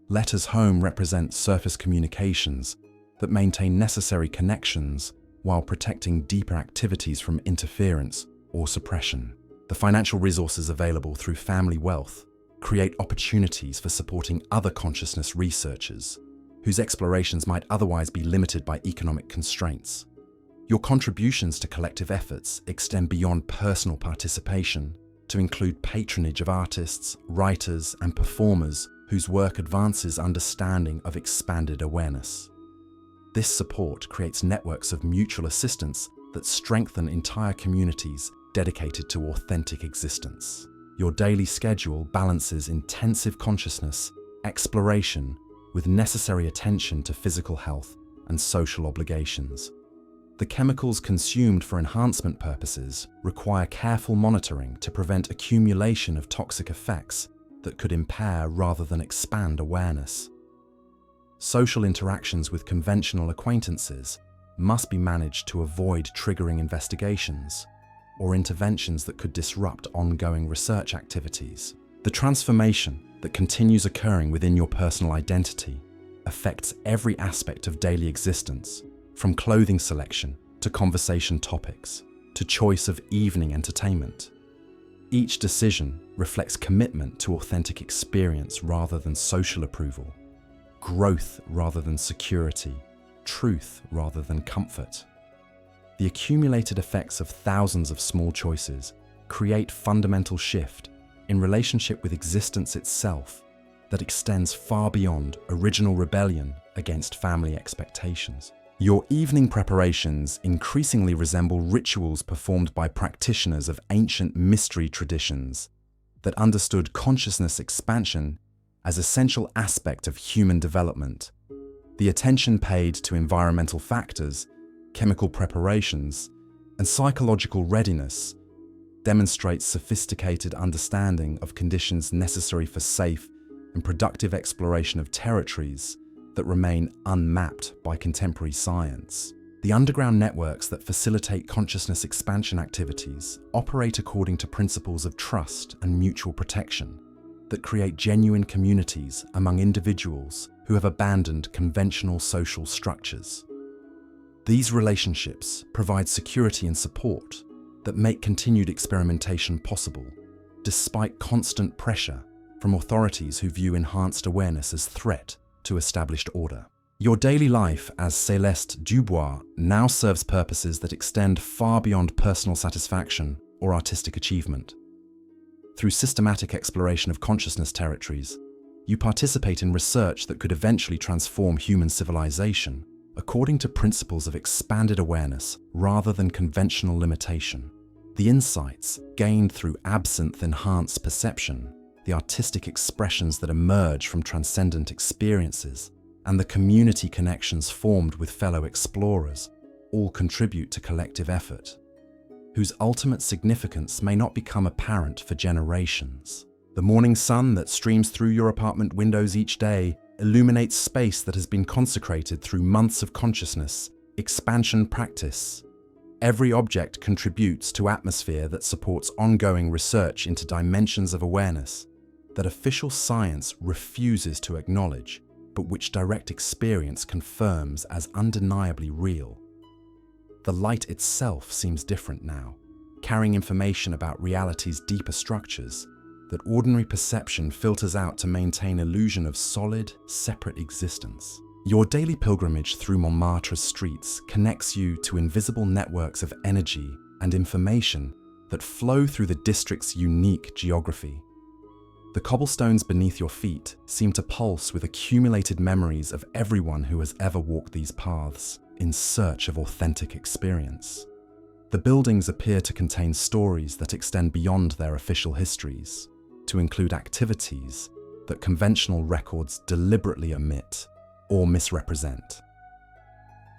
Letters home represent surface communications that maintain necessary connections while protecting deeper activities from interference or suppression. The financial resources available through family wealth create opportunities for supporting other consciousness researchers whose explorations might otherwise be limited by economic constraints. Your contributions to collective efforts extend beyond personal participation to include patronage of artists, writers, and performers whose work advances understanding of expanded awareness. This support creates networks of mutual assistance that strengthen entire communities dedicated to authentic existence. Your daily schedule balances intensive consciousness, exploration, with necessary attention to physical health and social obligations. The chemicals consumed for enhancement purposes require careful monitoring to prevent accumulation of toxic effects that could impair rather than expand awareness. Social interactions with conventional acquaintances must be managed to avoid triggering investigations or interventions that could disrupt ongoing research activities. The transformation that continues occurring within your personal identity affects every aspect of daily existence, from clothing selection to conversation topics to choice of evening entertainment. Each decision reflects commitment to authentic experience rather than social approval, growth rather than security, truth rather than comfort. The accumulated effects of thousands of small choices create fundamental shift in relationship with existence itself that extends far beyond original rebellion against family expectations. Your evening preparations increasingly resemble rituals performed by practitioners of ancient mystery traditions that understood consciousness expansion as an essential aspect of human development. The attention paid to environmental factors, chemical preparations, and psychological readiness demonstrates sophisticated understanding of conditions necessary for safe and productive exploration of territories that remain unmapped by contemporary science. The underground networks that facilitate consciousness expansion activities operate according to principles of trust and mutual protection that create genuine communities among individuals who have abandoned conventional social structures. These relationships provide security and support that make continued experimentation possible, despite constant pressure from authorities who view enhanced awareness as threat to established order. Your daily life as Céleste Dubois now serves purposes that extend far beyond personal satisfaction or artistic achievement. Through systematic exploration of consciousness territories, you participate in research that could eventually transform human civilization according to principles of expanded awareness rather than conventional limitation. The insights gained through absinthe-enhanced perception, the artistic expressions that emerge from transcendent experiences, and the community connections formed with fellow explorers all contribute to collective effort, whose ultimate significance may not become apparent for generations. The morning sun that streams through your apartment windows each day illuminates space that has been consecrated through months of consciousness, expansion practice. Every object contributes to atmosphere that supports ongoing research into dimensions of awareness that official science refuses to acknowledge, but which direct experience confirms as undeniably real. The light itself seems different now, carrying information about reality's deeper structures that ordinary perception filters out to maintain illusion of solid, separate existence. Your daily pilgrimage through Montmartre's streets connects you to invisible networks of energy and information that flow through the district's unique geography. The cobblestones beneath your feet seem to pulse with accumulated memories of everyone who has ever walked these paths in search of authentic experience. The buildings appear to contain stories that extend beyond their official histories, to include activities that conventional records deliberately omit or misrepresent.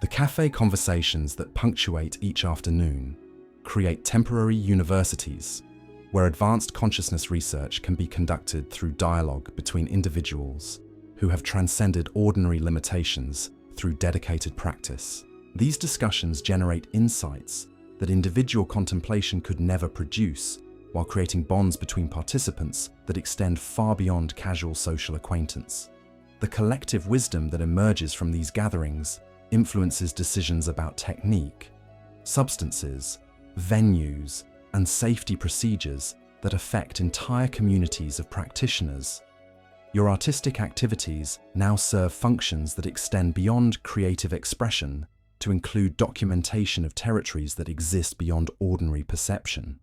The cafe conversations that punctuate each afternoon create temporary universities where advanced consciousness research can be conducted through dialogue between individuals who have transcended ordinary limitations through dedicated practice. These discussions generate insights that individual contemplation could never produce, while creating bonds between participants that extend far beyond casual social acquaintance. The collective wisdom that emerges from these gatherings influences decisions about technique, substances, venues, and safety procedures that affect entire communities of practitioners. Your artistic activities now serve functions that extend beyond creative expression to include documentation of territories that exist beyond ordinary perception.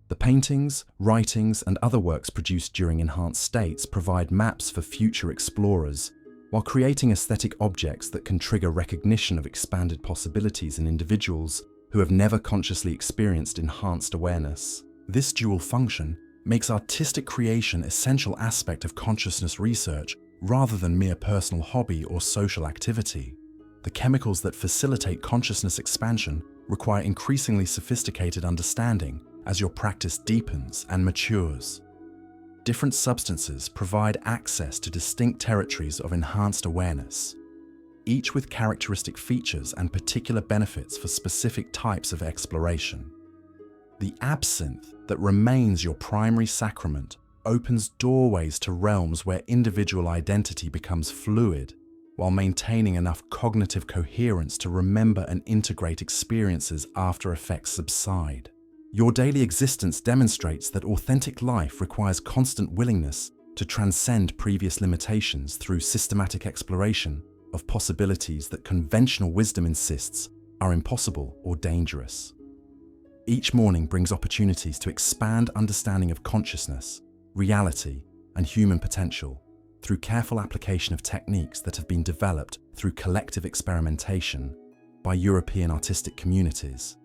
The paintings, writings, and other works produced during enhanced states provide maps for future explorers, while creating aesthetic objects that can trigger recognition of expanded possibilities in individuals who have never consciously experienced enhanced awareness. This dual function makes artistic creation an essential aspect of consciousness research rather than mere personal hobby or social activity. The chemicals that facilitate consciousness expansion require increasingly sophisticated understanding as your practice deepens and matures. Different substances provide access to distinct territories of enhanced awareness, each with characteristic features and particular benefits for specific types of exploration. The absinthe that remains your primary sacrament opens doorways to realms where individual identity becomes fluid, while maintaining enough cognitive coherence to remember and integrate experiences after effects subside. Your daily existence demonstrates that authentic life requires constant willingness to transcend previous limitations through systematic exploration of possibilities that conventional wisdom insists are impossible or dangerous. Each morning brings opportunities to expand understanding of consciousness, reality, and human potential through careful application of techniques that have been developed through collective experimentation by European artistic communities.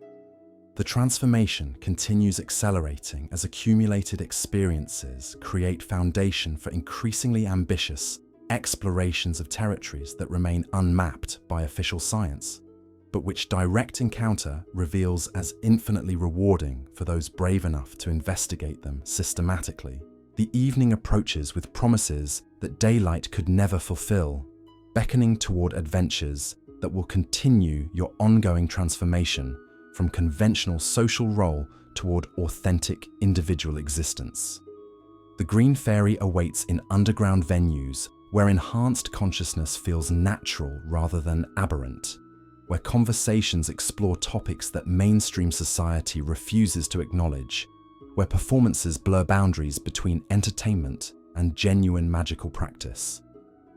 The transformation continues accelerating as accumulated experiences create foundation for increasingly ambitious explorations of territories that remain unmapped by official science, but which direct encounter reveals as infinitely rewarding for those brave enough to investigate them systematically. The evening approaches with promises that daylight could never fulfill, beckoning toward adventures that will continue your ongoing transformation from conventional social role toward authentic individual existence. The Green Fairy awaits in underground venues where enhanced consciousness feels natural rather than aberrant, where conversations explore topics that mainstream society refuses to acknowledge, where performances blur boundaries between entertainment and genuine magical practice.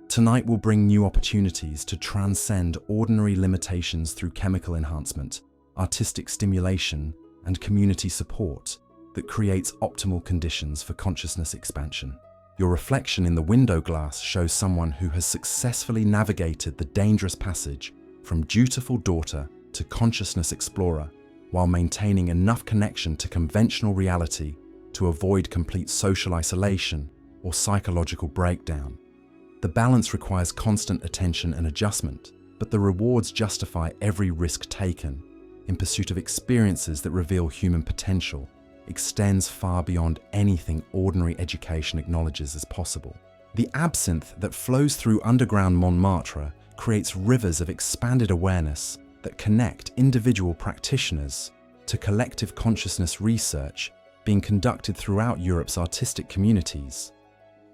Tonight will bring new opportunities to transcend ordinary limitations through chemical enhancement, artistic stimulation, and community support that creates optimal conditions for consciousness expansion. Your reflection in the window glass shows someone who has successfully navigated the dangerous passage from dutiful daughter to consciousness explorer while maintaining enough connection to conventional reality to avoid complete social isolation or psychological breakdown. The balance requires constant attention and adjustment, but the rewards justify every risk taken in pursuit of experiences that reveal human potential, extends far beyond anything ordinary education acknowledges as possible. The absinthe that flows through underground Montmartre creates rivers of expanded awareness that connect individual practitioners to collective consciousness research being conducted throughout Europe's artistic communities.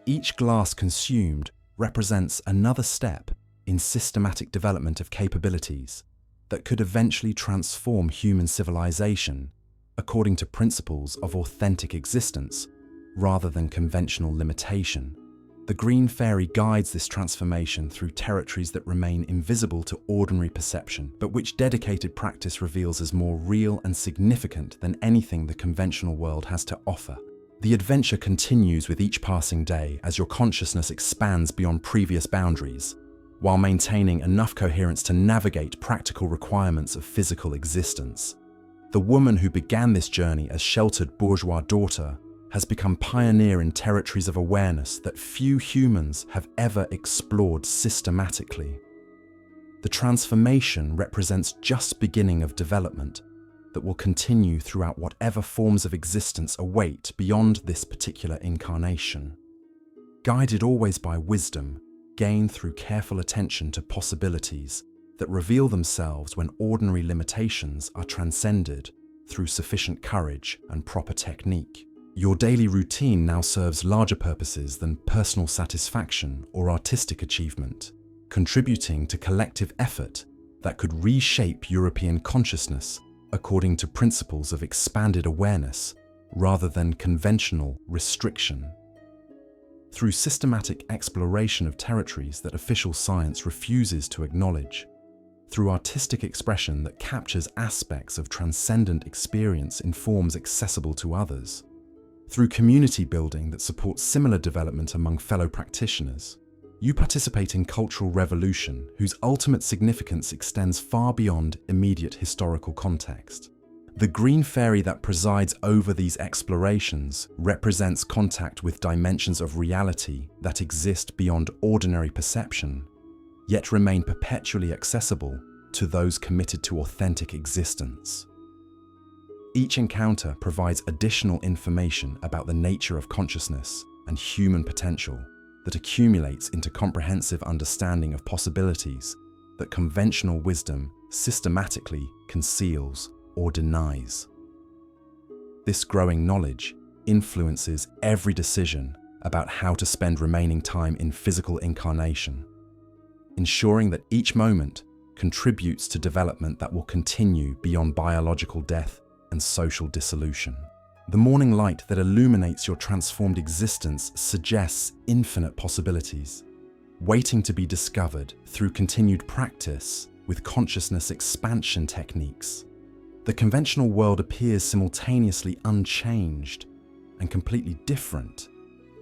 Each glass consumed represents another step in systematic development of capabilities that could eventually transform human civilization according to principles of authentic existence rather than conventional limitation. The Green Fairy guides this transformation through territories that remain invisible to ordinary perception, but which dedicated practice reveals as more real and significant than anything the conventional world has to offer. The adventure continues with each passing day as your consciousness expands beyond previous boundaries, while maintaining enough coherence to navigate practical requirements of physical existence. The woman who began this journey as sheltered bourgeois daughter has become pioneer in territories of awareness that few humans have ever explored systematically. The transformation represents just beginning of development that will continue throughout whatever forms of existence await beyond this particular incarnation. Guided always by wisdom, gained through careful attention to possibilities that reveal themselves when ordinary limitations are transcended through sufficient courage and proper technique. Your daily routine now serves larger purposes than personal satisfaction or artistic achievement, contributing to collective effort that could reshape European consciousness according to principles of expanded awareness rather than conventional restriction. Through systematic exploration of territories that official science refuses to acknowledge, through artistic expression that captures aspects of transcendent experience in forms accessible to others, through community building that supports similar development among fellow practitioners, you participate in cultural revolution whose ultimate significance extends far beyond immediate historical context. The Green Fairy that presides over these explorations represents contact with dimensions of reality that exist beyond ordinary perception, yet remain perpetually accessible to those committed to authentic existence. Each encounter provides additional information about the nature of consciousness and human potential that accumulates into comprehensive understanding of possibilities that conventional wisdom systematically conceals or denies. This growing knowledge influences every decision about how to spend remaining time in physical incarnation, ensuring that each moment contributes to development that will continue beyond biological death and social dissolution. The morning light that illuminates your transformed existence suggests infinite possibilities, waiting to be discovered through continued practice with consciousness expansion techniques. The conventional world appears simultaneously unchanged and completely different,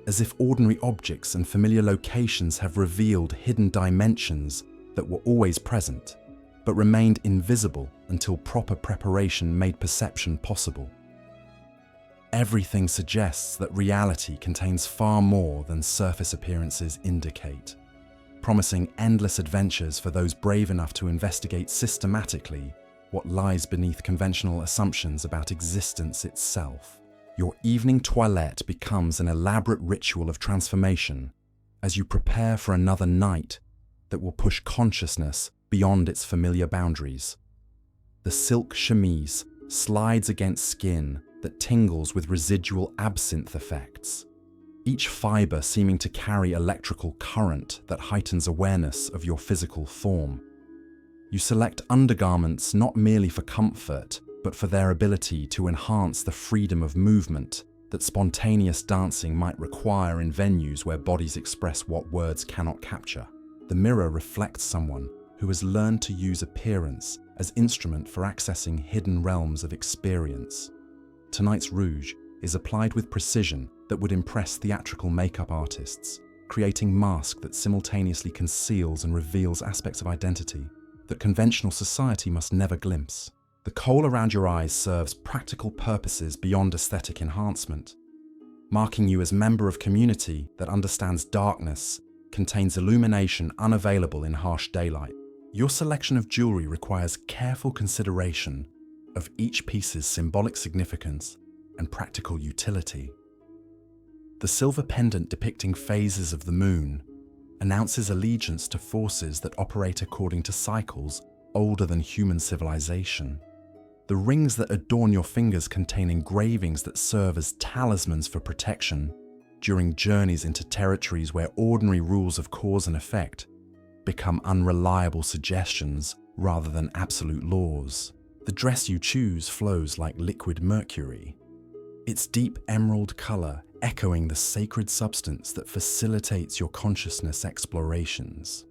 as if ordinary objects and familiar locations have revealed hidden dimensions that were always present, but remained invisible until proper preparation made perception possible. Everything suggests that reality contains far more than surface appearances indicate, promising endless adventures for those brave enough to investigate systematically what lies beneath conventional assumptions about existence itself. Your evening toilette becomes an elaborate ritual of transformation as you prepare for another night that will push consciousness beyond its familiar boundaries. The silk chemise slides against skin that tingles with residual absinthe effects, each fiber seeming to carry electrical current that heightens awareness of your physical form. You select undergarments not merely for comfort, but for their ability to enhance the freedom of movement that spontaneous dancing might require in venues where bodies express what words cannot capture. The mirror reflects someone who has learned to use appearance as instrument for accessing hidden realms of experience. Tonight's rouge is applied with precision that would impress theatrical makeup artists, creating mask that simultaneously conceals and reveals aspects of identity that conventional society must never glimpse. The kohl around your eyes serves practical purposes beyond aesthetic enhancement, marking you as member of community that understands darkness, contains illumination unavailable in harsh daylight. Your selection of jewelry requires careful consideration of each piece's symbolic significance and practical utility. The silver pendant depicting phases of the moon announces allegiance to forces that operate according to cycles older than human civilization. The rings that adorn your fingers contain engravings that serve as talismans for protection during journeys into territories where ordinary rules of cause and effect become unreliable suggestions rather than absolute laws. The dress you choose flows like liquid mercury, its deep emerald color echoing the sacred substance that facilitates your consciousness explorations.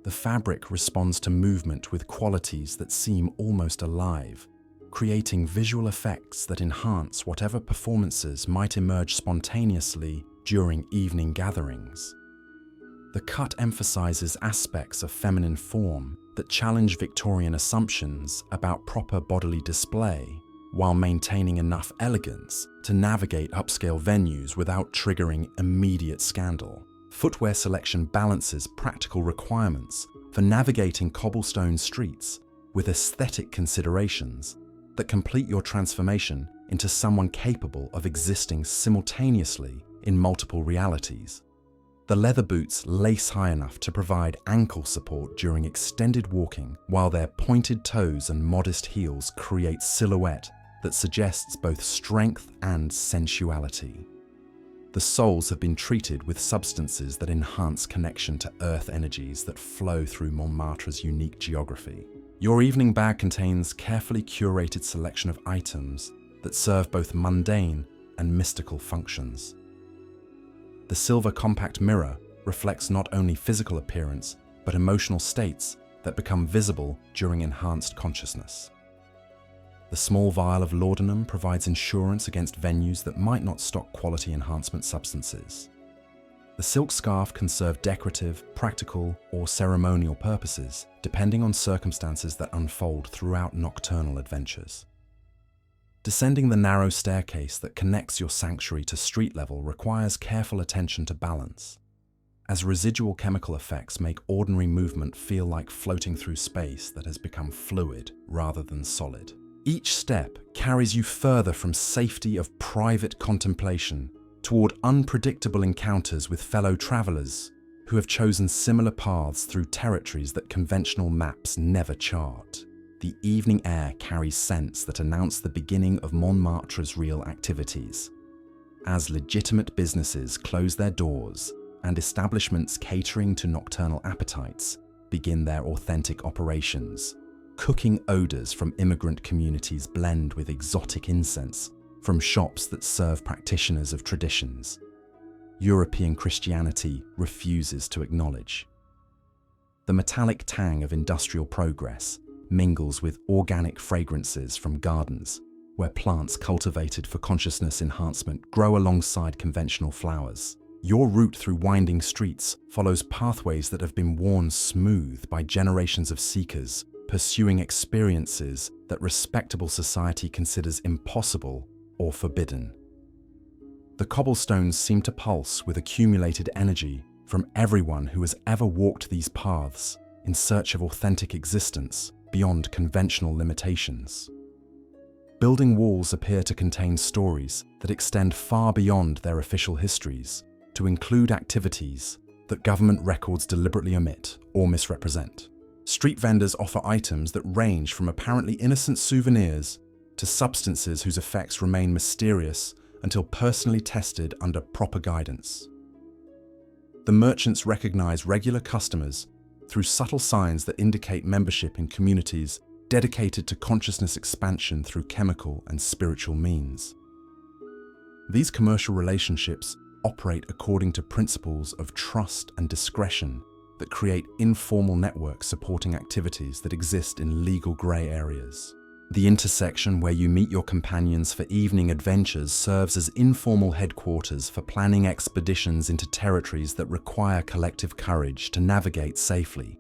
The fabric responds to movement with qualities that seem almost alive, creating visual effects that enhance whatever performances might emerge spontaneously during evening gatherings. The cut emphasizes aspects of feminine form that challenge Victorian assumptions about proper bodily display, while maintaining enough elegance to navigate upscale venues without triggering immediate scandal. Footwear selection balances practical requirements for navigating cobblestone streets with aesthetic considerations that complete your transformation into someone capable of existing simultaneously in multiple realities. The leather boots lace high enough to provide ankle support during extended walking, while their pointed toes and modest heels create silhouette that suggests both strength and sensuality. The soles have been treated with substances that enhance connection to earth energies that flow through Montmartre's unique geography. Your evening bag contains carefully curated selection of items that serve both mundane and mystical functions. The silver compact mirror reflects not only physical appearance, but emotional states that become visible during enhanced consciousness. The small vial of laudanum provides insurance against venues that might not stock quality enhancement substances. The silk scarf can serve decorative, practical, or ceremonial purposes, depending on circumstances that unfold throughout nocturnal adventures. Descending the narrow staircase that connects your sanctuary to street level requires careful attention to balance, as residual chemical effects make ordinary movement feel like floating through space that has become fluid rather than solid. Each step carries you further from safety of private contemplation toward unpredictable encounters with fellow travelers who have chosen similar paths through territories that conventional maps never chart. The evening air carries scents that announce the beginning of Montmartre's real activities. As legitimate businesses close their doors and establishments catering to nocturnal appetites begin their authentic operations, cooking odors from immigrant communities blend with exotic incense from shops that serve practitioners of traditions European Christianity refuses to acknowledge. The metallic tang of industrial progress mingles with organic fragrances from gardens where plants cultivated for consciousness enhancement grow alongside conventional flowers. Your route through winding streets follows pathways that have been worn smooth by generations of seekers pursuing experiences that respectable society considers impossible or forbidden. The cobblestones seem to pulse with accumulated energy from everyone who has ever walked these paths in search of authentic existence beyond conventional limitations. Building walls appear to contain stories that extend far beyond their official histories, to include activities that government records deliberately omit or misrepresent. Street vendors offer items that range from apparently innocent souvenirs to substances whose effects remain mysterious until personally tested under proper guidance. The merchants recognize regular customers through subtle signs that indicate membership in communities dedicated to consciousness expansion through chemical and spiritual means. These commercial relationships operate according to principles of trust and discretion that create informal networks supporting activities that exist in legal grey areas. The intersection where you meet your companions for evening adventures serves as informal headquarters for planning expeditions into territories that require collective courage to navigate safely.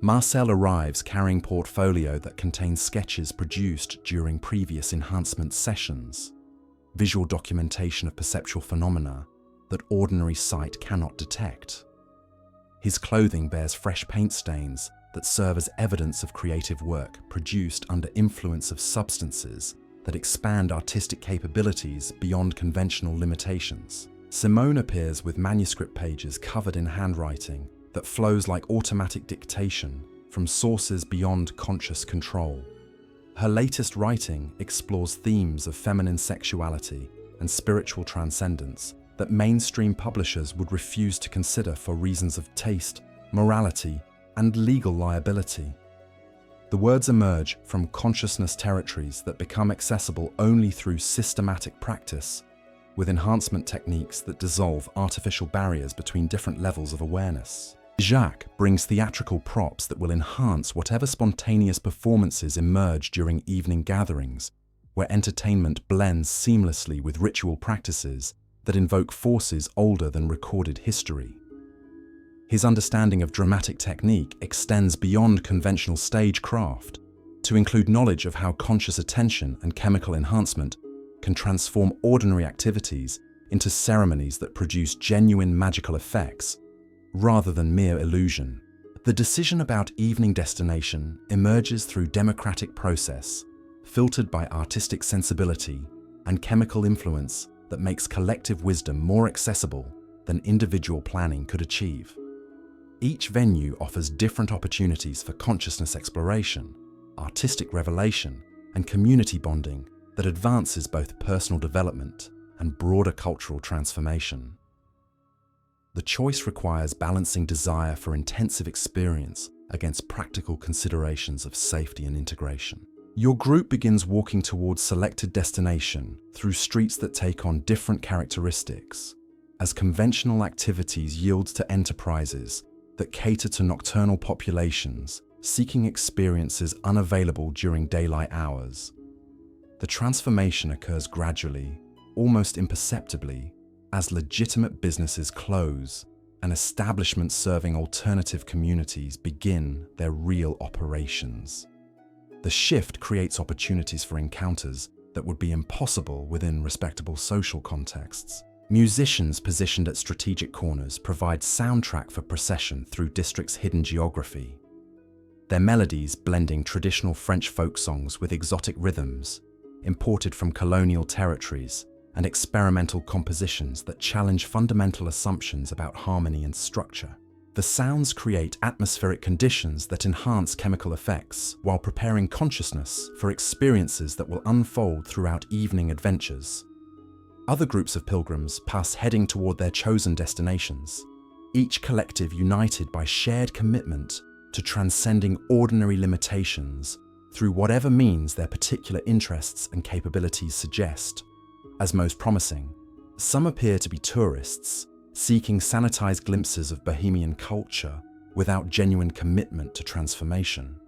Marcel arrives carrying portfolio that contains sketches produced during previous enhancement sessions, visual documentation of perceptual phenomena that ordinary sight cannot detect. His clothing bears fresh paint stains that serve as evidence of creative work produced under influence of substances that expand artistic capabilities beyond conventional limitations. Simone appears with manuscript pages covered in handwriting that flows like automatic dictation from sources beyond conscious control. Her latest writing explores themes of feminine sexuality and spiritual transcendence that mainstream publishers would refuse to consider for reasons of taste, morality, and legal liability. The words emerge from consciousness territories that become accessible only through systematic practice, with enhancement techniques that dissolve artificial barriers between different levels of awareness. Jacques brings theatrical props that will enhance whatever spontaneous performances emerge during evening gatherings, where entertainment blends seamlessly with ritual practices that invoke forces older than recorded history. His understanding of dramatic technique extends beyond conventional stagecraft to include knowledge of how conscious attention and chemical enhancement can transform ordinary activities into ceremonies that produce genuine magical effects rather than mere illusion. The decision about evening destination emerges through democratic process, filtered by artistic sensibility and chemical influence that makes collective wisdom more accessible than individual planning could achieve. Each venue offers different opportunities for consciousness exploration, artistic revelation, and community bonding that advances both personal development and broader cultural transformation. The choice requires balancing desire for intensive experience against practical considerations of safety and integration. Your group begins walking towards selected destination through streets that take on different characteristics, as conventional activities yield to enterprises that cater to nocturnal populations seeking experiences unavailable during daylight hours. The transformation occurs gradually, almost imperceptibly, as legitimate businesses close and establishments serving alternative communities begin their real operations. The shift creates opportunities for encounters that would be impossible within respectable social contexts. Musicians positioned at strategic corners provide soundtrack for procession through districts' hidden geography. Their melodies blending traditional French folk songs with exotic rhythms, imported from colonial territories, and experimental compositions that challenge fundamental assumptions about harmony and structure. The sounds create atmospheric conditions that enhance chemical effects while preparing consciousness for experiences that will unfold throughout evening adventures. Other groups of pilgrims pass heading toward their chosen destinations, each collective united by shared commitment to transcending ordinary limitations through whatever means their particular interests and capabilities suggest. As most promising, some appear to be tourists, seeking sanitized glimpses of bohemian culture without genuine commitment to transformation.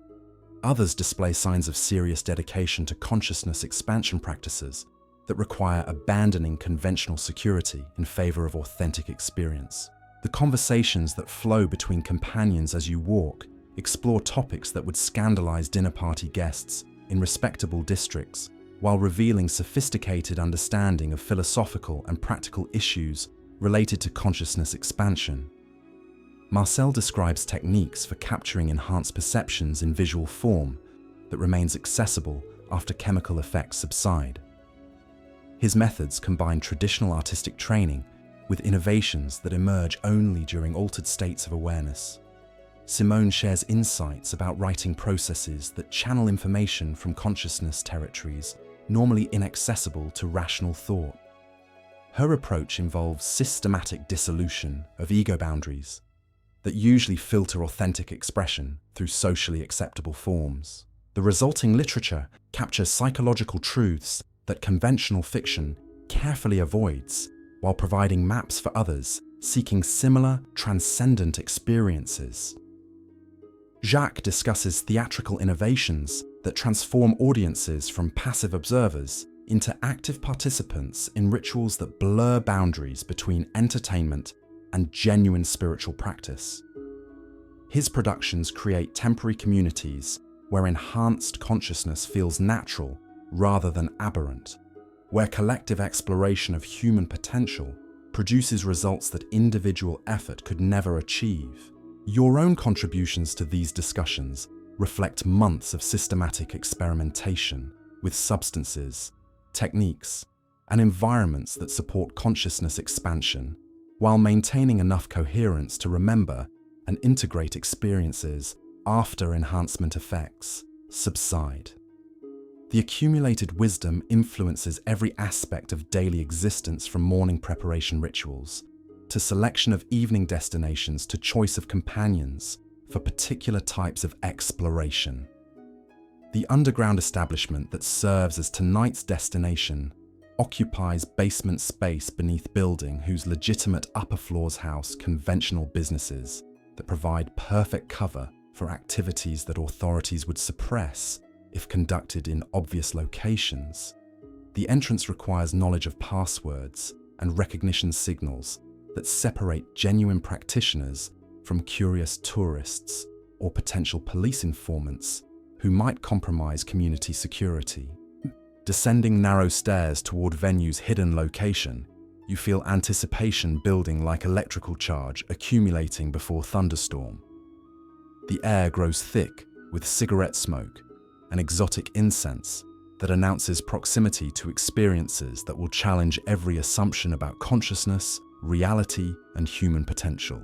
Others display signs of serious dedication to consciousness expansion practices that require abandoning conventional security in favor of authentic experience. The conversations that flow between companions as you walk explore topics that would scandalize dinner party guests in respectable districts, while revealing sophisticated understanding of philosophical and practical issues related to consciousness expansion. Marcel describes techniques for capturing enhanced perceptions in visual form that remains accessible after chemical effects subside. His methods combine traditional artistic training with innovations that emerge only during altered states of awareness. Simone shares insights about writing processes that channel information from consciousness territories normally inaccessible to rational thought. Her approach involves systematic dissolution of ego boundaries that usually filter authentic expression through socially acceptable forms. The resulting literature captures psychological truths that conventional fiction carefully avoids, while providing maps for others seeking similar transcendent experiences. Jacques discusses theatrical innovations that transform audiences from passive observers into active participants in rituals that blur boundaries between entertainment and genuine spiritual practice. His productions create temporary communities where enhanced consciousness feels natural rather than aberrant, where collective exploration of human potential produces results that individual effort could never achieve. Your own contributions to these discussions reflect months of systematic experimentation with substances, techniques, and environments that support consciousness expansion, while maintaining enough coherence to remember and integrate experiences after enhancement effects subside. The accumulated wisdom influences every aspect of daily existence, from morning preparation rituals to selection of evening destinations to choice of companions for particular types of exploration. The underground establishment that serves as tonight's destination occupies basement space beneath building whose legitimate upper floors house conventional businesses that provide perfect cover for activities that authorities would suppress if conducted in obvious locations. The entrance requires knowledge of passwords and recognition signals that separate genuine practitioners from curious tourists or potential police informants who might compromise community security. Descending narrow stairs toward venue's hidden location, you feel anticipation building like electrical charge accumulating before thunderstorm. The air grows thick with cigarette smoke and exotic incense that announces proximity to experiences that will challenge every assumption about consciousness, reality, and human potential.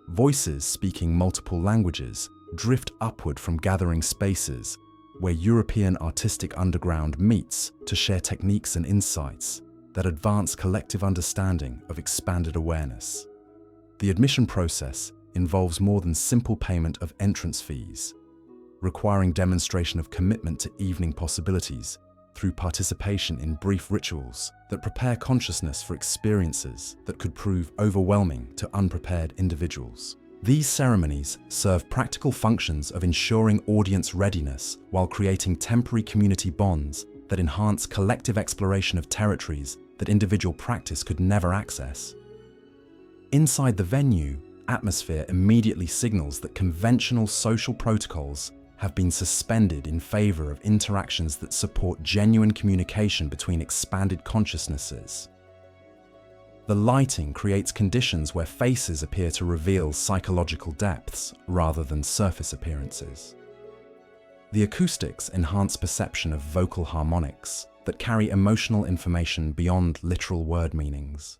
Voices speaking multiple languages drift upward from gathering spaces where European artistic underground meets to share techniques and insights that advance collective understanding of expanded awareness. The admission process involves more than simple payment of entrance fees, requiring demonstration of commitment to evening possibilities through participation in brief rituals that prepare consciousness for experiences that could prove overwhelming to unprepared individuals. These ceremonies serve practical functions of ensuring audience readiness while creating temporary community bonds that enhance collective exploration of territories that individual practice could never access. Inside the venue, atmosphere immediately signals that conventional social protocols have been suspended in favor of interactions that support genuine communication between expanded consciousnesses. The lighting creates conditions where faces appear to reveal psychological depths rather than surface appearances. The acoustics enhance perception of vocal harmonics that carry emotional information beyond literal word meanings.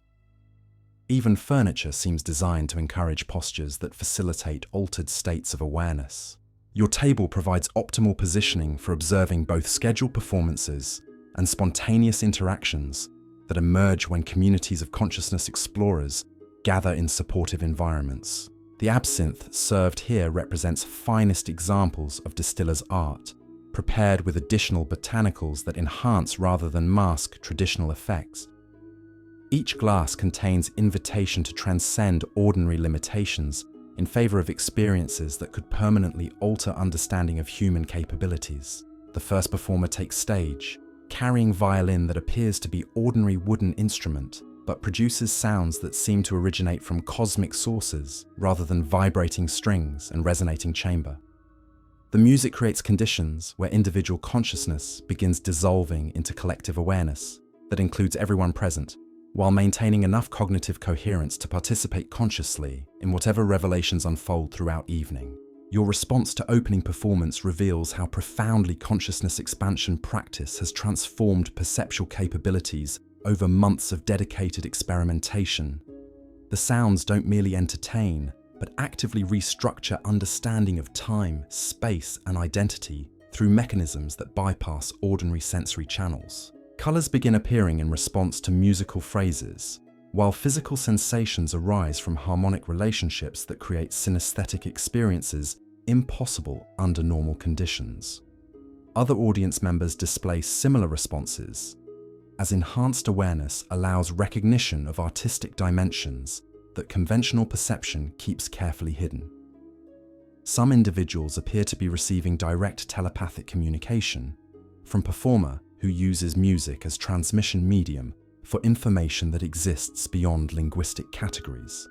Even furniture seems designed to encourage postures that facilitate altered states of awareness. Your table provides optimal positioning for observing both scheduled performances and spontaneous interactions that emerge when communities of consciousness explorers gather in supportive environments. The absinthe served here represents finest examples of distiller's art, prepared with additional botanicals that enhance rather than mask traditional effects. Each glass contains invitation to transcend ordinary limitations in favor of experiences that could permanently alter understanding of human capabilities. The first performer takes stage, carrying violin that appears to be ordinary wooden instrument, but produces sounds that seem to originate from cosmic sources rather than vibrating strings and resonating chamber. The music creates conditions where individual consciousness begins dissolving into collective awareness that includes everyone present, while maintaining enough cognitive coherence to participate consciously in whatever revelations unfold throughout evening. Your response to opening performance reveals how profoundly consciousness expansion practice has transformed perceptual capabilities over months of dedicated experimentation. The sounds don't merely entertain, but actively restructure understanding of time, space, and identity through mechanisms that bypass ordinary sensory channels. Colors begin appearing in response to musical phrases, while physical sensations arise from harmonic relationships that create synesthetic experiences impossible under normal conditions. Other audience members display similar responses, as enhanced awareness allows recognition of artistic dimensions that conventional perception keeps carefully hidden. Some individuals appear to be receiving direct telepathic communication from a performer who uses music as transmission medium for information that exists beyond linguistic categories.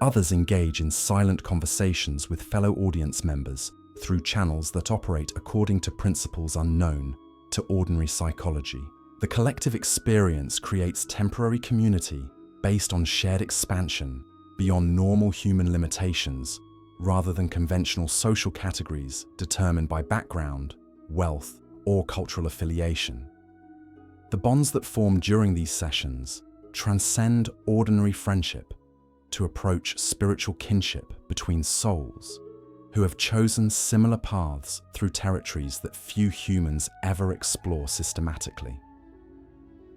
Others engage in silent conversations with fellow audience members through channels that operate according to principles unknown to ordinary psychology. The collective experience creates temporary community based on shared expansion beyond normal human limitations rather than conventional social categories determined by background, wealth, or cultural affiliation. The bonds that form during these sessions transcend ordinary friendship to approach spiritual kinship between souls who have chosen similar paths through territories that few humans ever explore systematically.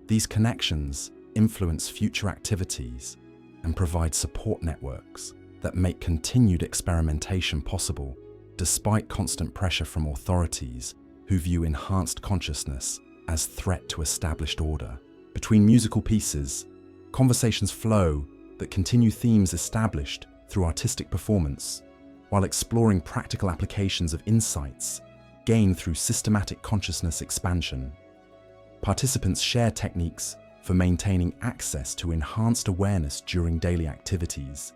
These connections influence future activities and provide support networks that make continued experimentation possible despite constant pressure from authorities who view enhanced consciousness as threat to established order. Between musical pieces, conversations flow that continue themes established through artistic performance, while exploring practical applications of insights gained through systematic consciousness expansion. Participants share techniques for maintaining access to enhanced awareness during daily activities,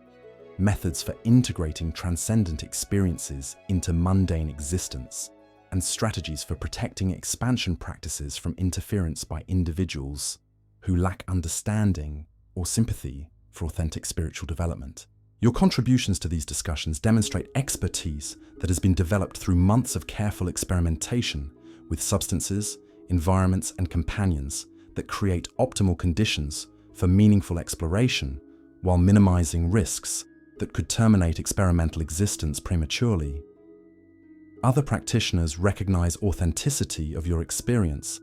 methods for integrating transcendent experiences into mundane existence, and strategies for protecting expansion practices from interference by individuals who lack understanding or sympathy for authentic spiritual development. Your contributions to these discussions demonstrate expertise that has been developed through months of careful experimentation with substances, environments, and companions that create optimal conditions for meaningful exploration while minimizing risks that could terminate experimental existence prematurely. Other practitioners recognize authenticity of your experience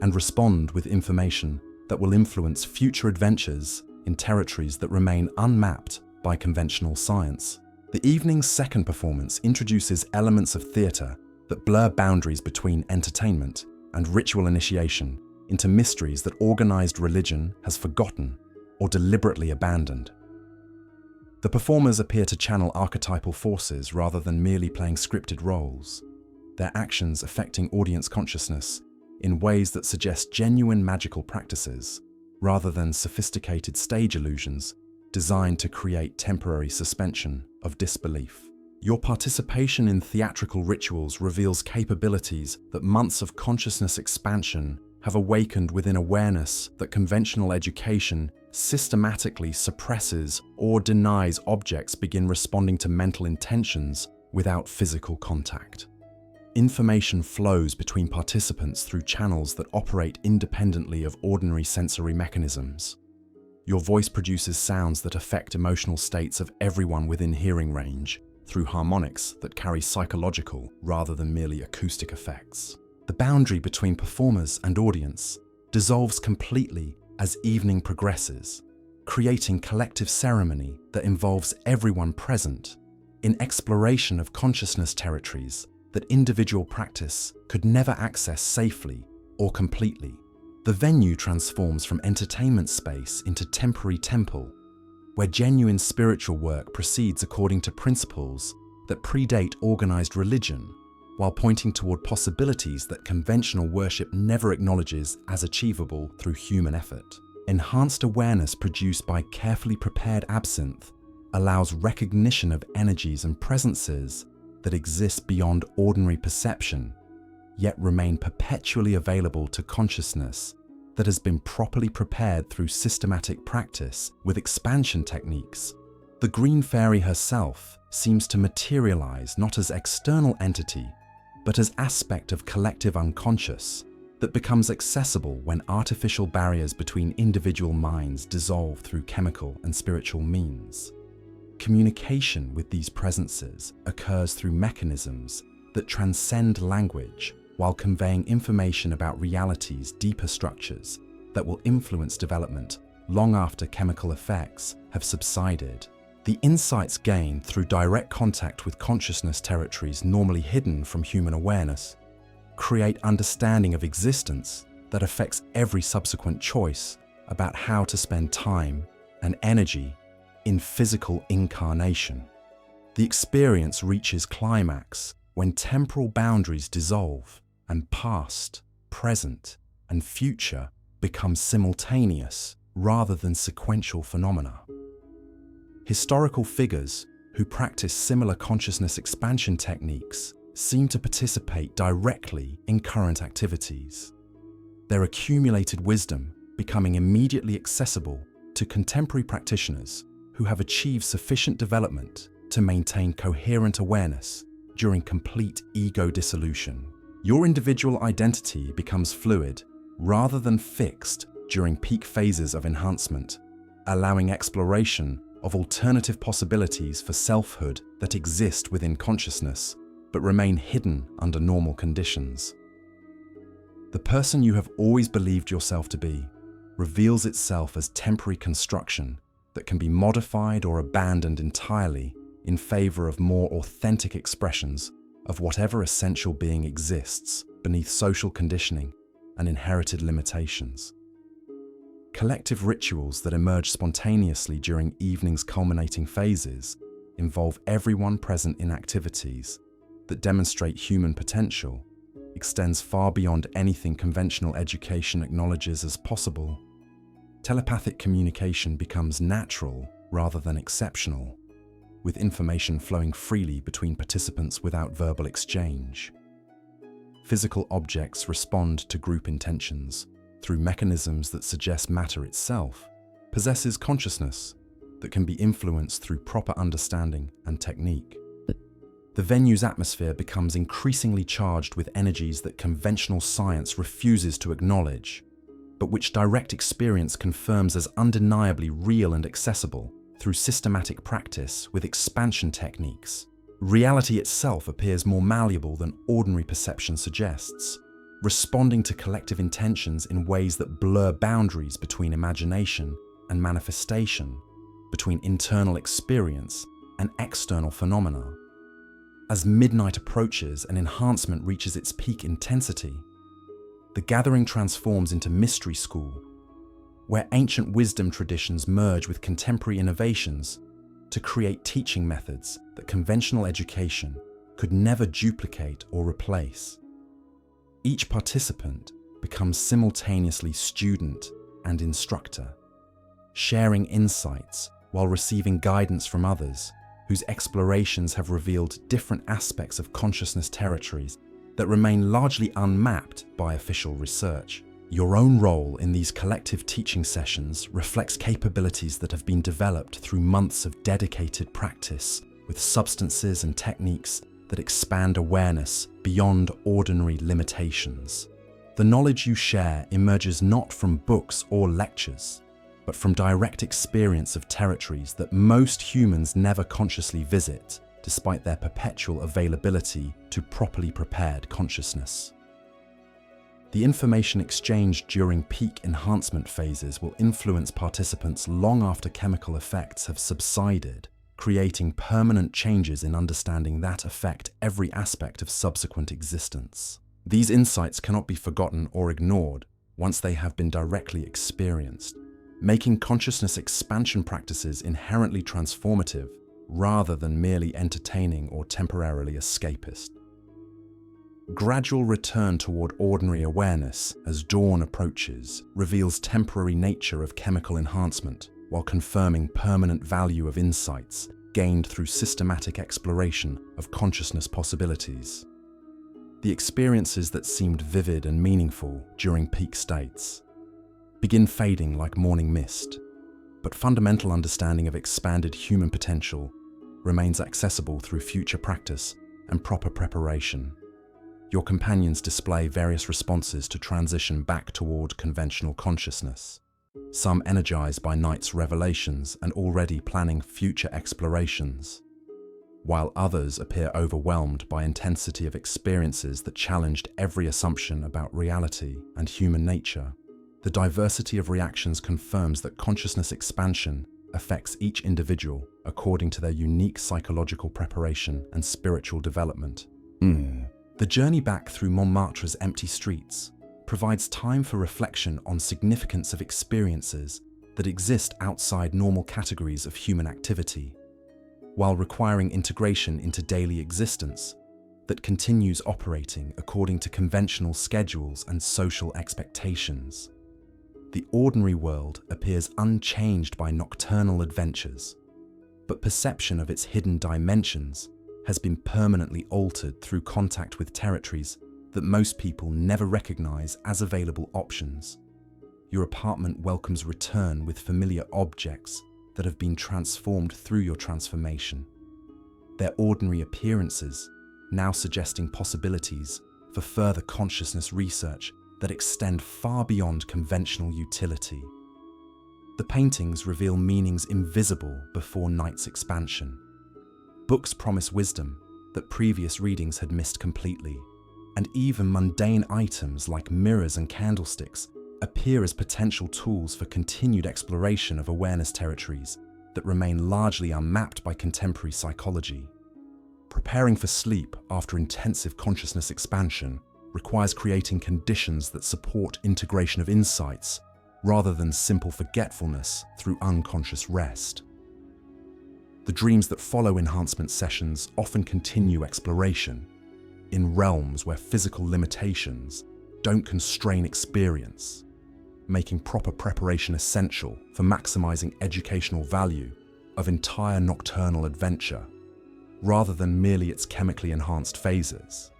and respond with information that will influence future adventures in territories that remain unmapped by conventional science. The evening's second performance introduces elements of theatre that blur boundaries between entertainment and ritual initiation into mysteries that organized religion has forgotten or deliberately abandoned. The performers appear to channel archetypal forces rather than merely playing scripted roles, their actions affecting audience consciousness in ways that suggest genuine magical practices rather than sophisticated stage illusions designed to create temporary suspension of disbelief. Your participation in theatrical rituals reveals capabilities that months of consciousness expansion have awakened within awareness that conventional education systematically suppresses or denies objects begin responding to mental intentions without physical contact. Information flows between participants through channels that operate independently of ordinary sensory mechanisms. Your voice produces sounds that affect emotional states of everyone within hearing range through harmonics that carry psychological rather than merely acoustic effects. The boundary between performers and audience dissolves completely as evening progresses, creating collective ceremony that involves everyone present in exploration of consciousness territories that individual practice could never access safely or completely. The venue transforms from entertainment space into temporary temple, where genuine spiritual work proceeds according to principles that predate organized religion, while pointing toward possibilities that conventional worship never acknowledges as achievable through human effort. Enhanced awareness produced by carefully prepared absinthe allows recognition of energies and presences that exist beyond ordinary perception, yet remain perpetually available to consciousness that has been properly prepared through systematic practice with expansion techniques The green fairy herself seems to materialize not as external entity, but as aspect of collective unconscious that becomes accessible when artificial barriers between individual minds dissolve through chemical and spiritual means. Communication with these presences occurs through mechanisms that transcend language while conveying information about reality's deeper structures that will influence development long after chemical effects have subsided. The insights gained through direct contact with consciousness territories normally hidden from human awareness create understanding of existence that affects every subsequent choice about how to spend time and energy in physical incarnation. The experience reaches climax when temporal boundaries dissolve and past, present, and future become simultaneous rather than sequential phenomena. Historical figures who practice similar consciousness expansion techniques seem to participate directly in current activities, their accumulated wisdom becoming immediately accessible to contemporary practitioners who have achieved sufficient development to maintain coherent awareness during complete ego dissolution. Your individual identity becomes fluid rather than fixed during peak phases of enhancement, allowing exploration of alternative possibilities for selfhood that exist within consciousness but remain hidden under normal conditions. The person you have always believed yourself to be reveals itself as temporary construction that can be modified or abandoned entirely in favor of more authentic expressions of whatever essential being exists beneath social conditioning and inherited limitations. Collective rituals that emerge spontaneously during evening's culminating phases involve everyone present in activities that demonstrate human potential, extends far beyond anything conventional education acknowledges as possible. Telepathic communication becomes natural rather than exceptional, with information flowing freely between participants without verbal exchange. Physical objects respond to group intentions through mechanisms that suggest matter itself possesses consciousness that can be influenced through proper understanding and technique. The venue's atmosphere becomes increasingly charged with energies that conventional science refuses to acknowledge, but which direct experience confirms as undeniably real and accessible through systematic practice with expansion techniques. Reality itself appears more malleable than ordinary perception suggests, responding to collective intentions in ways that blur boundaries between imagination and manifestation, between internal experience and external phenomena. As midnight approaches and enhancement reaches its peak intensity, the gathering transforms into mystery school, where ancient wisdom traditions merge with contemporary innovations to create teaching methods that conventional education could never duplicate or replace. Each participant becomes simultaneously student and instructor, sharing insights while receiving guidance from others whose explorations have revealed different aspects of consciousness territories that remain largely unmapped by official research. Your own role in these collective teaching sessions reflects capabilities that have been developed through months of dedicated practice with substances and techniques that expand awareness beyond ordinary limitations. The knowledge you share emerges not from books or lectures, but from direct experience of territories that most humans never consciously visit, despite their perpetual availability to properly prepared consciousness. The information exchanged during peak enhancement phases will influence participants long after chemical effects have subsided, creating permanent changes in understanding that affect every aspect of subsequent existence. These insights cannot be forgotten or ignored once they have been directly experienced, making consciousness expansion practices inherently transformative rather than merely entertaining or temporarily escapist. Gradual return toward ordinary awareness as dawn approaches reveals temporary nature of chemical enhancement while confirming permanent value of insights gained through systematic exploration of consciousness possibilities. The experiences that seemed vivid and meaningful during peak states begin fading like morning mist, but fundamental understanding of expanded human potential remains accessible through future practice and proper preparation. Your companions display various responses to transition back toward conventional consciousness, some energized by night's revelations and already planning future explorations, while others appear overwhelmed by intensity of experiences that challenged every assumption about reality and human nature. The diversity of reactions confirms that consciousness expansion affects each individual according to their unique psychological preparation and spiritual development. The journey back through Montmartre's empty streets provides time for reflection on significance of experiences that exist outside normal categories of human activity, while requiring integration into daily existence that continues operating according to conventional schedules and social expectations. The ordinary world appears unchanged by nocturnal adventures, but perception of its hidden dimensions has been permanently altered through contact with territories that most people never recognize as available options. Your apartment welcomes return with familiar objects that have been transformed through your transformation, their ordinary appearances now suggesting possibilities for further consciousness research that extend far beyond conventional utility. The paintings reveal meanings invisible before night's expansion. Books promise wisdom that previous readings had missed completely, and even mundane items like mirrors and candlesticks appear as potential tools for continued exploration of awareness territories that remain largely unmapped by contemporary psychology. Preparing for sleep after intensive consciousness expansion requires creating conditions that support integration of insights rather than simple forgetfulness through unconscious rest. The dreams that follow enhancement sessions often continue exploration in realms where physical limitations don't constrain experience, making proper preparation essential for maximizing educational value of entire nocturnal adventure, rather than merely its chemically enhanced phases.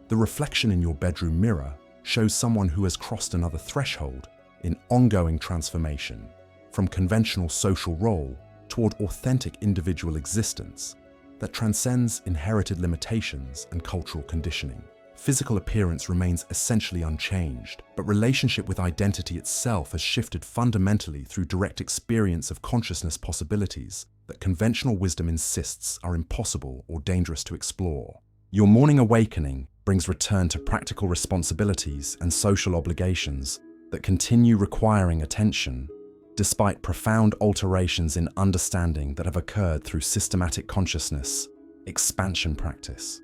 The reflection in your bedroom mirror shows someone who has crossed another threshold in ongoing transformation from conventional social role toward authentic individual existence that transcends inherited limitations and cultural conditioning. Physical appearance remains essentially unchanged, but relationship with identity itself has shifted fundamentally through direct experience of consciousness possibilities that conventional wisdom insists are impossible or dangerous to explore. Your morning awakening brings return to practical responsibilities and social obligations that continue requiring attention, despite profound alterations in understanding that have occurred through systematic consciousness expansion practice.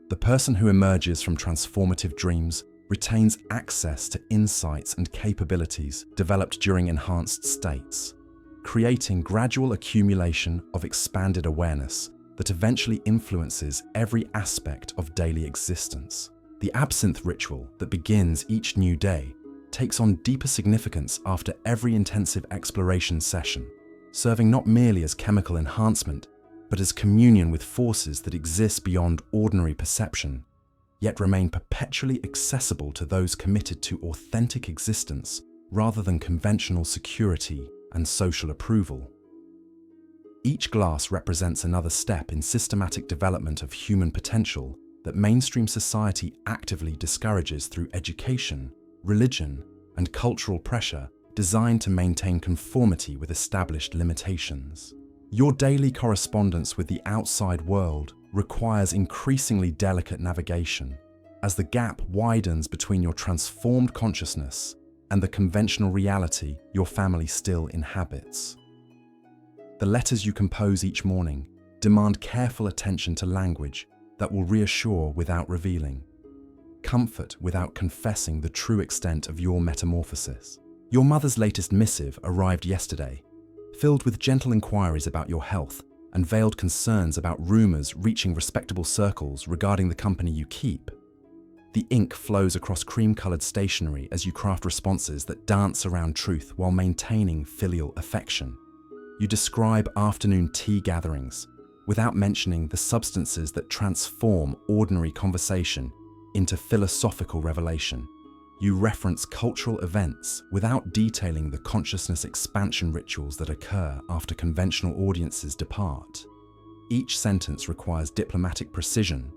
The person who emerges from transformative dreams retains access to insights and capabilities developed during enhanced states, creating gradual accumulation of expanded awareness that eventually influences every aspect of daily existence. The absinthe ritual that begins each new day takes on deeper significance after every intensive exploration session, serving not merely as chemical enhancement, but as communion with forces that exist beyond ordinary perception, yet remain perpetually accessible to those committed to authentic existence rather than conventional security and social approval. Each glass represents another step in systematic development of human potential that mainstream society actively discourages through education, religion, and cultural pressure designed to maintain conformity with established limitations. Your daily correspondence with the outside world requires increasingly delicate navigation, as the gap widens between your transformed consciousness and the conventional reality your family still inhabits. The letters you compose each morning demand careful attention to language that will reassure without revealing, comfort without confessing the true extent of your metamorphosis. Your mother's latest missive arrived yesterday, filled with gentle inquiries about your health and veiled concerns about rumors reaching respectable circles regarding the company you keep. The ink flows across cream-colored stationery as you craft responses that dance around truth while maintaining filial affection. You describe afternoon tea gatherings without mentioning the substances that transform ordinary conversation into philosophical revelation. you reference cultural events without detailing the consciousness expansion rituals that occur after conventional audiences depart. Each sentence requires diplomatic precision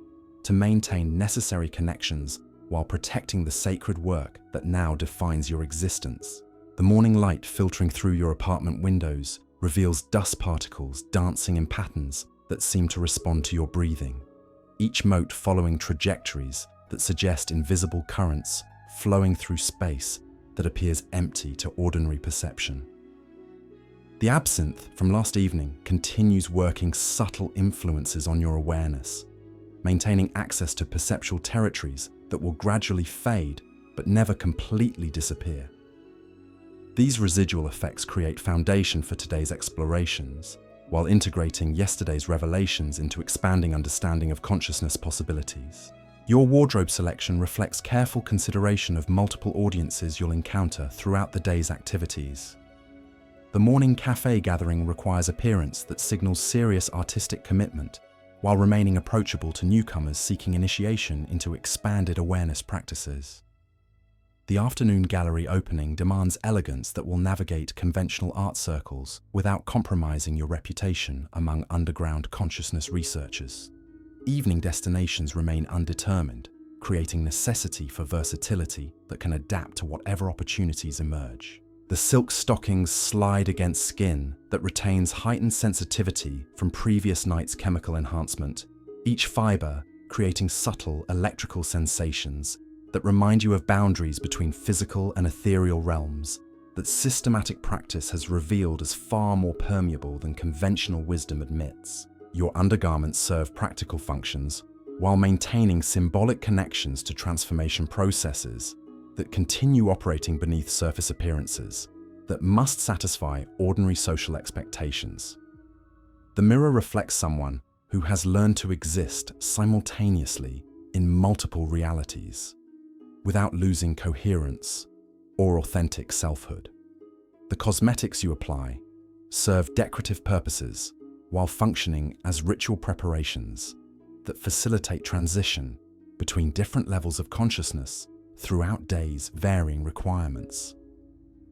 to maintain necessary connections while protecting the sacred work that now defines your existence. The morning light filtering through your apartment windows reveals dust particles dancing in patterns that seem to respond to your breathing, each mote following trajectories that suggest invisible currents flowing through space that appears empty to ordinary perception. The absinthe from last evening continues working subtle influences on your awareness, maintaining access to perceptual territories that will gradually fade but never completely disappear. These residual effects create foundation for today's explorations, while integrating yesterday's revelations into expanding understanding of consciousness possibilities. Your wardrobe selection reflects careful consideration of multiple audiences you'll encounter throughout the day's activities. The morning cafe gathering requires appearance that signals serious artistic commitment, while remaining approachable to newcomers seeking initiation into expanded awareness practices. The afternoon gallery opening demands elegance that will navigate conventional art circles without compromising your reputation among underground consciousness researchers. Evening destinations remain undetermined, creating necessity for versatility that can adapt to whatever opportunities emerge. The silk stockings slide against skin that retains heightened sensitivity from previous night's chemical enhancement, each fiber creating subtle electrical sensations that remind you of boundaries between physical and ethereal realms that systematic practice has revealed as far more permeable than conventional wisdom admits. Your undergarments serve practical functions while maintaining symbolic connections to transformation processes that continue operating beneath surface appearances that must satisfy ordinary social expectations. The mirror reflects someone who has learned to exist simultaneously in multiple realities without losing coherence or authentic selfhood. The cosmetics you apply serve decorative purposes while functioning as ritual preparations that facilitate transition between different levels of consciousness throughout days' varying requirements.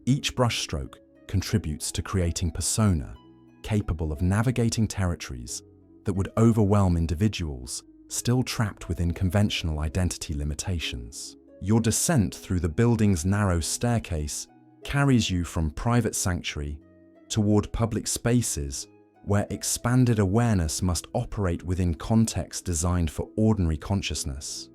Each brushstroke contributes to creating persona capable of navigating territories that would overwhelm individuals still trapped within conventional identity limitations. Your descent through the building's narrow staircase carries you from private sanctuary toward public spaces where expanded awareness must operate within context designed for ordinary consciousness.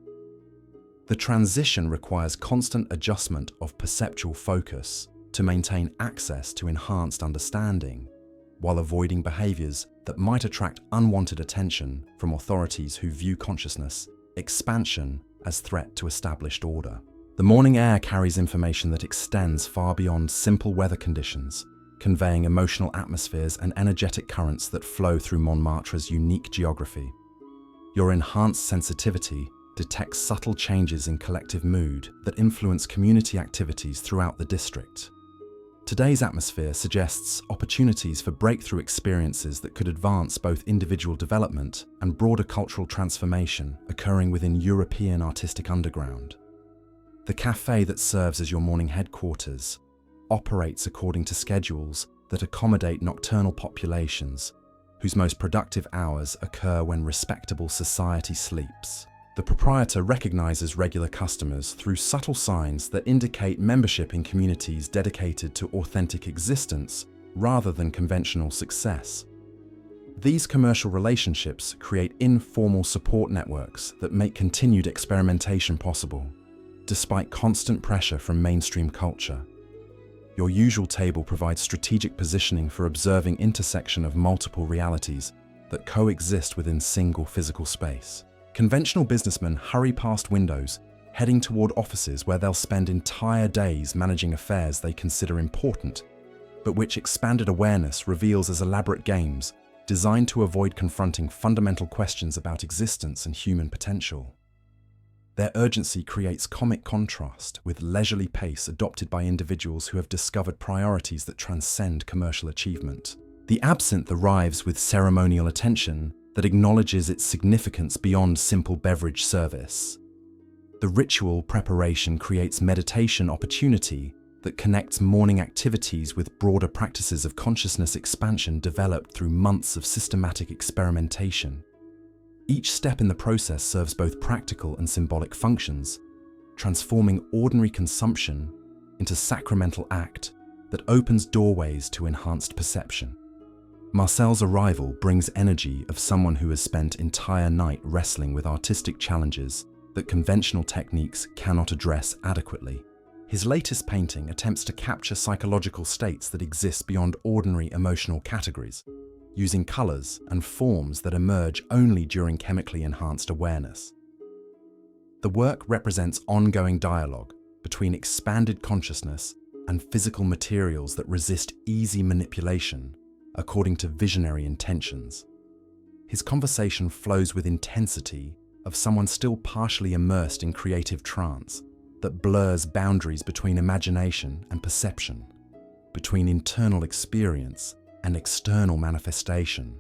The transition requires constant adjustment of perceptual focus to maintain access to enhanced understanding, while avoiding behaviors that might attract unwanted attention from authorities who view consciousness expansion as threat to established order. The morning air carries information that extends far beyond simple weather conditions, conveying emotional atmospheres and energetic currents that flow through Montmartre's unique geography. Your enhanced sensitivity detects subtle changes in collective mood that influence community activities throughout the district. Today's atmosphere suggests opportunities for breakthrough experiences that could advance both individual development and broader cultural transformation occurring within European artistic underground. The cafe that serves as your morning headquarters operates according to schedules that accommodate nocturnal populations, whose most productive hours occur when respectable society sleeps. The proprietor recognizes regular customers through subtle signs that indicate membership in communities dedicated to authentic existence rather than conventional success. These commercial relationships create informal support networks that make continued experimentation possible, despite constant pressure from mainstream culture. Your usual table provides strategic positioning for observing intersection of multiple realities that coexist within single physical space. Conventional businessmen hurry past windows, heading toward offices where they'll spend entire days managing affairs they consider important, but which expanded awareness reveals as elaborate games designed to avoid confronting fundamental questions about existence and human potential. Their urgency creates comic contrast with leisurely pace adopted by individuals who have discovered priorities that transcend commercial achievement. The absinthe arrives with ceremonial attention that acknowledges its significance beyond simple beverage service. The ritual preparation creates meditation opportunity that connects morning activities with broader practices of consciousness expansion developed through months of systematic experimentation. Each step in the process serves both practical and symbolic functions, transforming ordinary consumption into sacramental act that opens doorways to enhanced perception. Marcel's arrival brings energy of someone who has spent entire night wrestling with artistic challenges that conventional techniques cannot address adequately. His latest painting attempts to capture psychological states that exist beyond ordinary emotional categories, using colors and forms that emerge only during chemically enhanced awareness. The work represents ongoing dialogue between expanded consciousness and physical materials that resist easy manipulation according to visionary intentions. His conversation flows with intensity of someone still partially immersed in creative trance that blurs boundaries between imagination and perception, between internal experience and external manifestation.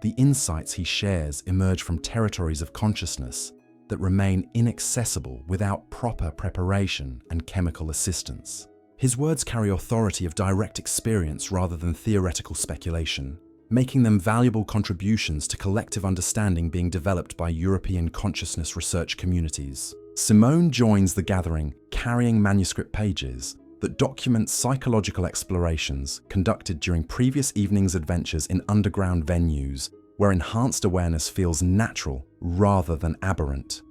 The insights he shares emerge from territories of consciousness that remain inaccessible without proper preparation and chemical assistance. His words carry authority of direct experience rather than theoretical speculation, making them valuable contributions to collective understanding being developed by European consciousness research communities. Simone joins the gathering, carrying manuscript pages that document psychological explorations conducted during previous evening's adventures in underground venues where enhanced awareness feels natural rather than aberrant.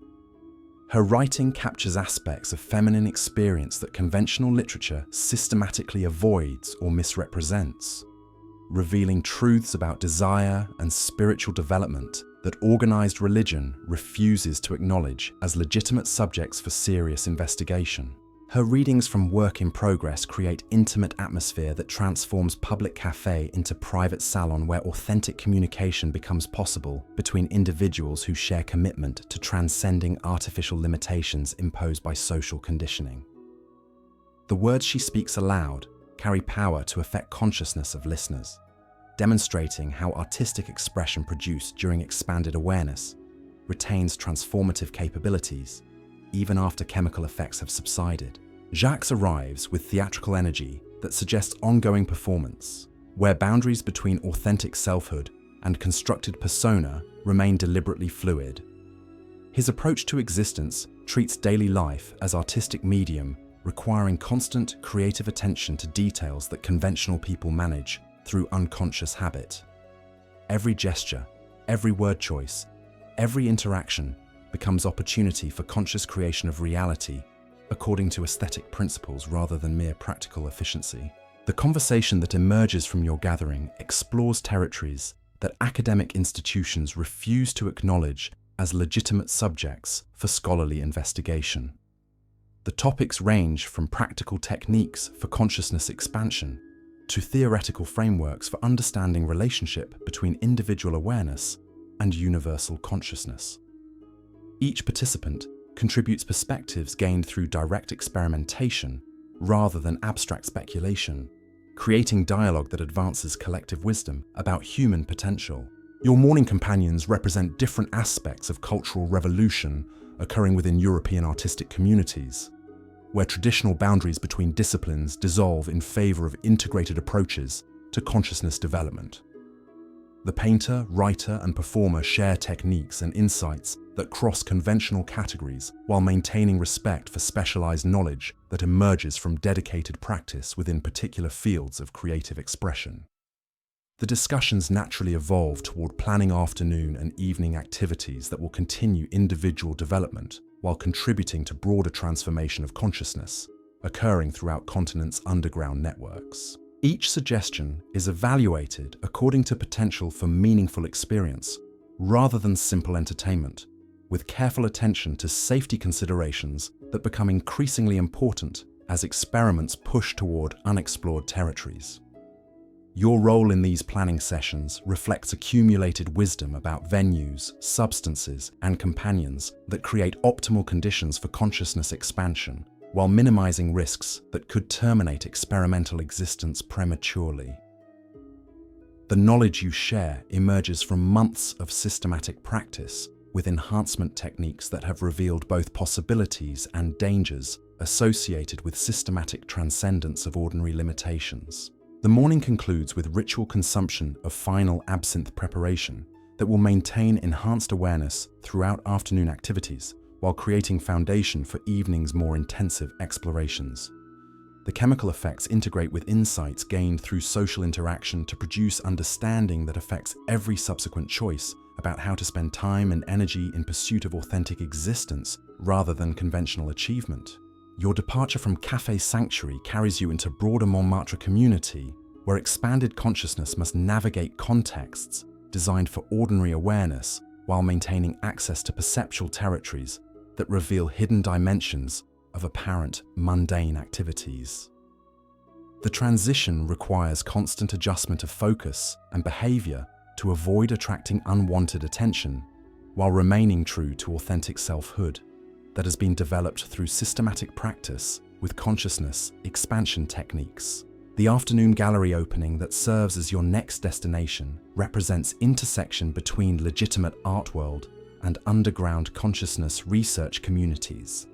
Her writing captures aspects of feminine experience that conventional literature systematically avoids or misrepresents, revealing truths about desire and spiritual development that organized religion refuses to acknowledge as legitimate subjects for serious investigation. Her readings from Work in Progress create intimate atmosphere that transforms public cafe into private salon where authentic communication becomes possible between individuals who share commitment to transcending artificial limitations imposed by social conditioning. The words she speaks aloud carry power to affect consciousness of listeners, demonstrating how artistic expression produced during expanded awareness retains transformative capabilities even after chemical effects have subsided. Jacques arrives with theatrical energy that suggests ongoing performance, where boundaries between authentic selfhood and constructed persona remain deliberately fluid. His approach to existence treats daily life as artistic medium, requiring constant creative attention to details that conventional people manage through unconscious habit. Every gesture, every word choice, every interaction becomes opportunity for conscious creation of reality according to aesthetic principles rather than mere practical efficiency. The conversation that emerges from your gathering explores territories that academic institutions refuse to acknowledge as legitimate subjects for scholarly investigation. The topics range from practical techniques for consciousness expansion to theoretical frameworks for understanding relationship between individual awareness and universal consciousness. Each participant contributes perspectives gained through direct experimentation rather than abstract speculation, creating dialogue that advances collective wisdom about human potential. Your morning companions represent different aspects of cultural revolution occurring within European artistic communities, where traditional boundaries between disciplines dissolve in favor of integrated approaches to consciousness development. The painter, writer, and performer share techniques and insights that cross conventional categories while maintaining respect for specialized knowledge that emerges from dedicated practice within particular fields of creative expression. The discussions naturally evolve toward planning afternoon and evening activities that will continue individual development while contributing to broader transformation of consciousness, occurring throughout continents' underground networks. Each suggestion is evaluated according to potential for meaningful experience rather than simple entertainment, with careful attention to safety considerations that become increasingly important as experiments push toward unexplored territories. Your role in these planning sessions reflects accumulated wisdom about venues, substances, and companions that create optimal conditions for consciousness expansion, while minimizing risks that could terminate experimental existence prematurely. The knowledge you share emerges from months of systematic practice, with enhancement techniques that have revealed both possibilities and dangers associated with systematic transcendence of ordinary limitations. The morning concludes with ritual consumption of final absinthe preparation that will maintain enhanced awareness throughout afternoon activities while creating foundation for evening's more intensive explorations. The chemical effects integrate with insights gained through social interaction to produce understanding that affects every subsequent choice about how to spend time and energy in pursuit of authentic existence rather than conventional achievement. Your departure from Café Sanctuary carries you into broader Montmartre community, where expanded consciousness must navigate contexts designed for ordinary awareness while maintaining access to perceptual territories that reveal hidden dimensions of apparent mundane activities. The transition requires constant adjustment of focus and behavior to avoid attracting unwanted attention while remaining true to authentic selfhood that has been developed through systematic practice with consciousness expansion techniques. The afternoon gallery opening that serves as your next destination represents intersection between legitimate art world and underground consciousness research communities.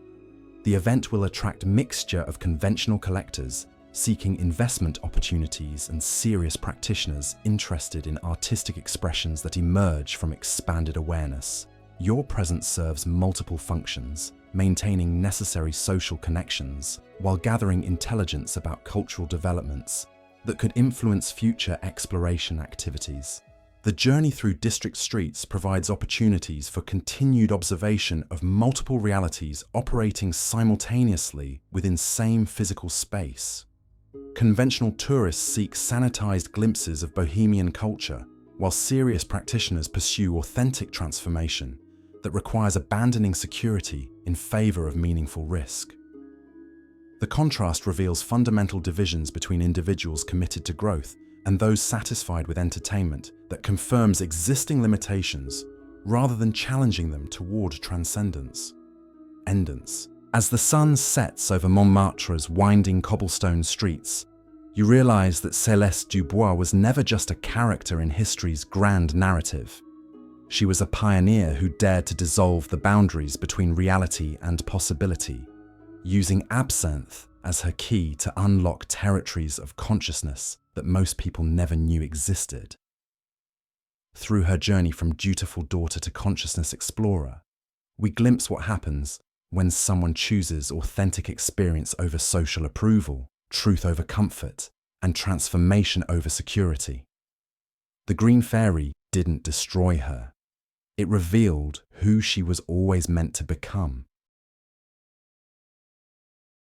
The event will attract mixture of conventional collectors seeking investment opportunities and serious practitioners interested in artistic expressions that emerge from expanded awareness. Your presence serves multiple functions, maintaining necessary social connections while gathering intelligence about cultural developments that could influence future exploration activities. The journey through district streets provides opportunities for continued observation of multiple realities operating simultaneously within same physical space. Conventional tourists seek sanitized glimpses of bohemian culture, while serious practitioners pursue authentic transformation that requires abandoning security in favor of meaningful risk. The contrast reveals fundamental divisions between individuals committed to growth and those satisfied with entertainment that confirms existing limitations rather than challenging them toward transcendence. Endance. As the sun sets over Montmartre's winding cobblestone streets, you realize that Céleste Dubois was never just a character in history's grand narrative. She was a pioneer who dared to dissolve the boundaries between reality and possibility, using absinthe as her key to unlock territories of consciousness that most people never knew existed. Through her journey from dutiful daughter to consciousness explorer, we glimpse what happens when someone chooses authentic experience over social approval, truth over comfort, and transformation over security. The Green Fairy didn't destroy her. It revealed who she was always meant to become.